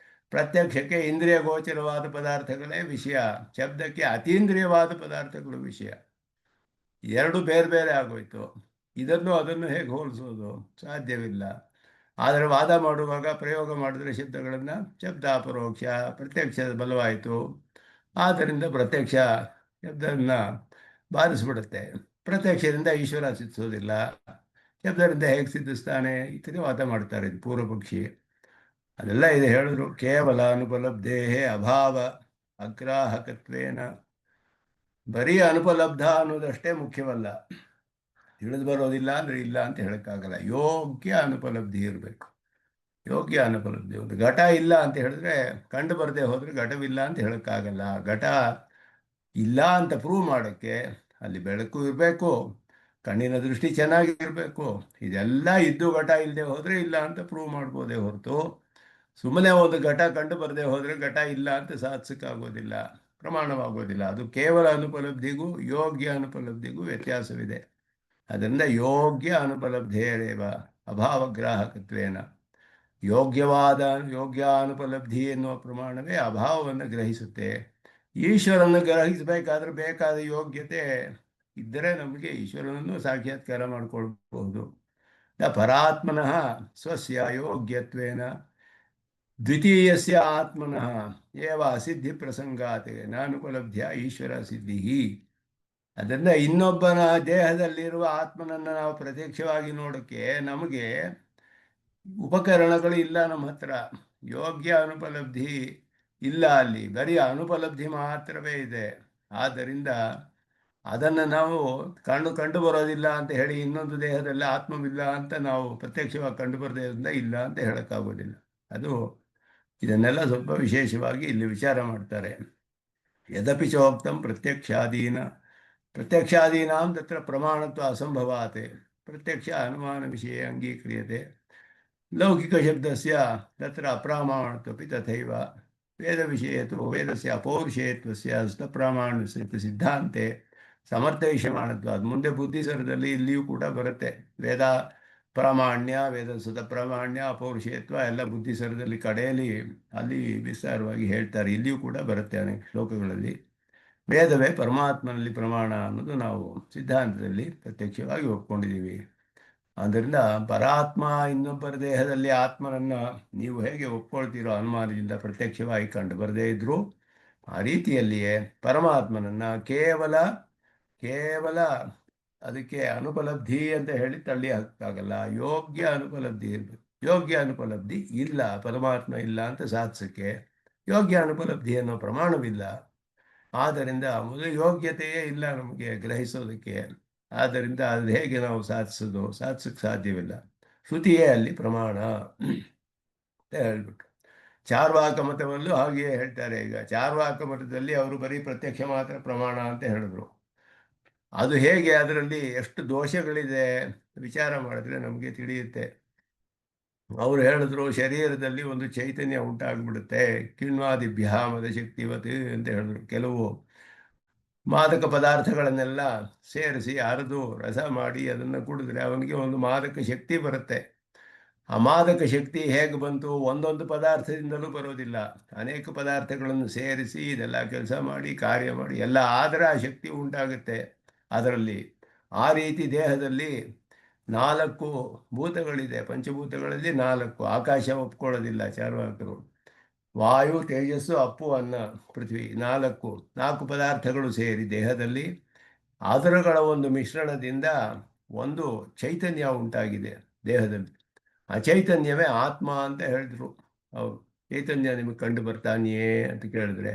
ಪ್ರತ್ಯಕ್ಷಕ್ಕೆ ಇಂದ್ರಿಯ ಗೋಚರವಾದ ಪದಾರ್ಥಗಳೇ ವಿಷಯ, ಶಬ್ದಕ್ಕೆ ಅತೀಂದ್ರಿಯವಾದ ಪದಾರ್ಥಗಳು ವಿಷಯ. ಎರಡು ಬೇರೆ ಬೇರೆ ಆಗೋಯ್ತು. ಇದನ್ನು ಅದನ್ನು ಹೇಗೆ ಹೋಲಿಸೋದು? ಸಾಧ್ಯವಿಲ್ಲ. ಆದರೆ ವಾದ ಮಾಡುವಾಗ ಪ್ರಯೋಗ ಮಾಡಿದ್ರೆ ಶಬ್ದಗಳನ್ನು ಶಬ್ದ ಅಪರೋಕ್ಷ ಪ್ರತ್ಯಕ್ಷದ ಬಲವಾಯಿತು. ಆದ್ದರಿಂದ ಪ್ರತ್ಯಕ್ಷ ಶಬ್ದವನ್ನು ಬಾರಿಸ್ಬಿಡುತ್ತೆ. ಪ್ರತ್ಯಕ್ಷದಿಂದ ಈಶ್ವರ ಸಿದ್ಧಿಸೋದಿಲ್ಲ, ಶಬ್ದದಿಂದ ಹೇಗೆ ಸಿದ್ಧಿಸ್ತಾನೆ? ಇತರೆ ವಾದ ಮಾಡ್ತಾರೆ ಇದು ಪೂರ್ವ ಪಕ್ಷಿ. ಅದೆಲ್ಲ ಇದೆ ಹೇಳಿದ್ರು. ಕೇವಲ ಅನುಪಲಬ್ಧೇಹೇ ಅಭಾವ ಅಗ್ರಾಹಕತ್ವೇನ. ಬರೀ ಅನುಪಲಬ್ಧ ಅನ್ನೋದಷ್ಟೇ ಮುಖ್ಯವಲ್ಲ. ತಿಳಿದು ಬರೋದಿಲ್ಲ ಅಂದರೆ ಇಲ್ಲ ಅಂತ ಹೇಳೋಕ್ಕಾಗಲ್ಲ. ಯೋಗ್ಯ ಅನುಪಲಬ್ಧಿ ಇರಬೇಕು. ಯೋಗ್ಯ ಅನುಪಲಬ್ಧಿ. ಒಂದು ಘಟ ಇಲ್ಲ ಅಂತ ಹೇಳಿದ್ರೆ ಕಂಡು ಬರದೆ ಹೋದರೆ ಘಟವಿಲ್ಲ ಅಂತ ಹೇಳೋಕ್ಕಾಗಲ್ಲ. ಘಟ ಇಲ್ಲ ಅಂತ ಪ್ರೂವ್ ಮಾಡೋಕ್ಕೆ ಅಲ್ಲಿ ಬೆಳಕು ಇರಬೇಕು, ಕಣ್ಣಿನ ದೃಷ್ಟಿ ಚೆನ್ನಾಗಿರಬೇಕು. ಇದೆಲ್ಲ ಇದ್ದು ಘಟ ಇಲ್ಲದೆ ಹೋದರೆ ಇಲ್ಲ ಅಂತ ಪ್ರೂವ್ ಮಾಡ್ಬೋದೇ ಹೊರತು ಸುಮ್ಮನೆ ಒಂದು ಘಟ ಕಂಡು ಬರದೆ ಹೋದರೆ ಘಟ ಇಲ್ಲ ಅಂತ ಸಾಧಿಸೋಕ್ಕಾಗೋದಿಲ್ಲ, ಪ್ರಮಾಣವಾಗೋದಿಲ್ಲ. ಅದು ಕೇವಲ ಅನುಪಲಬ್ಧಿಗೂ ಯೋಗ್ಯ ಅನುಪಲಬ್ಧಿಗೂ ವ್ಯತ್ಯಾಸವಿದೆ. ಅದರಿಂದ ಯೋಗ್ಯ ಅನುಪಲಬ್ಧೇರೇವ ಅಭಾವಗ್ರಾಹಕತ್ವೇನ. ಯೋಗ್ಯವಾದ ಯೋಗ್ಯಾನುಪಲಬ್ಧಿ ಎನ್ನುವ ಪ್ರಮಾಣವೇ ಅಭಾವವನ್ನು ಗ್ರಹಿಸುತ್ತೆ. ಈಶ್ವರನ್ನು ಗ್ರಹಿಸಬೇಕಾದ್ರೆ ಬೇಕಾದ ಯೋಗ್ಯತೆ ಇದ್ದರೆ ನಮಗೆ ಈಶ್ವರನನ್ನು ಸಾಕ್ಷಾತ್ಕಾರ ಮಾಡಿಕೊಳ್ಬಹುದು. ಪರಾತ್ಮನಃ ಸ್ವಸ್ಯ ಯೋಗ್ಯತ್ವೇನ ದ್ವಿತೀಯಸ್ಯ ಆತ್ಮನಃ ಏವ ಅಸಿದ್ಧಿ ಪ್ರಸಂಗಾತ್ ನಾನುಪಲಬ್ಧ್ಯ ಈಶ್ವರ ಸಿದ್ಧಿ. ಅದರಿಂದ ಇನ್ನೊಬ್ಬನ ದೇಹದಲ್ಲಿರುವ ಆತ್ಮನನ್ನು ನಾವು ಪ್ರತ್ಯಕ್ಷವಾಗಿ ನೋಡೋಕ್ಕೆ ನಮಗೆ ಉಪಕರಣಗಳು ಇಲ್ಲ ನಮ್ಮ ಹತ್ರ. ಯೋಗ್ಯ ಅನುಪಲಬ್ಧಿ ಇಲ್ಲ, ಅಲ್ಲಿ ಬರೀ ಅನುಪಲಬ್ಧಿ ಮಾತ್ರವೇ ಇದೆ. ಆದ್ದರಿಂದ ಅದನ್ನು ನಾವು ಕಂಡು ಬರೋದಿಲ್ಲ ಅಂತ ಹೇಳಿ ಇನ್ನೊಂದು ದೇಹದಲ್ಲಿ ಆತ್ಮವಿಲ್ಲ ಅಂತ ನಾವು ಪ್ರತ್ಯಕ್ಷವಾಗಿ ಕಂಡು ಬರೋದ್ರಿಂದ ಇಲ್ಲ ಅಂತ ಹೇಳೋಕ್ಕಾಗೋದಿಲ್ಲ. ಅದು ಇದನ್ನೆಲ್ಲ ಸ್ವಲ್ಪ ವಿಶೇಷವಾಗಿ ಇಲ್ಲಿ ವಿಚಾರ ಮಾಡ್ತಾರೆ. ಯದಪಿ ಚೋಕ್ತಂ ಪ್ರತ್ಯಕ್ಷಾದೀನಾಂ ತತ್ರ ಪ್ರಮಾಣತ್ವ ಅಸಂಭವಾತ್ ಪ್ರತ್ಯಕ್ಷ ಅನುಮಾನ ವಿಷಯ ಅಂಗೀಕ್ರಿಯತೆ ಲೌಕಿಕಶಬ್ದಸ್ಯ ತತ್ರ ಅಪ್ರಾಮಾಣತ್ವಪಿ ತಥೈವ ವೇದವಿಷಯೇ ತು ವೇದಸ್ಯ ಅಪೌರುಷೇಯತ್ವಸ್ಯ ಸ್ತಪ್ರಾಮಾಣ್ಯಸ್ಯ ಸಿದ್ಧಾಂತೆ ಸಮರ್ಥಯಿಷ್ಯಮಾಣತ್ವಾದ್. ಮುಂದೆ ಬುದ್ಧಿಸರದಲ್ಲಿ ಇಲ್ಲಿಯೂ ಕೂಡ ಬರುತ್ತೆ. ವೇದ ಪ್ರಾಮಾಣ್ಯ, ವೇದ ಸುತ ಪ್ರಾಮಾಣ್ಯ, ಅಪೌರುಷೇಯತ್ವ ಎಲ್ಲ ಬುದ್ಧಿಸರದಲ್ಲಿ ಕಡೆಯಲ್ಲಿ ಅಲ್ಲಿ ವಿಸ್ತಾರವಾಗಿ ಹೇಳ್ತಾರೆ. ಇಲ್ಲಿಯೂ ಕೂಡ ಬರುತ್ತೆ ಅನೇಕ ಶ್ಲೋಕಗಳಲ್ಲಿ. ವೇದವೇ ಪರಮಾತ್ಮನಲ್ಲಿ ಪ್ರಮಾಣ ಅನ್ನೋದು ನಾವು ಸಿದ್ಧಾಂತದಲ್ಲಿ ಪ್ರತ್ಯಕ್ಷವಾಗಿ ಒಪ್ಕೊಂಡಿದ್ದೀವಿ. ಆದ್ದರಿಂದ ಪರಾತ್ಮ ಇನ್ನೊಬ್ಬರ ದೇಹದಲ್ಲಿ ಆತ್ಮನನ್ನು ನೀವು ಹೇಗೆ ಒಪ್ಕೊಳ್ತೀರೋ ಅನುಮಾನದಿಂದ ಪ್ರತ್ಯಕ್ಷವಾಗಿ ಕಂಡು ಬರದೇ ಇದ್ದರೂ ಆ ರೀತಿಯಲ್ಲಿಯೇ ಪರಮಾತ್ಮನನ್ನು ಕೇವಲ ಅದಕ್ಕೆ ಅನುಪಲಬ್ಧಿ ಅಂತ ಹೇಳಿ ತಳ್ಳಿ ಹಾಕಾಗಲ್ಲ. ಯೋಗ್ಯ ಅನುಪಲಬ್ಧಿ ಇರಬೇಕು. ಯೋಗ್ಯ ಅನುಪಲಬ್ಧಿ ಇಲ್ಲ, ಪರಮಾತ್ಮ ಇಲ್ಲ ಅಂತ ಸಾಧಿಸೋಕ್ಕೆ ಯೋಗ್ಯ ಅನುಪಲಬ್ಧಿ ಅನ್ನೋ ಪ್ರಮಾಣವಿಲ್ಲ. ಆದ್ದರಿಂದ ಮೊದಲು ಯೋಗ್ಯತೆಯೇ ಇಲ್ಲ ನಮಗೆ ಗ್ರಹಿಸೋದಕ್ಕೆ. ಆದ್ದರಿಂದ ಅದು ಹೇಗೆ ನಾವು ಸಾಧಿಸೋಕ್ಕೆ ಸಾಧ್ಯವಿಲ್ಲ. ಶ್ರುತಿಯೇ ಅಲ್ಲಿ ಪ್ರಮಾಣ ಅಂತ ಹೇಳ್ಬಿಟ್ಟು ಚಾರ್ವಾಕ ಮತವಲ್ಲೂ ಹಾಗೆಯೇ ಹೇಳ್ತಾರೆ. ಈಗ ಚಾರ್ವಾಕ ಮತದಲ್ಲಿ ಅವರು ಬರೀ ಪ್ರತ್ಯಕ್ಷ ಮಾತ್ರ ಪ್ರಮಾಣ ಅಂತ ಹೇಳಿದ್ರು. ಅದು ಹೇಗೆ, ಅದರಲ್ಲಿ ಎಷ್ಟು ದೋಷಗಳಿದೆ ವಿಚಾರ ಮಾಡಿದ್ರೆ ನಮಗೆ ತಿಳಿಯುತ್ತೆ. ಅವರು ಹೇಳಿದ್ರು ಶರೀರದಲ್ಲಿ ಒಂದು ಚೈತನ್ಯ ಉಂಟಾಗ್ಬಿಡುತ್ತೆ, ಕಿಣ್ವಾದಿಭ್ಯ ಮದಶಕ್ತಿವತ್ ಅಂತ ಹೇಳಿದ್ರು. ಕೆಲವು ಮಾದಕ ಪದಾರ್ಥಗಳನ್ನೆಲ್ಲ ಸೇರಿಸಿ ಅರೆದು ರಸ ಮಾಡಿ ಅದನ್ನು ಕುಡಿದ್ರೆ ಅವನಿಗೆ ಒಂದು ಮಾದಕ ಶಕ್ತಿ ಬರುತ್ತೆ. ಆ ಮಾದಕ ಶಕ್ತಿ ಹೇಗೆ ಬಂತು? ಒಂದೊಂದು ಪದಾರ್ಥದಿಂದಲೂ ಬರೋದಿಲ್ಲ, ಅನೇಕ ಪದಾರ್ಥಗಳನ್ನು ಸೇರಿಸಿ ಇದೆಲ್ಲ ಕೆಲಸ ಮಾಡಿ ಕಾರ್ಯ ಮಾಡಿ ಎಲ್ಲ ಆದರೆ ಆ ಶಕ್ತಿ ಉಂಟಾಗುತ್ತೆ ಅದರಲ್ಲಿ. ಆ ರೀತಿ ದೇಹದಲ್ಲಿ 4 ಭೂತಗಳಿದೆ. ಪಂಚಭೂತಗಳಲ್ಲಿ 4. ಆಕಾಶ ಒಪ್ಕೊಳ್ಳೋದಿಲ್ಲ ಚಾರ್ವಾಕರು. ವಾಯು, ತೇಜಸ್ಸು, ಅಪ್ಪು, ಅನ್ನ, ಪೃಥ್ವಿ 4 ಪದಾರ್ಥಗಳು ಸೇರಿ ದೇಹದಲ್ಲಿ ಅದರಗಳ ಒಂದು ಮಿಶ್ರಣದಿಂದ ಒಂದು ಚೈತನ್ಯ ಉಂಟಾಗಿದೆ ದೇಹದಲ್ಲಿ. ಆ ಚೈತನ್ಯವೇ ಆತ್ಮ ಅಂತ ಹೇಳಿದ್ರು ಅವರು. ಚೈತನ್ಯ ನಿಮಗೆ ಕಂಡು ಬರ್ತಾನೆಯೇ ಅಂತ ಕೇಳಿದ್ರೆ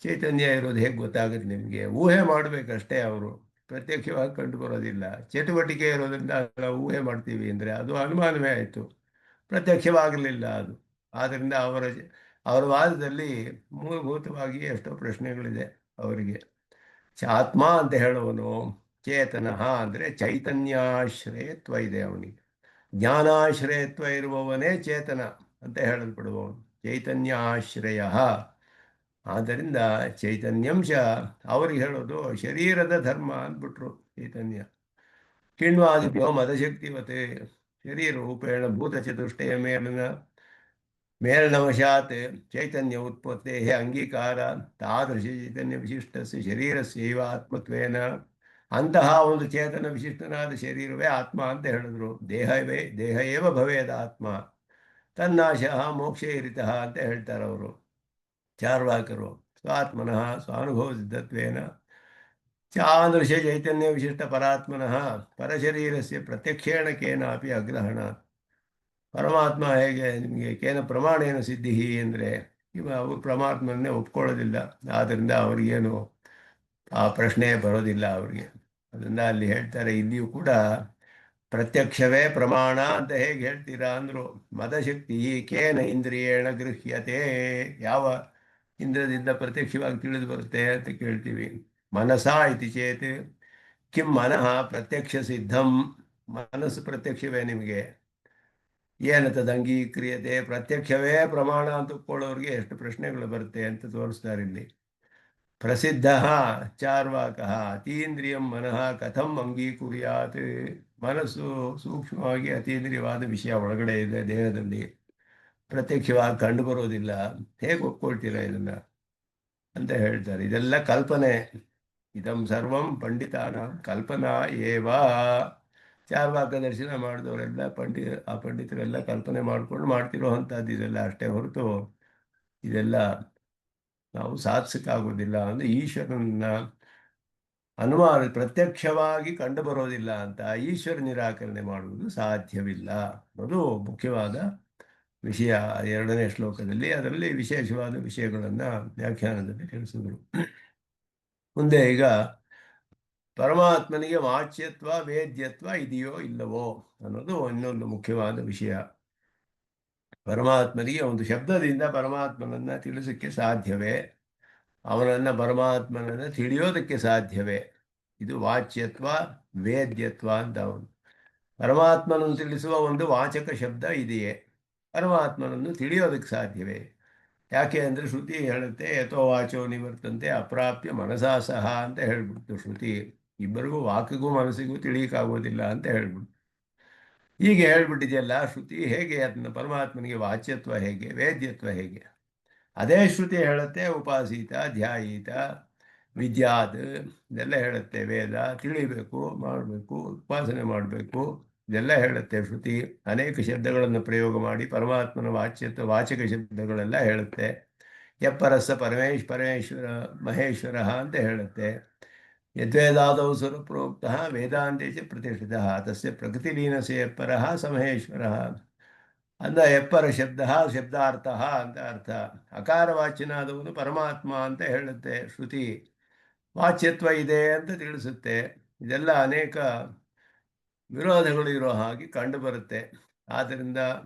ಚೈತನ್ಯ ಇರೋದು ಹೇಗೆ ಗೊತ್ತಾಗುತ್ತೆ ನಿಮಗೆ? ಊಹೆ ಮಾಡಬೇಕಷ್ಟೇ. ಅವರು ಪ್ರತ್ಯಕ್ಷವಾಗಿ ಕಂಡು ಬರೋದಿಲ್ಲ. ಚಟುವಟಿಕೆ ಇರೋದ್ರಿಂದ ನಾವು ಊಹೆ ಮಾಡ್ತೀವಿ ಅಂದರೆ ಅದು ಅನುಮಾನವೇ ಆಯಿತು, ಪ್ರತ್ಯಕ್ಷವಾಗಲಿಲ್ಲ ಅದು. ಆದ್ದರಿಂದ ಅವರ ವಾದದಲ್ಲಿ ಮೂಲಭೂತವಾಗಿ ಎಷ್ಟೋ ಪ್ರಶ್ನೆಗಳಿದೆ ಅವರಿಗೆ. ಆತ್ಮ ಅಂತ ಹೇಳುವನು ಚೇತನಃ ಅಂದರೆ ಚೈತನ್ಯಾಶ್ರಯತ್ವ ಇದೆ ಅವನಿಗೆ. ಜ್ಞಾನಾಶ್ರಯತ್ವ ಇರುವವನೇ ಚೇತನ ಅಂತ ಹೇಳಲ್ಪಡುವವನು ಚೈತನ್ಯಾಶ್ರಯ. ಆದ್ದರಿಂದ ಚೈತನ್ಯಂಶ ಅವರಿಗೆ ಹೇಳೋದು ಶರೀರದ ಧರ್ಮ ಅಂದ್ಬಿಟ್ರು. ಚೈತನ್ಯ ಕಿಣ್ವಾದಿಭ್ಯೋ ಮದಶಕ್ತಿವತೆ ಶರೀರ ರೂಪೇಣ ಭೂತಚತುಷ್ಟಯ ಮೇಲನವಶಾತ್ ಚೈತನ್ಯ ಉತ್ಪತ್ತೇಃ ಅಂಗೀಕಾರ ತಾದೃಶ ಚೈತನ್ಯ ವಿಶಿಷ್ಟಸ್ಯ ಶರೀರಸ್ಯೈವ ಆತ್ಮತ್ವೇನ ಅಂತಹ ಒಂದು ಚೇತನ ವಿಶಿಷ್ಟನಾದ ಶರೀರವೇ ಆತ್ಮ ಅಂತ ಹೇಳಿದ್ರು. ದೇಹ ಏವ ಭವೇದ ಆತ್ಮ ತನ್ನಾಶ ಮೋಕ್ಷ ಇರಿತಃ ಅಂತ ಹೇಳ್ತಾರೆ ಅವರು ಚಾರ್ವಾಕರು. ಸ್ವಾತ್ಮನಃ ಸ್ವಾನುಭವ ಸಿದ್ಧತ್ವೇನ ಚಾದೃಶ ಚೈತನ್ಯ ವಿಶಿಷ್ಟ ಪರಾತ್ಮನಃ ಪರಶರೀರಸ್ಯ ಪ್ರತ್ಯಕ್ಷೇಣ ಕೇನಾಪಿ ಅಗ್ರಹಣ. ಪರಮಾತ್ಮ ಹೇಗೆ ನಿಮಗೆ ಕೇನ ಪ್ರಮಾಣೇನ ಸಿದ್ಧಿ ಅಂದರೆ ಇವ ಅವರು ಪರಮಾತ್ಮನ್ನೇ ಒಪ್ಕೊಳ್ಳೋದಿಲ್ಲ. ಆದ್ದರಿಂದ ಅವರಿಗೇನು ಆ ಪ್ರಶ್ನೆ ಬರೋದಿಲ್ಲ ಅವರಿಗೆ. ಅದರಿಂದ ಅಲ್ಲಿ ಹೇಳ್ತಾರೆ, ಇಲ್ಲಿಯೂ ಕೂಡ ಪ್ರತ್ಯಕ್ಷವೇ ಪ್ರಮಾಣ ಅಂತ ಹೇಗೆ ಹೇಳ್ತೀರಾ ಅಂದರು. ಮದಶಕ್ತಿ ಕೇನ ಇಂದ್ರಿಯೇಣ ಗೃಹ್ಯತೆ, ಯಾವ ಇಂದ್ರದಿಂದ ಪ್ರತ್ಯಕ್ಷವಾಗಿ ತಿಳಿದು ಬರುತ್ತೆ ಅಂತ ಕೇಳ್ತೀವಿ. ಮನಸಾ ಇತಿ ಚೇತ್ ಕಿಂ ಮನಃ ಪ್ರತ್ಯಕ್ಷ ಸಿದ್ಧಂ, ಮನಸ್ಸು ಪ್ರತ್ಯಕ್ಷವೇ ನಿಮಗೆ, ಏನು ತದ್ ಅಂಗೀಕ್ರಿಯತೆ, ಪ್ರತ್ಯಕ್ಷವೇ ಪ್ರಮಾಣ ಅಂತ ಒಪ್ಕೊಳ್ಳೋರಿಗೆ ಎಷ್ಟು ಪ್ರಶ್ನೆಗಳು ಬರುತ್ತೆ ಅಂತ ತೋರಿಸ್ತಾರೆ ಇಲ್ಲಿ. ಪ್ರಸಿದ್ಧ ಚಾರ್ವಾಕ ಅತೀಂದ್ರಿಯಂ ಮನಃ ಕಥಂ ಅಂಗೀಕುರ್ಯಾತ್, ಮನಸ್ಸು ಸೂಕ್ಷ್ಮವಾಗಿ ಅತೀಂದ್ರಿಯವಾದ ವಿಷಯ ಒಳಗಡೆ ಇದೆ ದೇಹದಲ್ಲಿ, ಪ್ರತ್ಯಕ್ಷವಾಗಿ ಕಂಡು ಬರೋದಿಲ್ಲ, ಹೇಗೆ ಒಪ್ಕೊಳ್ತೀರಾ ಇದನ್ನ ಅಂತ ಹೇಳ್ತಾರೆ. ಇದೆಲ್ಲ ಕಲ್ಪನೆ. ಇದಂ ಸರ್ವಂ ಪಂಡಿತಾನ ಕಲ್ಪನಾ ಏವ. ಚಾರ್ವಾಕ ದರ್ಶನ ಮಾಡಿದವರೆಲ್ಲ ಆ ಪಂಡಿತರೆಲ್ಲ ಕಲ್ಪನೆ ಮಾಡ್ಕೊಂಡು ಮಾಡ್ತಿರೋ ಅಂಥದ್ದು ಇದೆಲ್ಲ ಅಷ್ಟೇ ಹೊರತು ಇದೆಲ್ಲ ನಾವು ಸಾಧಿಸಕ್ಕಾಗೋದಿಲ್ಲ. ಅಂದರೆ ಈಶ್ವರನ ಅನುಮಾನ ಪ್ರತ್ಯಕ್ಷವಾಗಿ ಕಂಡು ಬರೋದಿಲ್ಲ ಅಂತ ಈಶ್ವರ ನಿರಾಕರಣೆ ಮಾಡುವುದು ಸಾಧ್ಯವಿಲ್ಲ ಅನ್ನೋದು ಮುಖ್ಯವಾದ ವಿಷಯ 2ನೇ ಶ್ಲೋಕದಲ್ಲಿ. ಅದರಲ್ಲಿ ವಿಶೇಷವಾದ ವಿಷಯಗಳನ್ನು ವ್ಯಾಖ್ಯಾನದಲ್ಲಿ ತಿಳಿಸಿದರು. ಮುಂದೆ ಈಗ ಪರಮಾತ್ಮನಿಗೆ ವಾಚ್ಯತ್ವ ವೇದ್ಯತ್ವ ಇದೆಯೋ ಇಲ್ಲವೋ ಅನ್ನೋದು ಇನ್ನೊಂದು ಮುಖ್ಯವಾದ ವಿಷಯ. ಪರಮಾತ್ಮನಿಗೆ ಒಂದು ಶಬ್ದದಿಂದ ಪರಮಾತ್ಮನನ್ನು ತಿಳಿಸೋಕ್ಕೆ ಸಾಧ್ಯವೇ, ಅವನನ್ನು ಪರಮಾತ್ಮನನ್ನು ತಿಳಿಯೋದಕ್ಕೆ ಸಾಧ್ಯವೇ? ಇದು ವಾಚ್ಯತ್ವ ವೇದ್ಯತ್ವ ಅಂತ. ಅವನು ಪರಮಾತ್ಮನನ್ನು ತಿಳಿಸುವ ಒಂದು ವಾಚಕ ಶಬ್ದ ಇದೆಯೇ, ಪರಮಾತ್ಮನನ್ನು ತಿಳಿಯೋದಕ್ಕೆ ಸಾಧ್ಯವೇ? ಯಾಕೆ ಅಂದರೆ ಶ್ರುತಿ ಹೇಳುತ್ತೆ, ಯಥೋ ವಾಚೋ ನಿವರ್ತಂತೆ ಅಪ್ರಾಪ್ಯ ಮನಸಾ ಸಹ ಅಂತ ಹೇಳ್ಬಿಡ್ತು ಶ್ರುತಿ. ಇಬ್ಬರಿಗೂ ವಾಕಿಗೂ ಮನಸ್ಸಿಗೂ ತಿಳಿಯಕ್ಕಾಗೋದಿಲ್ಲ ಅಂತ ಹೇಳ್ಬಿಡ್ತು. ಹೀಗೆ ಹೇಳ್ಬಿಟ್ಟಿದೆಯಲ್ಲ ಶ್ರುತಿ, ಹೇಗೆ ಅದನ್ನ ಪರಮಾತ್ಮನಿಗೆ ವಾಚ್ಯತ್ವ ಹೇಗೆ ವೇದ್ಯತ್ವ ಹೇಗೆ? ಅದೇ ಶ್ರುತಿ ಹೇಳುತ್ತೆ ಉಪಾಸೀತ ಧ್ಯಾಯೀತ ವಿದ್ಯಾತ್ ಇದೆಲ್ಲ ಹೇಳುತ್ತೆ. ವೇದ ತಿಳಿಬೇಕು, ಮಾಡಬೇಕು, ಉಪಾಸನೆ ಮಾಡಬೇಕು, ಇದೆಲ್ಲ ಹೇಳುತ್ತೆ ಶ್ರುತಿ. ಅನೇಕ ಶಬ್ದಗಳನ್ನು ಪ್ರಯೋಗ ಮಾಡಿ ಪರಮಾತ್ಮನ ವಾಚ್ಯತ್ವ ವಾಚಕ ಶಬ್ದಗಳೆಲ್ಲ ಹೇಳುತ್ತೆ. ಯಪ್ಪರಸ ಪರಮೇಶ್ವರ ಮಹೇಶ್ವರ ಅಂತ ಹೇಳುತ್ತೆ. ಯದ್ವೇದಾದೌ ಸುರ ಪ್ರೋಕ್ತ ವೇದಾಂತೆ ಚ ಪ್ರತಿಷ್ಠಿತ ತಸ್ಯ ಪ್ರಕೃತಿಲೀನಸ್ಯ ಯಪ್ಪರಃ ಸ ಮಹೇಶ್ವರಃ ಅಂದ. ಎಪ್ಪರ ಶಬ್ದ ಶಬ್ದಾರ್ಥ ಅಂತ ಅರ್ಥ. ಅಕಾರವಾಚ್ಯನಾದವನು ಪರಮಾತ್ಮ ಅಂತ ಹೇಳುತ್ತೆ ಶ್ರುತಿ. ವಾಚ್ಯತ್ವ ಇದೆ ಅಂತ ತಿಳಿಸುತ್ತೆ. ಇದೆಲ್ಲ ಅನೇಕ ವಿರೋಧಗಳು ಇರೋ ಹಾಗೆ ಕಂಡು ಬರುತ್ತೆ. ಆದ್ದರಿಂದ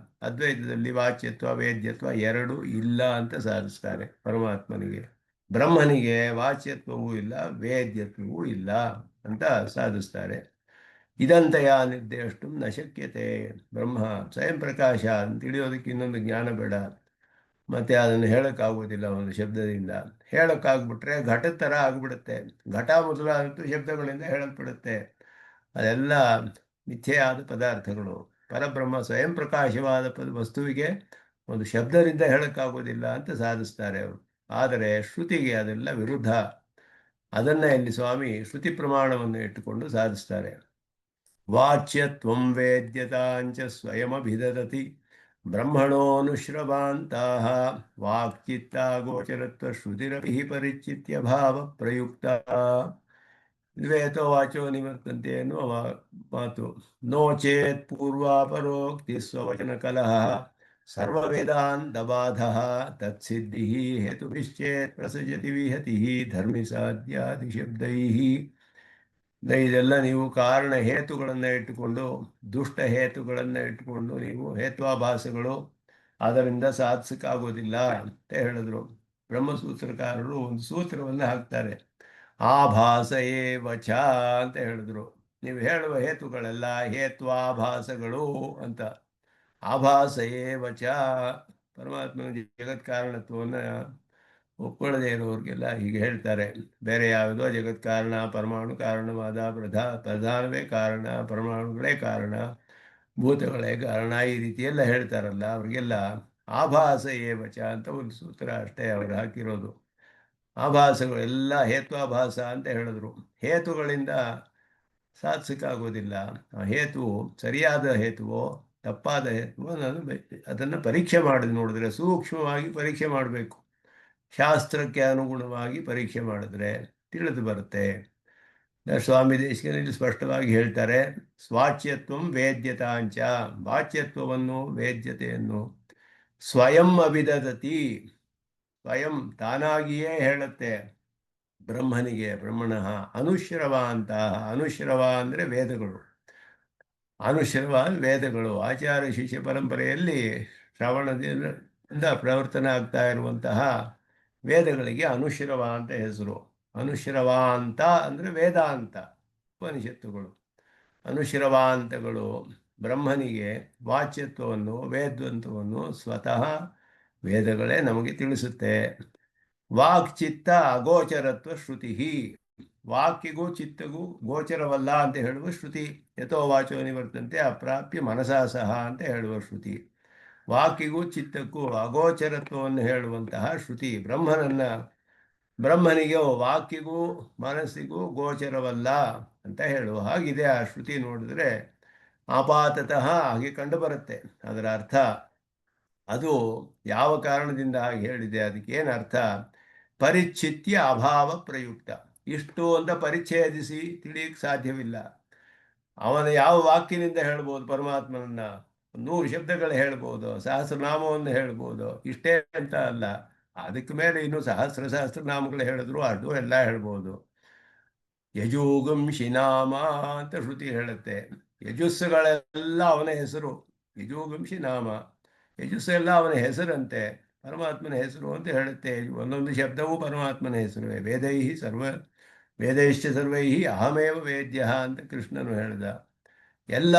ಅದ್ವೈತದಲ್ಲಿ ವಾಚ್ಯತ್ವ ವೇದ್ಯತ್ವ ಎರಡೂ ಇಲ್ಲ ಅಂತ ಸಾಧಿಸ್ತಾರೆ ಪರಮಾತ್ಮನಿಗೆ. ಬ್ರಹ್ಮನಿಗೆ ವಾಚ್ಯತ್ವವೂ ಇಲ್ಲ ವೇದ್ಯತ್ವವೂ ಇಲ್ಲ ಅಂತ ಸಾಧಿಸ್ತಾರೆ. ಇದಂತಯ ನಿರ್ದೇಷ್ಟು ನ ಶಕ್ಯತೆ. ಬ್ರಹ್ಮ ಸ್ವಯಂ ಪ್ರಕಾಶ ಅಂತ ತಿಳಿಯೋದಕ್ಕೆ ಇನ್ನೊಂದು ಜ್ಞಾನ ಬೇಡ, ಮತ್ತು ಅದನ್ನು ಹೇಳೋಕ್ಕಾಗೋದಿಲ್ಲ ಒಂದು ಶಬ್ದದಿಂದ. ಹೇಳೋಕ್ಕಾಗ್ಬಿಟ್ರೆ ಘಟದ ಥರ ಆಗಿಬಿಡುತ್ತೆ. ಘಟ ಮೊದಲಾದಂಥ ಶಬ್ದಗಳಿಂದ ಹೇಳಲ್ಪಡುತ್ತೆ. ಅದೆಲ್ಲ ಮಿಥ್ಯೆಯಾದ ಪದಾರ್ಥಗಳು. ಪರಬ್ರಹ್ಮ ಸ್ವಯಂ ಪ್ರಕಾಶವಾದ ವಸ್ತುವಿಗೆ ಒಂದು ಶಬ್ದದಿಂದ ಹೇಳೋಕ್ಕಾಗೋದಿಲ್ಲ ಅಂತ ಸಾಧಿಸ್ತಾರೆ ಅವರು. ಆದರೆ ಶ್ರುತಿಗೆ ಅದೆಲ್ಲ ವಿರುದ್ಧ. ಅದನ್ನು ಇಲ್ಲಿ ಸ್ವಾಮಿ ಶ್ರುತಿ ಪ್ರಮಾಣವನ್ನು ಇಟ್ಟುಕೊಂಡು ಸಾಧಿಸ್ತಾರೆ. ವಾಚ್ಯತ್ವಂ ವೇದ್ಯತಾಂಚ ಸ್ವಯಮಭಿದದತಿ ಬ್ರಹ್ಮಣೋನುಶ್ರವಾಂತಾಃ ವಾಕ್ಚಿತ್ತ ಗೋಚರತ್ವ ಶ್ರುತಿರಪಿ ಪರಿಚಿತ್ಯ ಭಾವ ಪ್ರಯುಕ್ತ. ದ್ವೇತೋ ವಾಚೋ ನಿವರ್ತಂತೆ ಎನ್ನುವ ಮಾತು. ನೋ ಚೇತ್ ಪೂರ್ವಾಪರೋಕ್ತಿ ಸ್ವವಚನ ಕಲಹ ಸರ್ವವೇದಾಂತಬಾಧ ತತ್ಸಿದ್ಧಿ ಹೇತುಭಿಶ್ಚೇತ್ ಪ್ರಸಜತಿ ವಿಹತಿ ಧರ್ಮಿ ಸಾಧ್ಯಾದಿ ಶಬ್ದೈ. ಇದೆಲ್ಲ ನೀವು ಕಾರಣ ಹೇತುಗಳನ್ನು ಇಟ್ಟುಕೊಂಡು, ದುಷ್ಟ ಹೇತುಗಳನ್ನು ಇಟ್ಟುಕೊಂಡು ನೀವು ಹೇತ್ವಾಭಾಸಗಳು ಅದರಿಂದ ಸಾಧಿಸಕ್ಕಾಗೋದಿಲ್ಲ ಅಂತ ಹೇಳಿದ್ರು. ಬ್ರಹ್ಮಸೂತ್ರಕಾರರು ಒಂದು ಸೂತ್ರವನ್ನು ಹಾಕ್ತಾರೆ, ಆಭಾಸ ಏವಚ ಅಂತ ಹೇಳಿದ್ರು. ನೀವು ಹೇಳುವ ಹೇತುಗಳೆಲ್ಲ ಹೇತ್ವಾಭಾಸಗಳು ಅಂತ. ಆಭಾಸ ಏವಚ, ಪರಮಾತ್ಮನ ಜಗತ್ ಕಾರಣತ್ವವನ್ನು ಒಪ್ಕೊಳ್ಳದೆ ಇರೋರಿಗೆಲ್ಲ ಹೀಗೆ ಹೇಳ್ತಾರೆ. ಬೇರೆ ಯಾವುದೋ ಜಗತ್ ಕಾರಣ, ಪರಮಾಣು ಕಾರಣವಾದ ಪ್ರಧಾನವೇ ಕಾರಣ, ಪರಮಾಣುಗಳೇ ಕಾರಣ, ಭೂತಗಳೇ ಕಾರಣ, ಈ ರೀತಿಯೆಲ್ಲ ಹೇಳ್ತಾರಲ್ಲ ಅವ್ರಿಗೆಲ್ಲ ಆಭಾಸ ಏವಚ ಅಂತ ಒಂದು ಸೂತ್ರ ಅಷ್ಟೇ ಅವರು ಹಾಕಿರೋದು. ಆಭಾಸಗಳು ಎಲ್ಲ ಹೇತ್ವಾಭಾಸ ಅಂತ ಹೇಳಿದ್ರು. ಹೇತುಗಳಿಂದ ಸಾಧಿಸೋಕ್ಕಾಗೋದಿಲ್ಲ. ಆ ಹೇತು ಸರಿಯಾದ ಹೇತುವೋ ತಪ್ಪಾದ ಹೇತುವೋ ಅದನ್ನು ಪರೀಕ್ಷೆ ಮಾಡಿ ನೋಡಿದ್ರೆ, ಸೂಕ್ಷ್ಮವಾಗಿ ಪರೀಕ್ಷೆ ಮಾಡಬೇಕು. ಶಾಸ್ತ್ರಕ್ಕೆ ಅನುಗುಣವಾಗಿ ಪರೀಕ್ಷೆ ಮಾಡಿದ್ರೆ ತಿಳಿದು ಬರುತ್ತೆ. ಸ್ವಾಮಿ ದೇಶಿಕನಲ್ಲಿ ಸ್ಪಷ್ಟವಾಗಿ ಹೇಳ್ತಾರೆ, ಸ್ವಾಚ್ಯತ್ವಂ ವೇದ್ಯತಾಂಚ, ವಾಚ್ಯತ್ವವನ್ನು ವೇದ್ಯತೆಯನ್ನು ಸ್ವಯಂ ಅಭಿದದತಿ, ಸ್ವಯಂ ತಾನಾಗಿಯೇ ಹೇಳುತ್ತೆ ಬ್ರಹ್ಮನಿಗೆ. ಬ್ರಹ್ಮಣಃ ಅನುಶ್ರವ ಅಂತ, ಅನುಶ್ರವ ಅಂದರೆ ವೇದಗಳು, ಅನುಶ್ರವ ವೇದಗಳು, ಆಚಾರ್ಯ ಶಿಷ್ಯ ಪರಂಪರೆಯಲ್ಲಿ ಶ್ರವಣದಿಂದ ಪ್ರವರ್ತನೆ ಆಗ್ತಾ ಇರುವಂತಹ ವೇದಗಳಿಗೆ ಅನುಶ್ರವ ಅಂತ ಹೆಸರು. ಅನುಶ್ರವಾಂತ ಅಂದರೆ ವೇದಾಂತ ಉಪನಿಷತ್ತುಗಳು. ಅನುಶ್ರವಾಂತಗಳು ಬ್ರಹ್ಮನಿಗೆ ವಾಚ್ಯತ್ವವನ್ನು ವೇದ್ವಂತವನ್ನು ಸ್ವತಃ ವೇದಗಳೇ ನಮಗೆ ತಿಳಿಸುತ್ತೆ. ವಾಕ್ ಚಿತ್ತ ಅಗೋಚರತ್ವ ಶ್ರುತಿ, ವಾಕ್ಯಗೂ ಚಿತ್ತಗೂ ಗೋಚರವಲ್ಲ ಅಂತ ಹೇಳುವ ಶ್ರುತಿ. ಯಥೋ ವಾಚೋ ನಿವರ್ತಂತೆ ಅಪ್ರಾಪ್ಯ ಮನಸಾ ಸಹ ಅಂತ ಹೇಳುವ ಶ್ರುತಿ. ವಾಕ್ಯಗೂ ಚಿತ್ತಕ್ಕೂ ಅಗೋಚರತ್ವವನ್ನು ಹೇಳುವಂತಹ ಶ್ರುತಿ ಬ್ರಹ್ಮನಿಗೆ ವಾಕ್ಯಗೂ ಮನಸ್ಸಿಗೂ ಗೋಚರವಲ್ಲ ಅಂತ ಹೇಳುವ ಹಾಗಿದೆ ಆ ಶ್ರುತಿ. ನೋಡಿದ್ರೆ ಆಪಾತತಃ ಹಾಗೆ ಕಂಡು ಬರುತ್ತೆ. ಅದರ ಅರ್ಥ ಅದು ಯಾವ ಕಾರಣದಿಂದ ಹಾಗೆ ಹೇಳಿದೆ, ಅದಕ್ಕೆ ಏನು ಅರ್ಥ? ಪರಿಚ್ಛಿತ್ಯ ಅಭಾವ ಪ್ರಯುಕ್ತ. ಇಷ್ಟು ಅಂತ ಪರಿಚ್ಛೇದಿಸಿ ತಿಳಿಯಕ್ಕೆ ಸಾಧ್ಯವಿಲ್ಲ. ಅವನ ಯಾವ ವಾಕ್ಯನಿಂದ ಹೇಳ್ಬೋದು ಪರಮಾತ್ಮನನ್ನ? 100 ಶಬ್ದಗಳು ಹೇಳ್ಬೋದು, ಸಹಸ್ರನಾಮವನ್ನು ಹೇಳ್ಬೋದು, ಇಷ್ಟೇ ಅಂತ ಅಲ್ಲ. ಅದಕ್ಕೆ ಮೇಲೆ ಇನ್ನು ಸಹಸ್ರನಾಮಗಳು ಹೇಳಿದ್ರು ಅದು ಎಲ್ಲ ಹೇಳ್ಬೋದು. ಯಜೂಗಂಶಿ ನಾಮ ಅಂತ ಶ್ರುತಿ ಹೇಳುತ್ತೆ. ಯಜಸ್ಸುಗಳೆಲ್ಲ ಅವನ ಹೆಸರು. ಯಜೂಗಂಶಿ ನಾಮ, ಯಜಸ್ಸು ಎಲ್ಲ ಅವನ ಹೆಸರಂತೆ, ಪರಮಾತ್ಮನ ಹೆಸರು ಅಂತ ಹೇಳುತ್ತೆ. ಒಂದೊಂದು ಶಬ್ದವೂ ಪರಮಾತ್ಮನ ಹೆಸರು. ವೇದೈಶ್ಚ ಸರ್ವೈ ಅಹಮೇವ ವೇದ್ಯ ಅಂತ ಕೃಷ್ಣನು ಹೇಳಿದ. ಎಲ್ಲ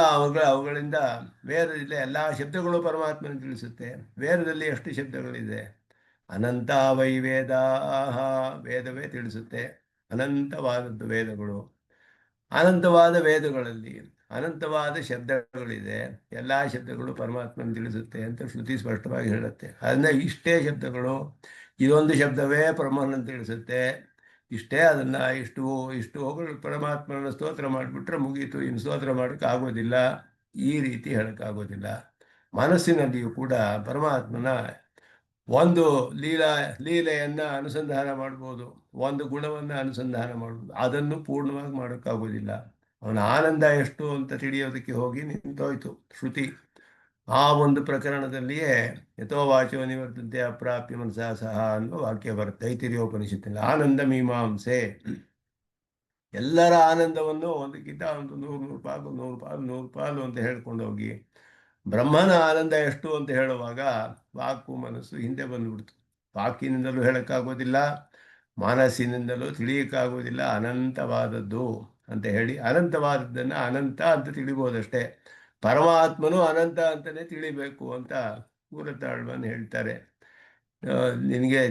ಅವುಗಳಿಂದ ವೇದದಲ್ಲಿ ಎಲ್ಲ ಶಬ್ದಗಳು ಪರಮಾತ್ಮನ ತಿಳಿಸುತ್ತೆ. ವೇದದಲ್ಲಿ ಎಷ್ಟು ಶಬ್ದಗಳಿದೆ? ಅನಂತ ವೈ ವೇದಾಹ, ವೇದವೇ ತಿಳಿಸುತ್ತೆ. ಅನಂತವಾದದ್ದು ವೇದಗಳು. ಅನಂತವಾದ ವೇದಗಳಲ್ಲಿ ಅನಂತವಾದ ಶಬ್ದಗಳಿದೆ. ಎಲ್ಲ ಶಬ್ದಗಳು ಪರಮಾತ್ಮನ ತಿಳಿಸುತ್ತೆ ಅಂತ ಶ್ರುತಿ ಸ್ಪಷ್ಟವಾಗಿ ಹೇಳುತ್ತೆ. ಅದನ್ನ ಇಷ್ಟೇ ಶಬ್ದಗಳು, ಇದೊಂದು ಶಬ್ದವೇ ಬ್ರಹ್ಮನನ್ನು ತಿಳಿಸುತ್ತೆ, ಇಷ್ಟೇ, ಅದನ್ನು ಇಷ್ಟು ಹೋಗಲು ಪರಮಾತ್ಮನ ಸ್ತೋತ್ರ ಮಾಡಿಬಿಟ್ರೆ ಮುಗೀತು, ಇನ್ನು ಸ್ತೋತ್ರ ಮಾಡೋಕ್ಕೆ ಆಗೋದಿಲ್ಲ. ಈ ರೀತಿ ಹೇಳೋಕ್ಕಾಗೋದಿಲ್ಲ. ಮನಸ್ಸಿನಲ್ಲಿಯೂ ಕೂಡ ಪರಮಾತ್ಮನ ಒಂದು ಲೀಲೆಯನ್ನು ಅನುಸಂಧಾನ ಮಾಡ್ಬೋದು, ಒಂದು ಗುಣವನ್ನು ಅನುಸಂಧಾನ ಮಾಡ್ಬೋದು, ಅದನ್ನು ಪೂರ್ಣವಾಗಿ ಮಾಡೋಕ್ಕಾಗೋದಿಲ್ಲ. ಅವನ ಆನಂದ ಎಷ್ಟು ಅಂತ ತಿಳಿಯೋದಕ್ಕೆ ಹೋಗಿ ನಿಂತೋಯ್ತು ಶ್ರುತಿ. ಆ ಒಂದು ಪ್ರಕರಣದಲ್ಲಿಯೇ ಯಥೋ ವಾಚೋ ನಿವರ್ತಂತೆ ಅಪ್ರಾಪ್ಯ ಮನಸಾ ಸಹ ಅನ್ನೋ ವಾಕ್ಯ ಬರುತ್ತೆ ತೈತಿರಿಯೋಪನಿಷತ್ತಿನಲ್ಲಿ. ಆನಂದ ಮೀಮಾಂಸೆ, ಎಲ್ಲರ ಆನಂದವನ್ನು ಒಂದಕ್ಕಿಂತ ಒಂದು 100 ಪಾಲು 100 ಪಾಲು ಅಂತ ಹೇಳ್ಕೊಂಡು ಹೋಗಿ ಬ್ರಹ್ಮನ ಆನಂದ ಎಷ್ಟು ಅಂತ ಹೇಳುವಾಗ ವಾಕು ಮನಸ್ಸು ಹಿಂದೆ ಬಂದುಬಿಡ್ತು. ವಾಕಿನಿಂದಲೂ ಹೇಳೋಕ್ಕಾಗೋದಿಲ್ಲ, ಮನಸ್ಸಿನಿಂದಲೂ ತಿಳಿಯೋಕ್ಕಾಗೋದಿಲ್ಲ. ಅನಂತವಾದದ್ದು ಅಂತ ಹೇಳಿ ಅನಂತವಾದದ್ದನ್ನು ಅನಂತ ಅಂತ ತಿಳಿಬೋದಷ್ಟೇ. ಪರಮಾತ್ಮನು ಅನಂತ ಅಂತಲೇ ತಿಳಿಬೇಕು ಅಂತ ಕೂರತಾಳ್ವನ್ ಹೇಳ್ತಾರೆ. ನಿನಗೆ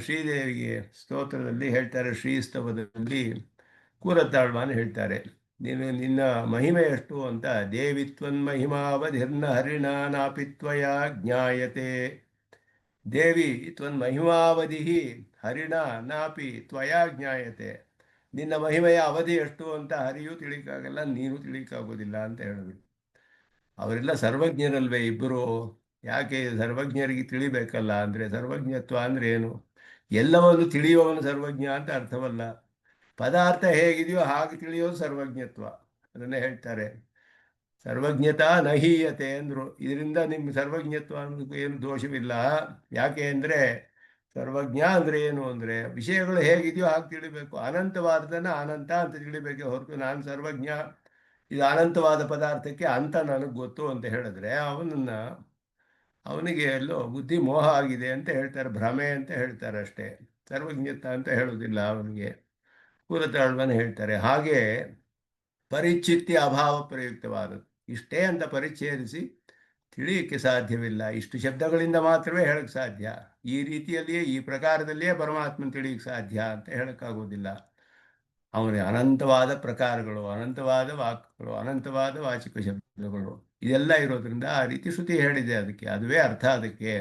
ಶ್ರೀದೇವಿಗೆ ಸ್ತೋತ್ರದಲ್ಲಿ ಹೇಳ್ತಾರೆ, ಶ್ರೀಸ್ತವದಲ್ಲಿ ಕೂರತಾಳ್ವನ್ ಹೇಳ್ತಾರೆ, ನಿನ್ನ ಮಹಿಮೆ ಎಷ್ಟು ಅಂತ. ದೇವಿತ್ವನ್ಮಹಿಮಾವಧಿರ್ನ ಹರಿಣ ನಾಪಿತ್ವಯ ಜ್ಞಾಯತೆ. ದೇವಿ ತ್ವನ್ಮಹಿಮಾವಧಿ ಹರಿಣ ನಾಪಿ ತ್ವಯಾ ಜ್ಞಾಯತೆ. ನಿನ್ನ ಮಹಿಮೆಯ ಅವಧಿ ಎಷ್ಟು ಅಂತ ಹರಿಯೂ ತಿಳಿಯಕ್ಕಾಗಲ್ಲ, ನೀನು ತಿಳಿಯಕ್ಕಾಗೋದಿಲ್ಲ ಅಂತ ಹೇಳಿದ್ರು. ಅವರೆಲ್ಲ ಸರ್ವಜ್ಞರಲ್ವೇ ಇಬ್ಬರು? ಯಾಕೆ ಸರ್ವಜ್ಞರಿಗೆ ತಿಳಿಬೇಕಲ್ಲ? ಅಂದರೆ ಸರ್ವಜ್ಞತ್ವ ಅಂದರೆ ಏನು? ಎಲ್ಲವನ್ನು ತಿಳಿಯುವವನು ಸರ್ವಜ್ಞ ಅಂತ ಅರ್ಥವಲ್ಲ. ಪದಾರ್ಥ ಹೇಗಿದೆಯೋ ಹಾಗೆ ತಿಳಿಯೋದು ಸರ್ವಜ್ಞತ್ವ. ಅದನ್ನೇ ಹೇಳ್ತಾರೆ, ಸರ್ವಜ್ಞತಾ ನಹೀಯತೆ ಅಂದರು. ಇದರಿಂದ ನಿಮ್ಮ ಸರ್ವಜ್ಞತ್ವ ಅನ್ನೋದಕ್ಕೂ ಏನು ದೋಷವಿಲ್ಲ. ಯಾಕೆ ಅಂದರೆ ಸರ್ವಜ್ಞ ಅಂದರೆ ಏನು ಅಂದರೆ ವಿಷಯಗಳು ಹೇಗಿದೆಯೋ ಹಾಗೆ ತಿಳಿಬೇಕು. ಅನಂತವಾದದನ್ನು ಅನಂತ ಅಂತ ತಿಳಿಬೇಕೆ ಹೊರತು ನಾನು ಸರ್ವಜ್ಞ, ಇದು ಅನಂತವಾದ ಪದಾರ್ಥಕ್ಕೆ ಅಂತ ನನಗೆ ಗೊತ್ತು ಅಂತ ಹೇಳಿದ್ರೆ ಅವನಿಗೆ ಎಲ್ಲೋ ಬುದ್ಧಿ ಮೋಹ ಆಗಿದೆ ಅಂತ ಹೇಳ್ತಾರೆ, ಭ್ರಮೆ ಅಂತ ಹೇಳ್ತಾರೆ ಅಷ್ಟೇ. ಸರ್ವಜ್ಞತ ಅಂತ ಹೇಳೋದಿಲ್ಲ ಅವನಿಗೆ. ಕೂರತಾಳ್ವನ್ ಹೇಳ್ತಾರೆ ಹಾಗೆ ಪರಿಚ್ಛಿತ್ಯ ಅಭಾವ ಪ್ರಯುಕ್ತವಾದದ್ದು. ಇಷ್ಟೇ ಅಂತ ಪರಿಚ್ಛೇದಿಸಿ ತಿಳಿಯಕ್ಕೆ ಸಾಧ್ಯವಿಲ್ಲ. ಇಷ್ಟು ಶಬ್ದಗಳಿಂದ ಮಾತ್ರವೇ ಹೇಳಕ್ಕೆ ಸಾಧ್ಯ. ಈ ರೀತಿಯಲ್ಲಿಯೇ ಈ ಪ್ರಕಾರದಲ್ಲಿಯೇ ಪರಮಾತ್ಮನ ತಿಳಿಯಕ್ಕೆ ಸಾಧ್ಯ ಅಂತ ಹೇಳೋಕ್ಕಾಗೋದಿಲ್ಲ. ಅವನಿಗೆ ಅನಂತವಾದ ಪ್ರಕಾರಗಳು, ಅನಂತವಾದ ವಾಕ್ಗಳು, ಅನಂತವಾದ ವಾಚಿಕ ಶಬ್ದಗಳು ಇದೆಲ್ಲ ಇರೋದ್ರಿಂದ ಆ ರೀತಿ ಶ್ರುತಿ ಹೇಳಿದೆ. ಅದಕ್ಕೆ ಅದುವೇ ಅರ್ಥ. ಅದಕ್ಕೆ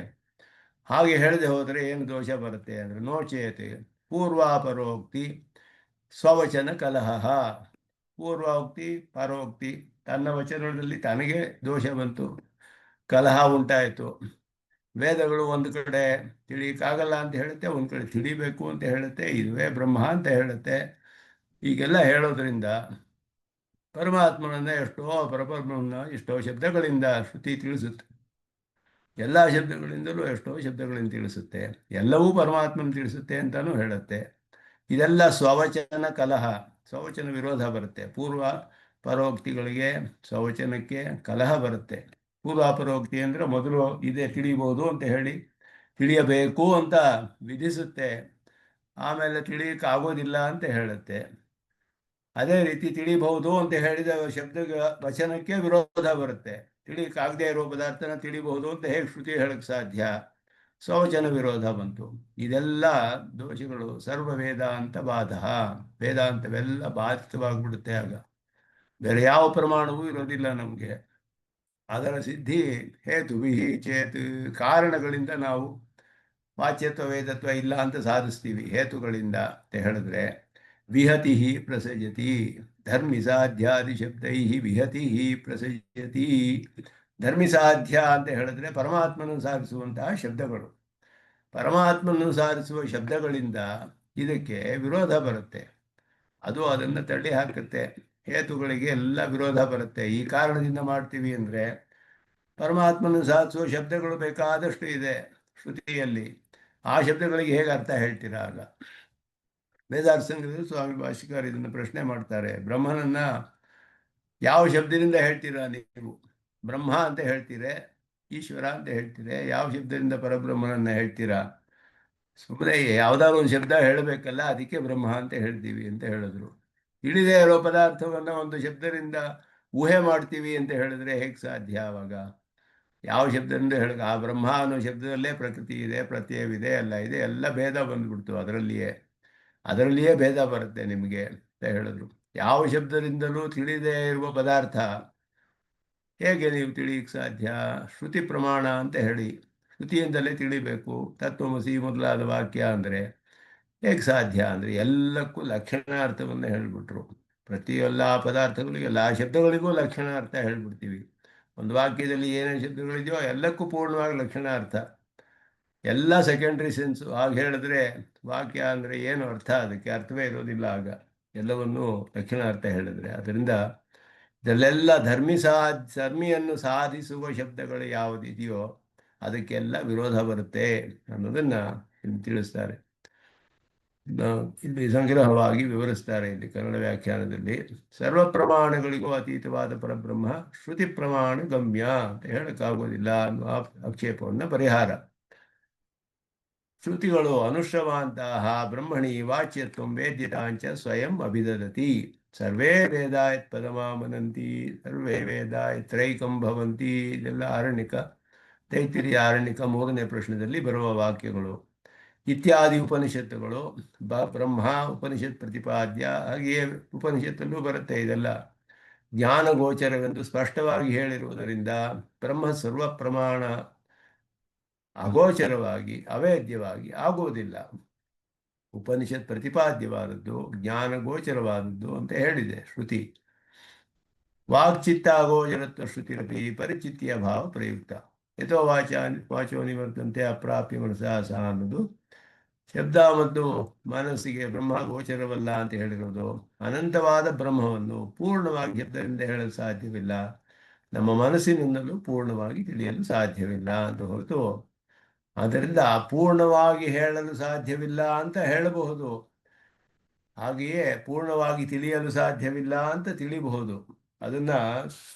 ಹಾಗೆ ಹೇಳದೆ ಹೋದರೆ ಏನು ದೋಷ ಬರುತ್ತೆ ಅಂದರೆ ನೋಚೇತೆ ಪೂರ್ವಾಪರೋಕ್ತಿ ಸ್ವವಚನ ಕಲಹ. ಪೂರ್ವೋಕ್ತಿ ಪರೋಕ್ತಿ. ತನ್ನ ವಚನದಲ್ಲಿ ತನಗೆ ದೋಷ ಬಂತು, ಕಲಹ ಉಂಟಾಯಿತು. ವೇದಗಳು ಒಂದು ಕಡೆ ತಿಳಿಯಕ್ಕಾಗಲ್ಲ ಅಂತ ಹೇಳುತ್ತೆ, ಒಂದು ಕಡೆ ತಿಳಿಬೇಕು ಅಂತ ಹೇಳುತ್ತೆ, ಇದುವೇ ಬ್ರಹ್ಮ ಅಂತ ಹೇಳುತ್ತೆ. ಹೀಗೆಲ್ಲ ಹೇಳೋದ್ರಿಂದ ಪರಮಾತ್ಮನನ್ನ ಎಷ್ಟೋ ಶಬ್ದಗಳಿಂದ ಶ್ರುತಿ ತಿಳಿಸುತ್ತೆ. ಎಲ್ಲ ಶಬ್ದಗಳಿಂದಲೂ ಎಷ್ಟೋ ಶಬ್ದಗಳಿಂದ ತಿಳಿಸುತ್ತೆ, ಎಲ್ಲವೂ ಪರಮಾತ್ಮನ ತಿಳಿಸುತ್ತೆ ಅಂತಲೂ ಹೇಳುತ್ತೆ. ಇದೆಲ್ಲ ಸ್ವವಚನ ಕಲಹ, ಸ್ವವಚನ ವಿರೋಧ ಬರುತ್ತೆ. ಪೂರ್ವ ಪರೋಕ್ತಿಗಳಿಗೆ, ಸ್ವವಚನಕ್ಕೆ ಕಲಹ ಬರುತ್ತೆ. ಪೂರ್ವಾಪರೋಕ್ತಿ ಅಂದರೆ ಮೊದಲು ಇದೇ ತಿಳಿಬಹುದು ಅಂತ ಹೇಳಿ ತಿಳಿಯಬೇಕು ಅಂತ ವಿಧಿಸುತ್ತೆ, ಆಮೇಲೆ ತಿಳಿಯಕ್ಕಾಗೋದಿಲ್ಲ ಅಂತ ಹೇಳುತ್ತೆ. ಅದೇ ರೀತಿ ತಿಳಿಬಹುದು ಅಂತ ಹೇಳಿದ ವಚನಕ್ಕೆ ವಿರೋಧ ಬರುತ್ತೆ. ತಿಳಿಯಕ್ಕಾಗದೇ ಇರೋ ಪದಾರ್ಥನ ತಿಳಿಬಹುದು ಅಂತ ಹೇಗೆ ಶ್ರುತಿ ಹೇಳಕ್ಕೆ ಸಾಧ್ಯ? ಸ್ವವಚನ ವಿರೋಧ ಬಂತು. ಇದೆಲ್ಲ ದೋಷಗಳು ಸರ್ವ ವೇದಾಂತ ಬಾಧ. ವೇದಾಂತವೆಲ್ಲ ಬಾಧಿತವಾಗಿಬಿಡುತ್ತೆ. ಆಗ ಬೇರೆ ಯಾವ ಪ್ರಮಾಣವೂ ಇರೋದಿಲ್ಲ ನಮಗೆ. ಅದರ ಸಿದ್ಧಿ ಹೇತುವಿಹಿ ಚೇತ್, ಕಾರಣಗಳಿಂದ ನಾವು ವಾಚ್ಯತ್ವ ವೇದತ್ವ ಇಲ್ಲ ಅಂತ ಸಾಧಿಸ್ತೀವಿ ಹೇತುಗಳಿಂದ ಅಂತ ಹೇಳಿದ್ರೆ. ವಿಹತಿ ಪ್ರಸಜತಿ ಧರ್ಮಿಸಾಧ್ಯಾದಿ ಶಬ್ದೈ ವಿಹತಿ ಪ್ರಸಜತಿ. ಧರ್ಮಿಸಾಧ್ಯ ಅಂತ ಹೇಳಿದ್ರೆ ಪರಮಾತ್ಮನನ್ನು ಸಾಧಿಸುವಂತಹ ಶಬ್ದಗಳು. ಪರಮಾತ್ಮನನ್ನು ಸಾಧಿಸುವ ಶಬ್ದಗಳಿಂದ ಇದಕ್ಕೆ ವಿರೋಧ ಬರುತ್ತೆ. ಅದು ಅದನ್ನು ತಳ್ಳಿ ಹಾಕುತ್ತೆ. ಹೇತುಗಳಿಗೆ ಎಲ್ಲ ವಿರೋಧ ಬರುತ್ತೆ. ಈ ಕಾರಣದಿಂದ ಮಾಡ್ತೀವಿ ಅಂದರೆ ಪರಮಾತ್ಮನ ಸಾಧಿಸುವ ಶಬ್ದಗಳು ಬೇಕಾದಷ್ಟು ಇದೆ ಶ್ರುತಿಯಲ್ಲಿ. ಆ ಶಬ್ದಗಳಿಗೆ ಹೇಗೆ ಅರ್ಥ ಹೇಳ್ತೀರಾ? ಆಗ ವೇದಾರ್ಥಸಂಗ್ರಹದಲ್ಲಿ ಸ್ವಾಮಿ ಭಾಷ್ಯಕಾರ ಇದನ್ನು ಪ್ರಶ್ನೆ ಮಾಡ್ತಾರೆ. ಬ್ರಹ್ಮನನ್ನ ಯಾವ ಶಬ್ದದಿಂದ ಹೇಳ್ತೀರಾ ನೀವು? ಬ್ರಹ್ಮ ಅಂತ ಹೇಳ್ತೀರೆ, ಈಶ್ವರ ಅಂತ ಹೇಳ್ತೀರೆ, ಯಾವ ಶಬ್ದದಿಂದ ಪರಬ್ರಹ್ಮನನ್ನ ಹೇಳ್ತೀರಾ? ಸುಮ್ಮನೆ ಯಾವುದಾದ್ರು ಒಂದು ಶಬ್ದ ಹೇಳಬೇಕಲ್ಲ, ಅದಕ್ಕೆ ಬ್ರಹ್ಮ ಅಂತ ಹೇಳ್ತೀವಿ ಅಂತ ಹೇಳಿದ್ರು. ತಿಳಿದೇ ಇರೋ ಪದಾರ್ಥವನ್ನು ಒಂದು ಶಬ್ದದಿಂದ ಊಹೆ ಮಾಡ್ತೀವಿ ಅಂತ ಹೇಳಿದ್ರೆ ಹೇಗೆ ಸಾಧ್ಯ? ಆವಾಗ ಯಾವ ಶಬ್ದದಿಂದ ಹೇಳಕ್ಕೆ? ಆ ಬ್ರಹ್ಮ ಅನ್ನೋ ಶಬ್ದದಲ್ಲೇ ಪ್ರಕೃತಿ ಇದೆ, ಪ್ರತ್ಯಯವಿದೆ, ಎಲ್ಲ ಇದೆ, ಎಲ್ಲ ಭೇದ ಬಂದ್ಬಿಡ್ತು ಅದರಲ್ಲಿಯೇ ಭೇದ ಬರುತ್ತೆ ನಿಮಗೆ ಅಂತ ಹೇಳಿದ್ರು. ಯಾವ ಶಬ್ದದಿಂದಲೂ ತಿಳಿದೇ ಇರುವ ಪದಾರ್ಥ ಹೇಗೆ ನೀವು ತಿಳಿಯಕ್ಕೆ ಸಾಧ್ಯ? ಶ್ರುತಿ ಪ್ರಮಾಣ ಅಂತ ಹೇಳಿ ಶ್ರುತಿಯಿಂದಲೇ ತಿಳಿಬೇಕು. ತತ್ವಮಸಿ ಮೊದಲಾದ ವಾಕ್ಯ ಅಂದರೆ ಹೇಗೆ ಸಾಧ್ಯ? ಅಂದರೆ ಎಲ್ಲಕ್ಕೂ ಲಕ್ಷಣಾರ್ಥವನ್ನು ಹೇಳಿಬಿಟ್ರು. ಪ್ರತಿಯೆಲ್ಲ ಪದಾರ್ಥಗಳಿಗೂ, ಎಲ್ಲ ಶಬ್ದಗಳಿಗೂ ಲಕ್ಷಣಾರ್ಥ ಹೇಳ್ಬಿಡ್ತೀವಿ. ಒಂದು ವಾಕ್ಯದಲ್ಲಿ ಏನೇನು ಶಬ್ದಗಳಿದೆಯೋ ಎಲ್ಲಕ್ಕೂ ಪೂರ್ಣವಾಗಿ ಲಕ್ಷಣಾರ್ಥ, ಎಲ್ಲ ಸೆಕೆಂಡ್ರಿ ಸೆನ್ಸು. ಆಗ ಹೇಳಿದ್ರೆ ವಾಕ್ಯ ಅಂದರೆ ಏನು ಅರ್ಥ? ಅದಕ್ಕೆ ಅರ್ಥವೇ ಇರೋದಿಲ್ಲ ಆಗ, ಎಲ್ಲವನ್ನೂ ಲಕ್ಷಣಾರ್ಥ ಹೇಳಿದ್ರೆ. ಅದರಿಂದ ಇದರಲ್ಲೆಲ್ಲ ಧರ್ಮಿಯನ್ನು ಸಾಧಿಸುವ ಶಬ್ದಗಳು ಯಾವುದಿದೆಯೋ ಅದಕ್ಕೆಲ್ಲ ವಿರೋಧ ಬರುತ್ತೆ ಅನ್ನೋದನ್ನು ಇಲ್ಲಿ ತಿಳಿಸ್ತಾರೆ. ಇಲ್ಲಿ ಸಂಗ್ರಹವಾಗಿ ವಿವರಿಸ್ತಾರೆ ಇಲ್ಲಿ ಕನ್ನಡ ವ್ಯಾಖ್ಯಾನದಲ್ಲಿ. ಸರ್ವ ಪ್ರಮಾಣಗಳಿಗೂ ಅತೀತವಾದ ಪರಬ್ರಹ್ಮ ಶ್ರುತಿ ಪ್ರಮಾಣ ಗಮ್ಯ ಅಂತ ಹೇಳಕ್ಕಾಗೋದಿಲ್ಲ ಅನ್ನುವ ಆಕ್ಷೇಪವನ್ನು ಪರಿಹಾರ. ಶ್ರುತಿಗಳು ಅನುಶ್ರವಾಂತಹ ಬ್ರಹ್ಮಣಿ ವಾಚ್ಯತ್ವ ವೇದ್ಯತಾಂಚ ಸ್ವಯಂ ಅಭಿದದತಿ. ಸರ್ವೇ ವೇದಾಯತ್ ಪದಮಾಮನಂತಿ ಸರ್ವೇ ವೇದಾಯತ್ರೈಕಂ ಭವಂತಿ. ಇದೆಲ್ಲ ಆರಣ್ಯಕ, ತೈತ್ತಿರೀಯ ಆರಣ್ಯಕ 3ನೇ ಪ್ರಶ್ನದಲ್ಲಿ ಬರುವ ವಾಕ್ಯಗಳು. ಇತ್ಯಾದಿ ಉಪನಿಷತ್ತುಗಳು ಬ್ರಹ್ಮ ಉಪನಿಷತ್ ಪ್ರತಿಪಾದ್ಯ, ಹಾಗೆಯೇ ಉಪನಿಷತ್ತಲ್ಲೂ ಬರುತ್ತೆ. ಇದೆಲ್ಲ ಜ್ಞಾನಗೋಚರವೆಂದು ಸ್ಪಷ್ಟವಾಗಿ ಹೇಳಿರುವುದರಿಂದ ಬ್ರಹ್ಮ ಸರ್ವ ಪ್ರಮಾಣ ಅಗೋಚರವಾಗಿ ಅವೇದ್ಯವಾಗಿ ಆಗುವುದಿಲ್ಲ. ಉಪನಿಷತ್ ಪ್ರತಿಪಾದ್ಯವಾದದ್ದು ಜ್ಞಾನಗೋಚರವಾದದ್ದು ಅಂತ ಹೇಳಿದೆ ಶ್ರುತಿ. ವಾಕ್ಚಿತ್ತಾಗೋಚರತ್ವ ಶ್ರುತಿರಪಿ ಪರಿಚಿತ್ಯ ಭಾವ ಪ್ರಯುಕ್ತ. ಯಥೋ ವಾಚೋ ನಿವರ್ತಂತೆ ಅಪ್ರಾಪ್ಯ ಮನಸಾ ಸಹ ಅನ್ನೋದು ಶಬ್ದ ಮತ್ತು ಮನಸ್ಸಿಗೆ ಬ್ರಹ್ಮ ಗೋಚರವಲ್ಲ ಅಂತ ಹೇಳಿರೋದು. ಅನಂತವಾದ ಬ್ರಹ್ಮವನ್ನು ಪೂರ್ಣವಾಗಿ ಶಬ್ದದಿಂದ ಹೇಳಲು ಸಾಧ್ಯವಿಲ್ಲ, ನಮ್ಮ ಮನಸ್ಸಿನಿಂದಲೂ ಪೂರ್ಣವಾಗಿ ತಿಳಿಯಲು ಸಾಧ್ಯವಿಲ್ಲ ಅಂತ ಹೊರತು, ಆದ್ದರಿಂದ ಪೂರ್ಣವಾಗಿ ಹೇಳಲು ಸಾಧ್ಯವಿಲ್ಲ ಅಂತ ಹೇಳಬಹುದು, ಹಾಗೆಯೇ ಪೂರ್ಣವಾಗಿ ತಿಳಿಯಲು ಸಾಧ್ಯವಿಲ್ಲ ಅಂತ ತಿಳಿಬಹುದು. ಅದನ್ನ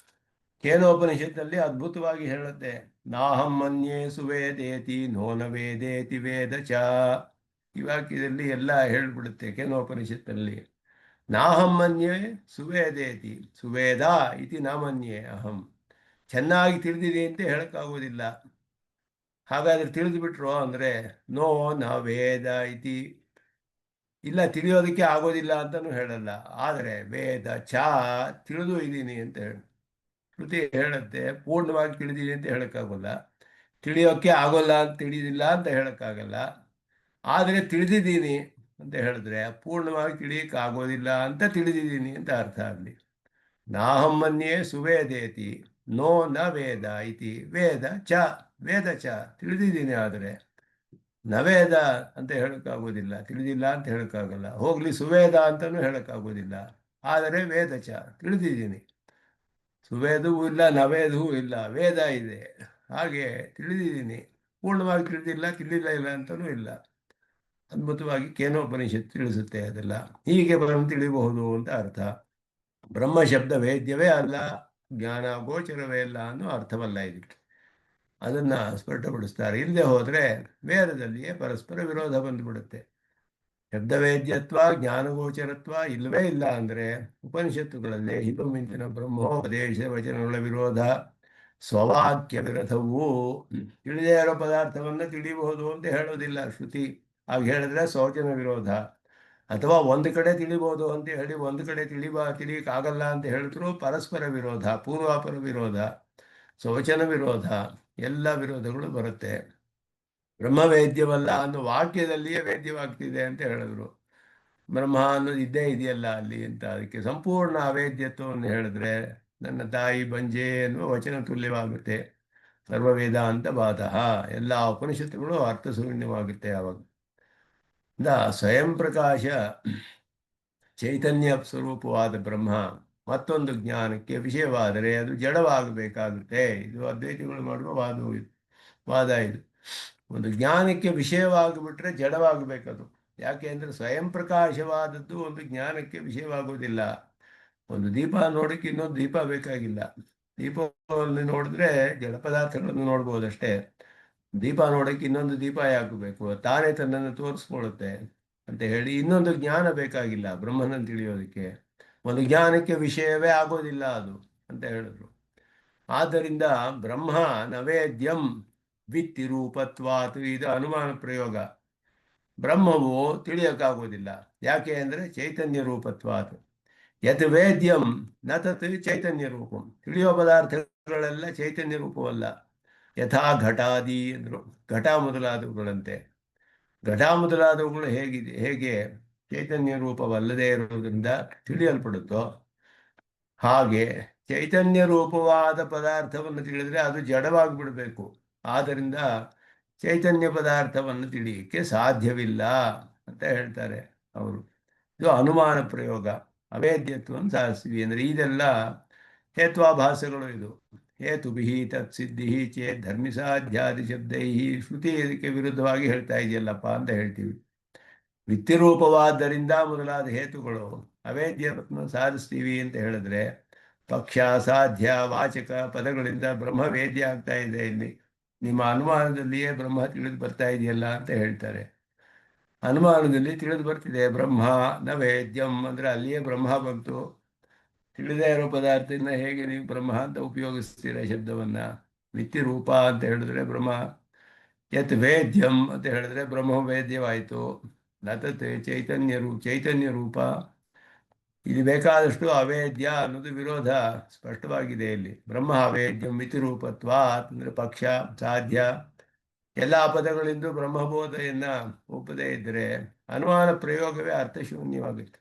ಕೇನೋಪನಿಷತ್ನಲ್ಲಿ ಅದ್ಭುತವಾಗಿ ಹೇಳುತ್ತೆ. ನಾಹಂ ಮನ್ಯೇ ಸುವೇದೇತಿ ನೋನ ವೇದೇತಿ ವೇದ ಚ. ಈ ವಾಕ್ಯದಲ್ಲಿ ಎಲ್ಲ ಹೇಳ್ಬಿಡುತ್ತೆ ಕೇನೋಪನಿಷತ್ತಲ್ಲಿ. ನಾಹಂ ಮನ್ಯೇ ಸುವೇದೇತಿ, ಸುವೇದ ಇತಿ ನ ಮನ್ಯೇ ಅಹಂ. ಚೆನ್ನಾಗಿ ತಿಳಿದಿದೆ ಅಂತ ಹೇಳಕ್ಕಾಗೋದಿಲ್ಲ. ಹಾಗಾದ್ರೆ ತಿಳಿದು ಬಿಟ್ರು ಅಂದರೆ ನೋ ನ ವೇದ ಇತಿ, ಇಲ್ಲ ತಿಳಿಯೋದಕ್ಕೆ ಆಗೋದಿಲ್ಲ ಅಂತಲೂ ಹೇಳಲ್ಲ. ಆದರೆ ವೇದ ಚ, ತಿಳಿದು ಇದ್ದೀನಿ ಅಂತ ಹೇಳಿ ಶ್ರುತಿ ಹೇಳುತ್ತೆ. ಪೂರ್ಣವಾಗಿ ತಿಳಿದೀನಿ ಅಂತ ಹೇಳೋಕ್ಕಾಗಲ್ಲ, ತಿಳಿಯೋಕ್ಕೆ ಆಗೋಲ್ಲ ಅಂತ ತಿಳಿದಿಲ್ಲ ಅಂತ ಹೇಳೋಕ್ಕಾಗಲ್ಲ. ಆದರೆ ತಿಳಿದಿದ್ದೀನಿ, ಅಂತ ಹೇಳಿದ್ರೆ ಪೂರ್ಣವಾಗಿ ತಿಳಿಯಕ್ಕಾಗೋದಿಲ್ಲ ಅಂತ ತಿಳಿದಿದ್ದೀನಿ ಅಂತ ಅರ್ಥ ಆಗಲಿ. ನಾಹಂ ಮನ್ಯೆ ಸುವೇದೇತಿ ನೋ ನ ವೇದ ಇತಿ ವೇದ ಚ ವೇದ ಚ ತಿಳಿದಿದ್ದೀನಿ, ಆದರೆ ನವೇದ ಅಂತ ಹೇಳೋಕ್ಕಾಗೋದಿಲ್ಲ, ತಿಳಿದಿಲ್ಲ ಅಂತ ಹೇಳೋಕ್ಕಾಗಲ್ಲ. ಹೋಗ್ಲಿ ಸುವೇದ ಅಂತಲೂ ಹೇಳೋಕ್ಕಾಗೋದಿಲ್ಲ. ಆದರೆ ವೇದ ಚ ತಿಳಿದಿದ್ದೀನಿ. ಸುವೇದವೂ ಇಲ್ಲ, ನವೇದವೂ ಇಲ್ಲ, ವೇದ ಇದೆ. ಹಾಗೆ ತಿಳಿದಿದ್ದೀನಿ. ಪೂರ್ಣವಾಗಿ ತಿಳಿದಿಲ್ಲ, ತಿಳಿದಿಲ್ಲ ಇಲ್ಲ ಅಂತಲೂ ಇಲ್ಲ. ಅದ್ಭುತವಾಗಿ ಕೇನೋಪನಿಷತ್ತು ತಿಳಿಸುತ್ತೆ ಅದೆಲ್ಲ. ಹೀಗೆ ಬ್ರಹ್ಮ ತಿಳಿಬಹುದು ಅಂತ ಅರ್ಥ. ಬ್ರಹ್ಮ ಶಬ್ದ ವೇದ್ಯವೇ ಅಲ್ಲ, ಜ್ಞಾನ ಗೋಚರವೇ ಅಲ್ಲ ಅನ್ನೋ ಅರ್ಥವಲ್ಲ ಇದಕ್ಕೆ. ಅದನ್ನು ಸ್ಪಷ್ಟಪಡಿಸ್ತಾರೆ. ಇಲ್ಲದೆ ಹೋದರೆ ವೇದದಲ್ಲಿಯೇ ಪರಸ್ಪರ ವಿರೋಧ ಬಂದುಬಿಡುತ್ತೆ. ಶಬ್ದವೇದ್ಯತ್ವ ಜ್ಞಾನಗೋಚರತ್ವ ಇಲ್ಲವೇ ಇಲ್ಲ ಅಂದರೆ ಉಪನಿಷತ್ತುಗಳಲ್ಲೇ ಇದು ಮಿಂಚಿನ ಬ್ರಹ್ಮೋಪದೇಶ ವಚನಗಳ ವಿರೋಧ, ಸ್ವವಾಕ್ಯ ವಿರೋಧವು. ತಿಳಿದೇ ಇರೋ ಪದಾರ್ಥವನ್ನು ತಿಳಿಯಬಹುದು ಅಂತ ಹೇಳೋದಿಲ್ಲ ಶ್ರುತಿ. ಆಗ ಹೇಳಿದ್ರೆ ಸ್ವವಚನ ವಿರೋಧ. ಅಥವಾ ಒಂದು ಕಡೆ ತಿಳಿಬೋದು ಅಂತ ಹೇಳಿ ಒಂದು ಕಡೆ ತಿಳಿಯಕ್ಕಾಗಲ್ಲ ಅಂತ ಹೇಳಿದ್ರು ಪರಸ್ಪರ ವಿರೋಧ, ಪೂರ್ವಾಪರ ವಿರೋಧ, ಸ್ವವಚನ ವಿರೋಧ, ಎಲ್ಲ ವಿರೋಧಗಳು ಬರುತ್ತೆ. ಬ್ರಹ್ಮವೇದ್ಯವಲ್ಲ ಅನ್ನೋ ವಾಕ್ಯದಲ್ಲಿಯೇ ವೇದ್ಯವಾಗ್ತಿದೆ ಅಂತ ಹೇಳಿದ್ರು. ಬ್ರಹ್ಮ ಅನ್ನೋದು ಇದ್ದೇ ಇದೆಯಲ್ಲ ಅಲ್ಲಿ ಅಂತ. ಅದಕ್ಕೆ ಸಂಪೂರ್ಣ ಅವೇದ್ಯತ್ವವನ್ನು ಹೇಳಿದ್ರೆ ನನ್ನ ತಾಯಿ ಬಂಜೆ ಎನ್ನುವ ವಚನ ತುಲ್ಯವಾಗುತ್ತೆ. ಸರ್ವವೇದ ಅಂತ ಬಾಧಃ, ಎಲ್ಲ ಉಪನಿಷತ್ತುಗಳು ಅರ್ಥಶೂನ್ಯವಾಗುತ್ತೆ ಆವಾಗ. ಸ್ವಯಂ ಪ್ರಕಾಶ ಚೈತನ್ಯ ಸ್ವರೂಪವಾದ ಬ್ರಹ್ಮ ಮತ್ತೊಂದು ಜ್ಞಾನಕ್ಕೆ ವಿಷಯವಾದರೆ ಅದು ಜಡವಾಗಬೇಕಾಗುತ್ತೆ. ಇದು ಅದ್ವೈತಿಗಳು ಮಾಡುವ ವಾದ ಇದು. ಒಂದು ಜ್ಞಾನಕ್ಕೆ ವಿಷಯವಾಗಿಬಿಟ್ರೆ ಜಡವಾಗಬೇಕದು. ಯಾಕೆ ಅಂದರೆ ಸ್ವಯಂ ಪ್ರಕಾಶವಾದದ್ದು ಒಂದು ಜ್ಞಾನಕ್ಕೆ ವಿಷಯವಾಗುವುದಿಲ್ಲ. ಒಂದು ದೀಪ ನೋಡೋಕ್ಕೆ ಇನ್ನೊಂದು ದೀಪ ಬೇಕಾಗಿಲ್ಲ. ದೀಪವನ್ನು ನೋಡಿದ್ರೆ ಜಡ ಪದಾರ್ಥಗಳನ್ನು ನೋಡ್ಬೋದಷ್ಟೇ. ದೀಪ ನೋಡೋಕ್ಕೆ ಇನ್ನೊಂದು ದೀಪ ಯಾಕಬೇಕು? ತಾನೇ ತನ್ನನ್ನು ತೋರಿಸ್ಕೊಳ್ಳುತ್ತೆ ಅಂತ ಹೇಳಿ ಇನ್ನೊಂದು ಜ್ಞಾನ ಬೇಕಾಗಿಲ್ಲ ಬ್ರಹ್ಮನನ್ನು ತಿಳಿಯೋದಕ್ಕೆ. ಒಂದು ಜ್ಞಾನಕ್ಕೆ ವಿಷಯವೇ ಆಗೋದಿಲ್ಲ ಅದು ಅಂತ ಹೇಳಿದ್ರು. ಆದ್ದರಿಂದ ಬ್ರಹ್ಮ ನವೇದ್ಯಂ ವಿತ್ತಿರೂಪತ್ವಾತ್, ಇದು ಅನುಮಾನ ಪ್ರಯೋಗ. ಬ್ರಹ್ಮವು ತಿಳಿಯೋಕ್ಕಾಗೋದಿಲ್ಲ. ಯಾಕೆ ಅಂದರೆ ಚೈತನ್ಯ ರೂಪತ್ವಾತ್. ಯತ್ ವೇದ್ಯಂ ನ ತತ್ ಚೈತನ್ಯ ರೂಪಂ. ತಿಳಿಯೋ ಪದಾರ್ಥಗಳೆಲ್ಲ ಚೈತನ್ಯ ರೂಪವಲ್ಲ. ಯಥಾ ಘಟಾದಿ ಅಂದರು. ಘಟ ಮೊದಲಾದವುಗಳಂತೆ. ಘಟ ಮೊದಲಾದವುಗಳು ಹೇಗೆ ಚೈತನ್ಯ ರೂಪವಲ್ಲದೆ ಇರುವುದರಿಂದ ತಿಳಿಯಲ್ಪಡುತ್ತೋ ಹಾಗೆ ಚೈತನ್ಯ ರೂಪವಾದ ಪದಾರ್ಥವನ್ನು ತಿಳಿದರೆ ಅದು ಜಡವಾಗಿಬಿಡಬೇಕು. ಆದ್ದರಿಂದ ಚೈತನ್ಯ ಪದಾರ್ಥವನ್ನು ತಿಳಿಯಕ್ಕೆ ಸಾಧ್ಯವಿಲ್ಲ ಅಂತ ಹೇಳ್ತಾರೆ ಅವರು. ಇದು ಅನುಮಾನ ಪ್ರಯೋಗ. ಅವೇದ್ಯತ್ವವನ್ನು ಸಾಧಿಸ್ತೀವಿ ಅಂದರೆ ಇದೆಲ್ಲ ಹೇತ್ವಾಭಾಸಗಳು. ಇದು ಹೇತುಭಿ ತತ್ಸಿದ್ಧಿ ಚೇತ್ ಧರ್ಮಿಸಾಧ್ಯಾದಿ ಶಬ್ದೈ, ಶ್ರುತಿ ಇದಕ್ಕೆ ವಿರುದ್ಧವಾಗಿ ಹೇಳ್ತಾ ಇದೆಯಲ್ಲಪ್ಪ ಅಂತ ಹೇಳ್ತೀವಿ. ವಿತ್ತಿರೂಪವಾದ್ದರಿಂದ ಮೊದಲಾದ ಹೇತುಗಳು ಅವೇದ್ಯವನ್ನು ಸಾಧಿಸ್ತೀವಿ ಅಂತ ಹೇಳಿದ್ರೆ ಪಕ್ಷ ಸಾಧ್ಯ ವಾಚಕ ಪದಗಳಿಂದ ಬ್ರಹ್ಮ ವೇದ್ಯ ಆಗ್ತಾ ಇದೆ. ಇಲ್ಲಿ ನಿಮ್ಮ ಅನುಮಾನದಲ್ಲಿಯೇ ಬ್ರಹ್ಮ ತಿಳಿದು ಬರ್ತಾ ಇದೆಯಲ್ಲ ಅಂತ ಹೇಳ್ತಾರೆ. ಅನುಮಾನದಲ್ಲಿ ತಿಳಿದು ಬರ್ತಿದೆ ಬ್ರಹ್ಮ ನ ವೇದ್ಯಂ ಅಂದರೆ ಅಲ್ಲಿಯೇ ಬ್ರಹ್ಮ ಬಂತು. ತಿಳಿದೇ ಇರೋ ಪದಾರ್ಥದಿಂದ ಹೇಗೆ ನೀವು ಬ್ರಹ್ಮ ಅಂತ ಉಪಯೋಗಿಸ್ತೀರ ಶಬ್ದವನ್ನು? ವಿತ್ತಿರೂಪ ಅಂತ ಹೇಳಿದ್ರೆ ಬ್ರಹ್ಮ, ಯತ್ ವೇದ್ಯಂ ಅಂತ ಹೇಳಿದ್ರೆ ಬ್ರಹ್ಮ ವೇದ್ಯವಾಯಿತು. ನತತ್ ಚೈತನ್ಯ ರೂಪ. ಇದು ಬೇಕಾದಷ್ಟು ಅವೇದ್ಯ ಅನ್ನೋದು ವಿರೋಧ ಸ್ಪಷ್ಟವಾಗಿದೆ ಇಲ್ಲಿ. ಬ್ರಹ್ಮ ಅವೇದ್ಯಂ ಮಿತಿರೂಪತ್ವ ಅಂದರೆ ಪಕ್ಷ ಸಾಧ್ಯ ಎಲ್ಲ ಪದಗಳಿಂದ ಬ್ರಹ್ಮಬೋಧೆಯನ್ನು ಒಪ್ಪದೇ ಇದ್ದರೆ ಅನುಮಾನ ಪ್ರಯೋಗವೇ ಅರ್ಥಶೂನ್ಯವಾಗುತ್ತೆ.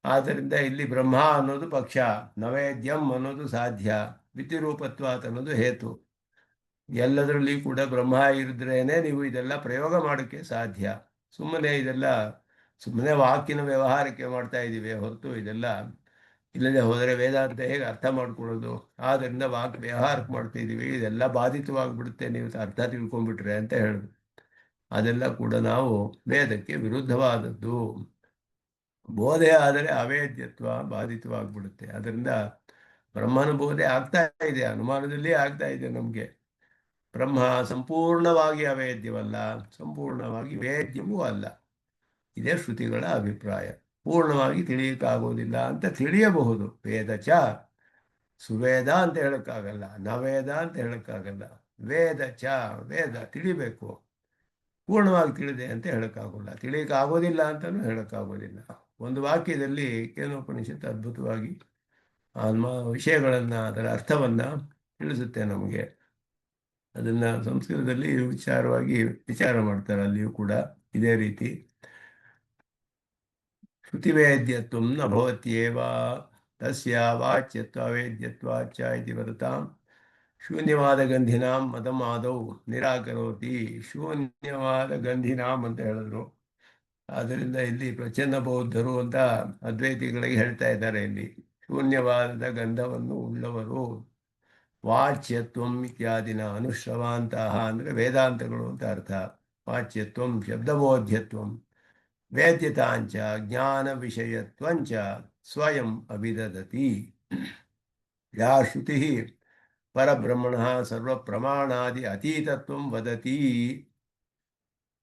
ಆದ್ದರಿಂದ ಇಲ್ಲಿ ಬ್ರಹ್ಮ ಅನ್ನೋದು ಪಕ್ಷ, ನವೇದ್ಯಂ ಅನ್ನೋದು ಸಾಧ್ಯ, ಮಿತಿರೂಪತ್ವಾತ್ ಅನ್ನೋದು ಹೇತು. ಎಲ್ಲದರಲ್ಲಿ ಕೂಡ ಬ್ರಹ್ಮ ಇರಿದ್ರೇನೆ ನೀವು ಇದೆಲ್ಲ ಪ್ರಯೋಗ ಮಾಡೋಕ್ಕೆ ಸಾಧ್ಯ. ಸುಮ್ಮನೆ ವಾಕಿನ ವ್ಯವಹಾರಕ್ಕೆ ಮಾಡ್ತಾ ಇದ್ದೀವಿ ಹೊರತು ಇದೆಲ್ಲ ಇಲ್ಲದೆ ಹೋದರೆ ವೇದಾಂತ ಹೇಗೆ ಅರ್ಥ ಮಾಡ್ಕೊಳ್ಳೋದು? ಆದ್ದರಿಂದ ವಾಕ್ ವ್ಯವಹಾರಕ್ಕೆ ಮಾಡ್ತಾ ಇದ್ದೀವಿ, ಇದೆಲ್ಲ ಬಾಧಿತವಾಗಿಬಿಡುತ್ತೆ ನೀವು ಅರ್ಥ ತಿಳ್ಕೊಂಡ್ಬಿಟ್ರೆ ಅಂತ ಹೇಳೋದು. ಅದೆಲ್ಲ ಕೂಡ ನಾವು ವೇದಕ್ಕೆ ವಿರುದ್ಧವಾದದ್ದು. ಬೋಧೆ ಆದರೆ ಅವೇದ್ಯತ್ವ ಬಾಧಿತವಾಗಿಬಿಡುತ್ತೆ. ಅದರಿಂದ ಬ್ರಹ್ಮನ ಬೋಧೆ ಆಗ್ತಾ ಇದೆ, ಅನುಮಾನದಲ್ಲಿ ಆಗ್ತಾ ಇದೆ ನಮಗೆ. ಬ್ರಹ್ಮ ಸಂಪೂರ್ಣವಾಗಿ ಅವೇದ್ಯವಲ್ಲ, ಸಂಪೂರ್ಣವಾಗಿ ವೇದ್ಯವೂ ಅಲ್ಲ. ಇದೇ ಶ್ರುತಿಗಳ ಅಭಿಪ್ರಾಯ. ಪೂರ್ಣವಾಗಿ ತಿಳಿಯಕ್ಕಾಗೋದಿಲ್ಲ ಅಂತ ತಿಳಿಯಬಹುದು. ವೇದ ಚ, ಸುವೇದ ಅಂತ ಹೇಳೋಕ್ಕಾಗಲ್ಲ, ನವೇದ ಅಂತ ಹೇಳೋಕ್ಕಾಗಲ್ಲ. ವೇದ ಚ, ವೇದ ತಿಳಿಬೇಕು. ಪೂರ್ಣವಾಗಿ ತಿಳಿದೆ ಅಂತ ಹೇಳೋಕ್ಕಾಗೋಲ್ಲ, ತಿಳಿಯಕ್ಕಾಗೋದಿಲ್ಲ ಅಂತಲೂ ಹೇಳೋಕ್ಕಾಗೋದಿಲ್ಲ. ಒಂದು ವಾಕ್ಯದಲ್ಲಿ ಕೇನೋಪನಿಷತ್ತು ಅದ್ಭುತವಾಗಿ ವಿಷಯಗಳನ್ನು, ಅದರ ಅರ್ಥವನ್ನು ತಿಳಿಸುತ್ತೆ ನಮಗೆ. ಅದನ್ನು ಸಂಸ್ಕೃತದಲ್ಲಿ ವಿಚಾರ ಮಾಡ್ತಾರೆ. ಅಲ್ಲಿಯೂ ಕೂಡ ಇದೇ ರೀತಿ श्रुतिवेद्यत्वं न भवत्येव तस्य वाच्यत्वावेद्यत्वाच्च इति वदतां ಶೂನ್ಯವಾದ ಮತಂ ಆದೌ ನಿರಾಕರೋತಿ ಶೂನ್ಯವಾದ ಅಂತ ಹೇಳಿದ್ರು. ಆದ್ದರಿಂದ ಇಲ್ಲಿ ಪ್ರಚನ್ನ ಬೌದ್ಧರು ಅಂತ ಅದ್ವೈತಿಗಳಿಗೆ ಹೇಳ್ತಾ ಇದ್ದಾರೆ. ಇಲ್ಲಿ ಶೂನ್ಯವಾದ ಗಂಧವನ್ನು ಉಳ್ಳವರು ವಾಚ್ಯತ್ವಂ ಇತ್ಯಾದಿನ ಅನುಶ್ರವಾಂತಹ ಅಂದರೆ ವೇದಾಂತಗಳು ಅಂತ ಅರ್ಥ. ವಾಚ್ಯತ್ವಂ ಶಬ್ದಬೋಧ್ಯತ್ವಂ ವೇದ್ಯತಾಂಚ ಜ್ಞಾನ ವಿಷಯತ್ವಂಚ ಸ್ವಯಂ ಅಭಿದದತಿ. ಯಾ ಶ್ರುತಿ ಪರಬ್ರಹ್ಮಣ ಸರ್ವ ಪ್ರಮಾಣಾದಿ ಅತೀತತ್ವಂ ವದತಿ.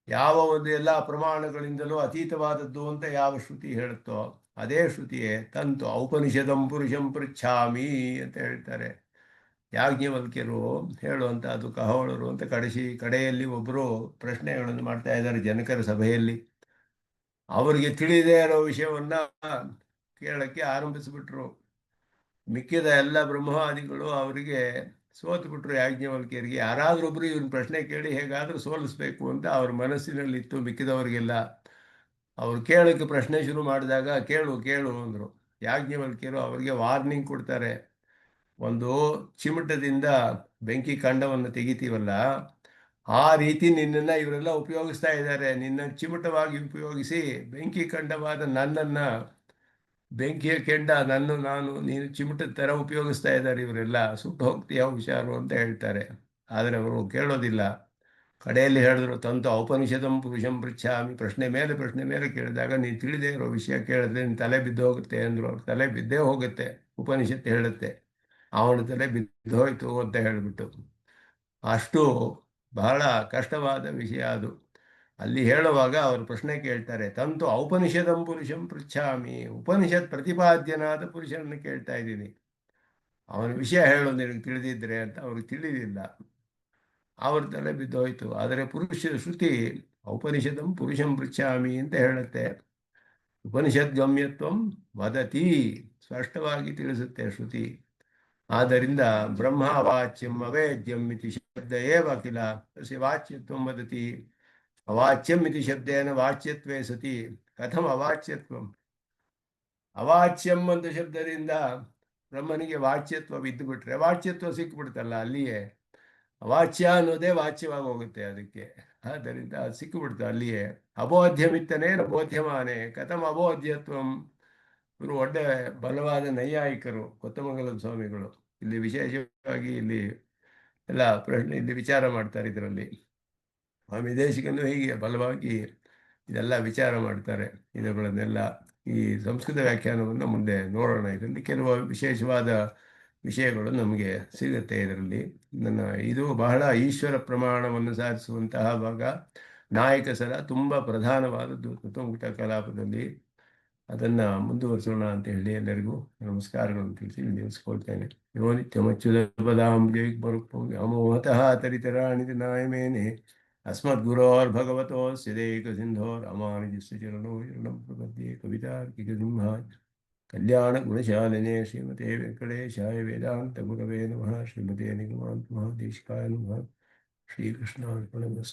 ಯಾವ ಒಂದು ಎಲ್ಲ ಪ್ರಮಾಣಗಳಿಂದಲೂ ಅತೀತವಾದದ್ದು ಅಂತ ಯಾವ ಶ್ರುತಿ ಹೇಳುತ್ತೋ ಅದೇ ಶ್ರುತಿಯೇ ತಂತು ಔಪನಿಷದಂ ಪುರುಷಂ ಪೃಚ್ಛಾಮಿ ಅಂತ ಹೇಳ್ತಾರೆ ಯಾಜ್ಞವಲ್ಕ್ಯರು ಹೇಳುವಂತ. ಅದು ಕಹೋಳರು ಅಂತ ಕಡೆಯಲ್ಲಿ ಒಬ್ಬರು ಪ್ರಶ್ನೆಗಳನ್ನು ಮಾಡ್ತಾ ಇದ್ದಾರೆ ಜನಕರ ಸಭೆಯಲ್ಲಿ. ಅವರಿಗೆ ತಿಳಿದೇ ಇರೋ ವಿಷಯವನ್ನ ಕೇಳಕ್ಕೆ ಆರಂಭಿಸಿಬಿಟ್ರು. ಮಿಕ್ಕಿದ ಎಲ್ಲ ಬ್ರಹ್ಮಾದಿಗಳು ಅವರಿಗೆ ಸೋತು ಬಿಟ್ರು. ಯಾಜ್ಞವಲ್ಕ್ಯರಿಗೆ ಯಾರಾದ್ರೂ ಒಬ್ರು ಇವ್ರನ್ನ ಪ್ರಶ್ನೆ ಕೇಳಿ ಹೇಗಾದ್ರೂ ಸೋಲಿಸ್ಬೇಕು ಅಂತ ಅವ್ರ ಮನಸ್ಸಿನಲ್ಲಿತ್ತು. ಮಿಕ್ಕಿದವರಿಗೆಲ್ಲ ಅವ್ರು ಕೇಳಕ್ಕೆ ಪ್ರಶ್ನೆ ಶುರು ಮಾಡಿದಾಗ ಕೇಳು ಕೇಳು ಅಂದರು. ಯಾಜ್ಞವಲ್ಕ್ಯರು ಅವರಿಗೆ ವಾರ್ನಿಂಗ್ ಕೊಡ್ತಾರೆ. ಒಂದು ಚಿಮಟದಿಂದ ಬೆಂಕಿ ಕಾಂಡವನ್ನು ತೆಗಿತೀವಲ್ಲ, ಆ ರೀತಿ ನಿನ್ನನ್ನು ಇವರೆಲ್ಲ ಉಪಯೋಗಿಸ್ತಾ ಇದ್ದಾರೆ. ನಿನ್ನ ಚಿಮಟವಾಗಿ ಉಪಯೋಗಿಸಿ ಬೆಂಕಿ ಖಂಡವಾದ ನನ್ನನ್ನು, ಬೆಂಕಿಯ ಕೆಂಡ ನೀನು ಚಿಮಟದ ಥರ ಉಪಯೋಗಿಸ್ತಾ ಇದ್ದಾರೆ ಇವರೆಲ್ಲ. ಸುಟ್ಟು ಹೋಗ್ತೀಯ ಹುಷಾರು ಅಂತ ಹೇಳ್ತಾರೆ. ಆದರೆ ಅವರು ಕೇಳೋದಿಲ್ಲ. ಕಡೆಯಲ್ಲಿ ಹೇಳಿದ್ರು ತಂತು ಔಪನಿಷದಂ ಪುರುಷಂ ಪೃಚ್ಛಾಮಿ. ಪ್ರಶ್ನೆ ಮೇಲೆ ಕೇಳಿದಾಗ ನೀನು ತಿಳಿದೇ ಇರೋ ವಿಷಯ ಕೇಳಿದ್ರೆ ನಿನ್ನ ತಲೆ ಬಿದ್ದು ಹೋಗುತ್ತೆ ಅಂದರು. ಅವ್ರ ತಲೆ ಬಿದ್ದೇ ಹೋಗುತ್ತೆ. ಉಪನಿಷತ್ತು ಹೇಳುತ್ತೆ ಅವನ ತಲೆ ಬಿದ್ದು ಹೋಯ್ತು ಅಂತ ಹೇಳಿಬಿಟ್ಟು. ಅಷ್ಟು ಬಹಳ ಕಷ್ಟವಾದ ವಿಷಯ ಅದು. ಅಲ್ಲಿ ಹೇಳುವಾಗ ಅವರು ಪ್ರಶ್ನೆ ಕೇಳ್ತಾರೆ, ತಂತು ಔಪನಿಷದಂ ಪುರುಷಂ ಪೃಚ್ಛಾಮಿ. ಉಪನಿಷತ್ ಪ್ರತಿಪಾದ್ಯನಾದ ಪುರುಷನನ್ನು ಕೇಳ್ತಾ ಇದ್ದೀನಿ, ಅವನ ವಿಷಯ ಹೇಳು ನಿನಗೆ ತಿಳಿದಿದ್ರೆ ಅಂತ. ಅವ್ರಿಗೆ ತಿಳಿದಿಲ್ಲ, ಅವ್ರ ತಲೆ ಬಿದ್ದೋಯ್ತು. ಆದರೆ ಶ್ರುತಿ ಔಪನಿಷದಂ ಪುರುಷಂ ಪೃಚ್ಛಾಮಿ ಅಂತ ಹೇಳುತ್ತೆ. ಉಪನಿಷತ್ ಗಮ್ಯತ್ವಂ ವದತಿ, ಸ್ಪಷ್ಟವಾಗಿ ತಿಳಿಸುತ್ತೆ ಶ್ರುತಿ. ಆದ್ದರಿಂದ ಬ್ರಹ್ಮ ವಾಚ್ಯಂ ಅವೇದ್ಯಂ ಇತಿ ಶಬ್ದ ಏವ ಕಿಲ ತಸ್ಯ ವಾಚ್ಯತ್ವಂ ವದತಿ. ಅವಾಚ್ಯಂ ಇತಿ ಶಬ್ದೇನ ವಾಚ್ಯತ್ವೇ ಸತಿ ಕಥಂ ಅವಾಚ್ಯತ್ವಂ. ಅವಾಚ್ಯಂ ಅಂತ ಶಬ್ದದಿಂದ ಬ್ರಹ್ಮನಿಗೆ ವಾಚ್ಯತ್ವ ಬಿದ್ದು ಬಿಟ್ರೆ ವಾಚ್ಯತ್ವ ಸಿಕ್ಕಿಬಿಡ್ತಲ್ಲ ಅಲ್ಲಿಯೇ. ಅವಾಚ್ಯ ಅನ್ನೋದೇ ವಾಚ್ಯವಾಗಿ ಹೋಗುತ್ತೆ ಅದಕ್ಕೆ. ಆದ್ದರಿಂದ ಅದು ಸಿಕ್ಕಿಬಿಡ್ತು ಅಲ್ಲಿಯೇ. ಅಬೋಧ್ಯಮಿತ್ತನೇನ ಬೋಧ್ಯಮಾನೆ ಕಥಂ ಅಬೋಧ್ಯತ್ವಂ. ಇವರು ಒಳ್ಳೆ ಬಲವಾದ ನೈಯಾಯಿಕರು, ಕೊತ್ತಮಂಗಲದ ಸ್ವಾಮಿಗಳು. ಇಲ್ಲಿ ವಿಶೇಷವಾಗಿ ಇಲ್ಲಿ ಎಲ್ಲ ಪ್ರಶ್ನೆ ಇಲ್ಲಿ ವಿಚಾರ ಮಾಡ್ತಾರೆ. ಇದರಲ್ಲಿ ಸ್ವಾಮಿ ದೇಶಿಕನು ಹೀಗೆ ಬಲವಾಗಿ ಇದೆಲ್ಲ ವಿಚಾರ ಮಾಡ್ತಾರೆ. ಇದಗಳನ್ನೆಲ್ಲ ಈ ಸಂಸ್ಕೃತ ವ್ಯಾಖ್ಯಾನವನ್ನು ಮುಂದೆ ನೋಡೋಣ. ಇದರಲ್ಲಿ ಕೆಲವು ವಿಶೇಷವಾದ ವಿಷಯಗಳು ನಮಗೆ ಸಿಗುತ್ತೆ ಇದರಲ್ಲಿ. ಇದು ಬಹಳ ಈಶ್ವರ ಪ್ರಮಾಣವನ್ನು ಸಾಧಿಸುವಂತಹ ಭಾಗ. ನಾಯಕ ಸಲ ತುಂಬ ಪ್ರಧಾನವಾದದ್ದು ತತ್ವಮುಕ್ತ ಕಲಾಪದಲ್ಲಿ. ಅದನ್ನು ಮುಂದುವರಿಸೋಣ ಅಂತ ಹೇಳಿ ಎಲ್ಲರಿಗೂ ನಮಸ್ಕಾರಗಳನ್ನು ತಿಳಿಸಿ ನಿಲ್ಲಿಸ್ಕೊಳ್ತೇನೆ. ಯೋ ನಿತ್ಯಮಚ್ಯುತಪದಾಂ ಅಮೋಹತಃ ತರಿತರಾಣಿತಿ ನಾಯಮೇನೆ ಅಸ್ಮದ್ಗುರೋರ್ಭಗವತೋಸ್ಯ ದೇಕಸಿಂಧೋ ರಾಮಾನುಜಸ್ಯ ಚರಣೋ ಶರಣಂ ಪ್ರಪದ್ಯೆ. ಕವಿತಾರ್ಕಿಕಸಿಂಹಾಯ ಕಲ್ಯಾಣಗುಣಶಾಲಿನೇ ಶ್ರೀಮತೆ ವೆಂಕಟೇಶಾಯ ವೇದಾಂತ ಗುರವೇ ನಮಃ. ಶ್ರೀಮತೆ ನಿಗಮಾಂತ ಮಹಾದೇಶಿಕಾಯ ನಮಃ. ಶ್ರೀಕೃಷ್ಣಾರ್ಪಣಮಸ್ತು.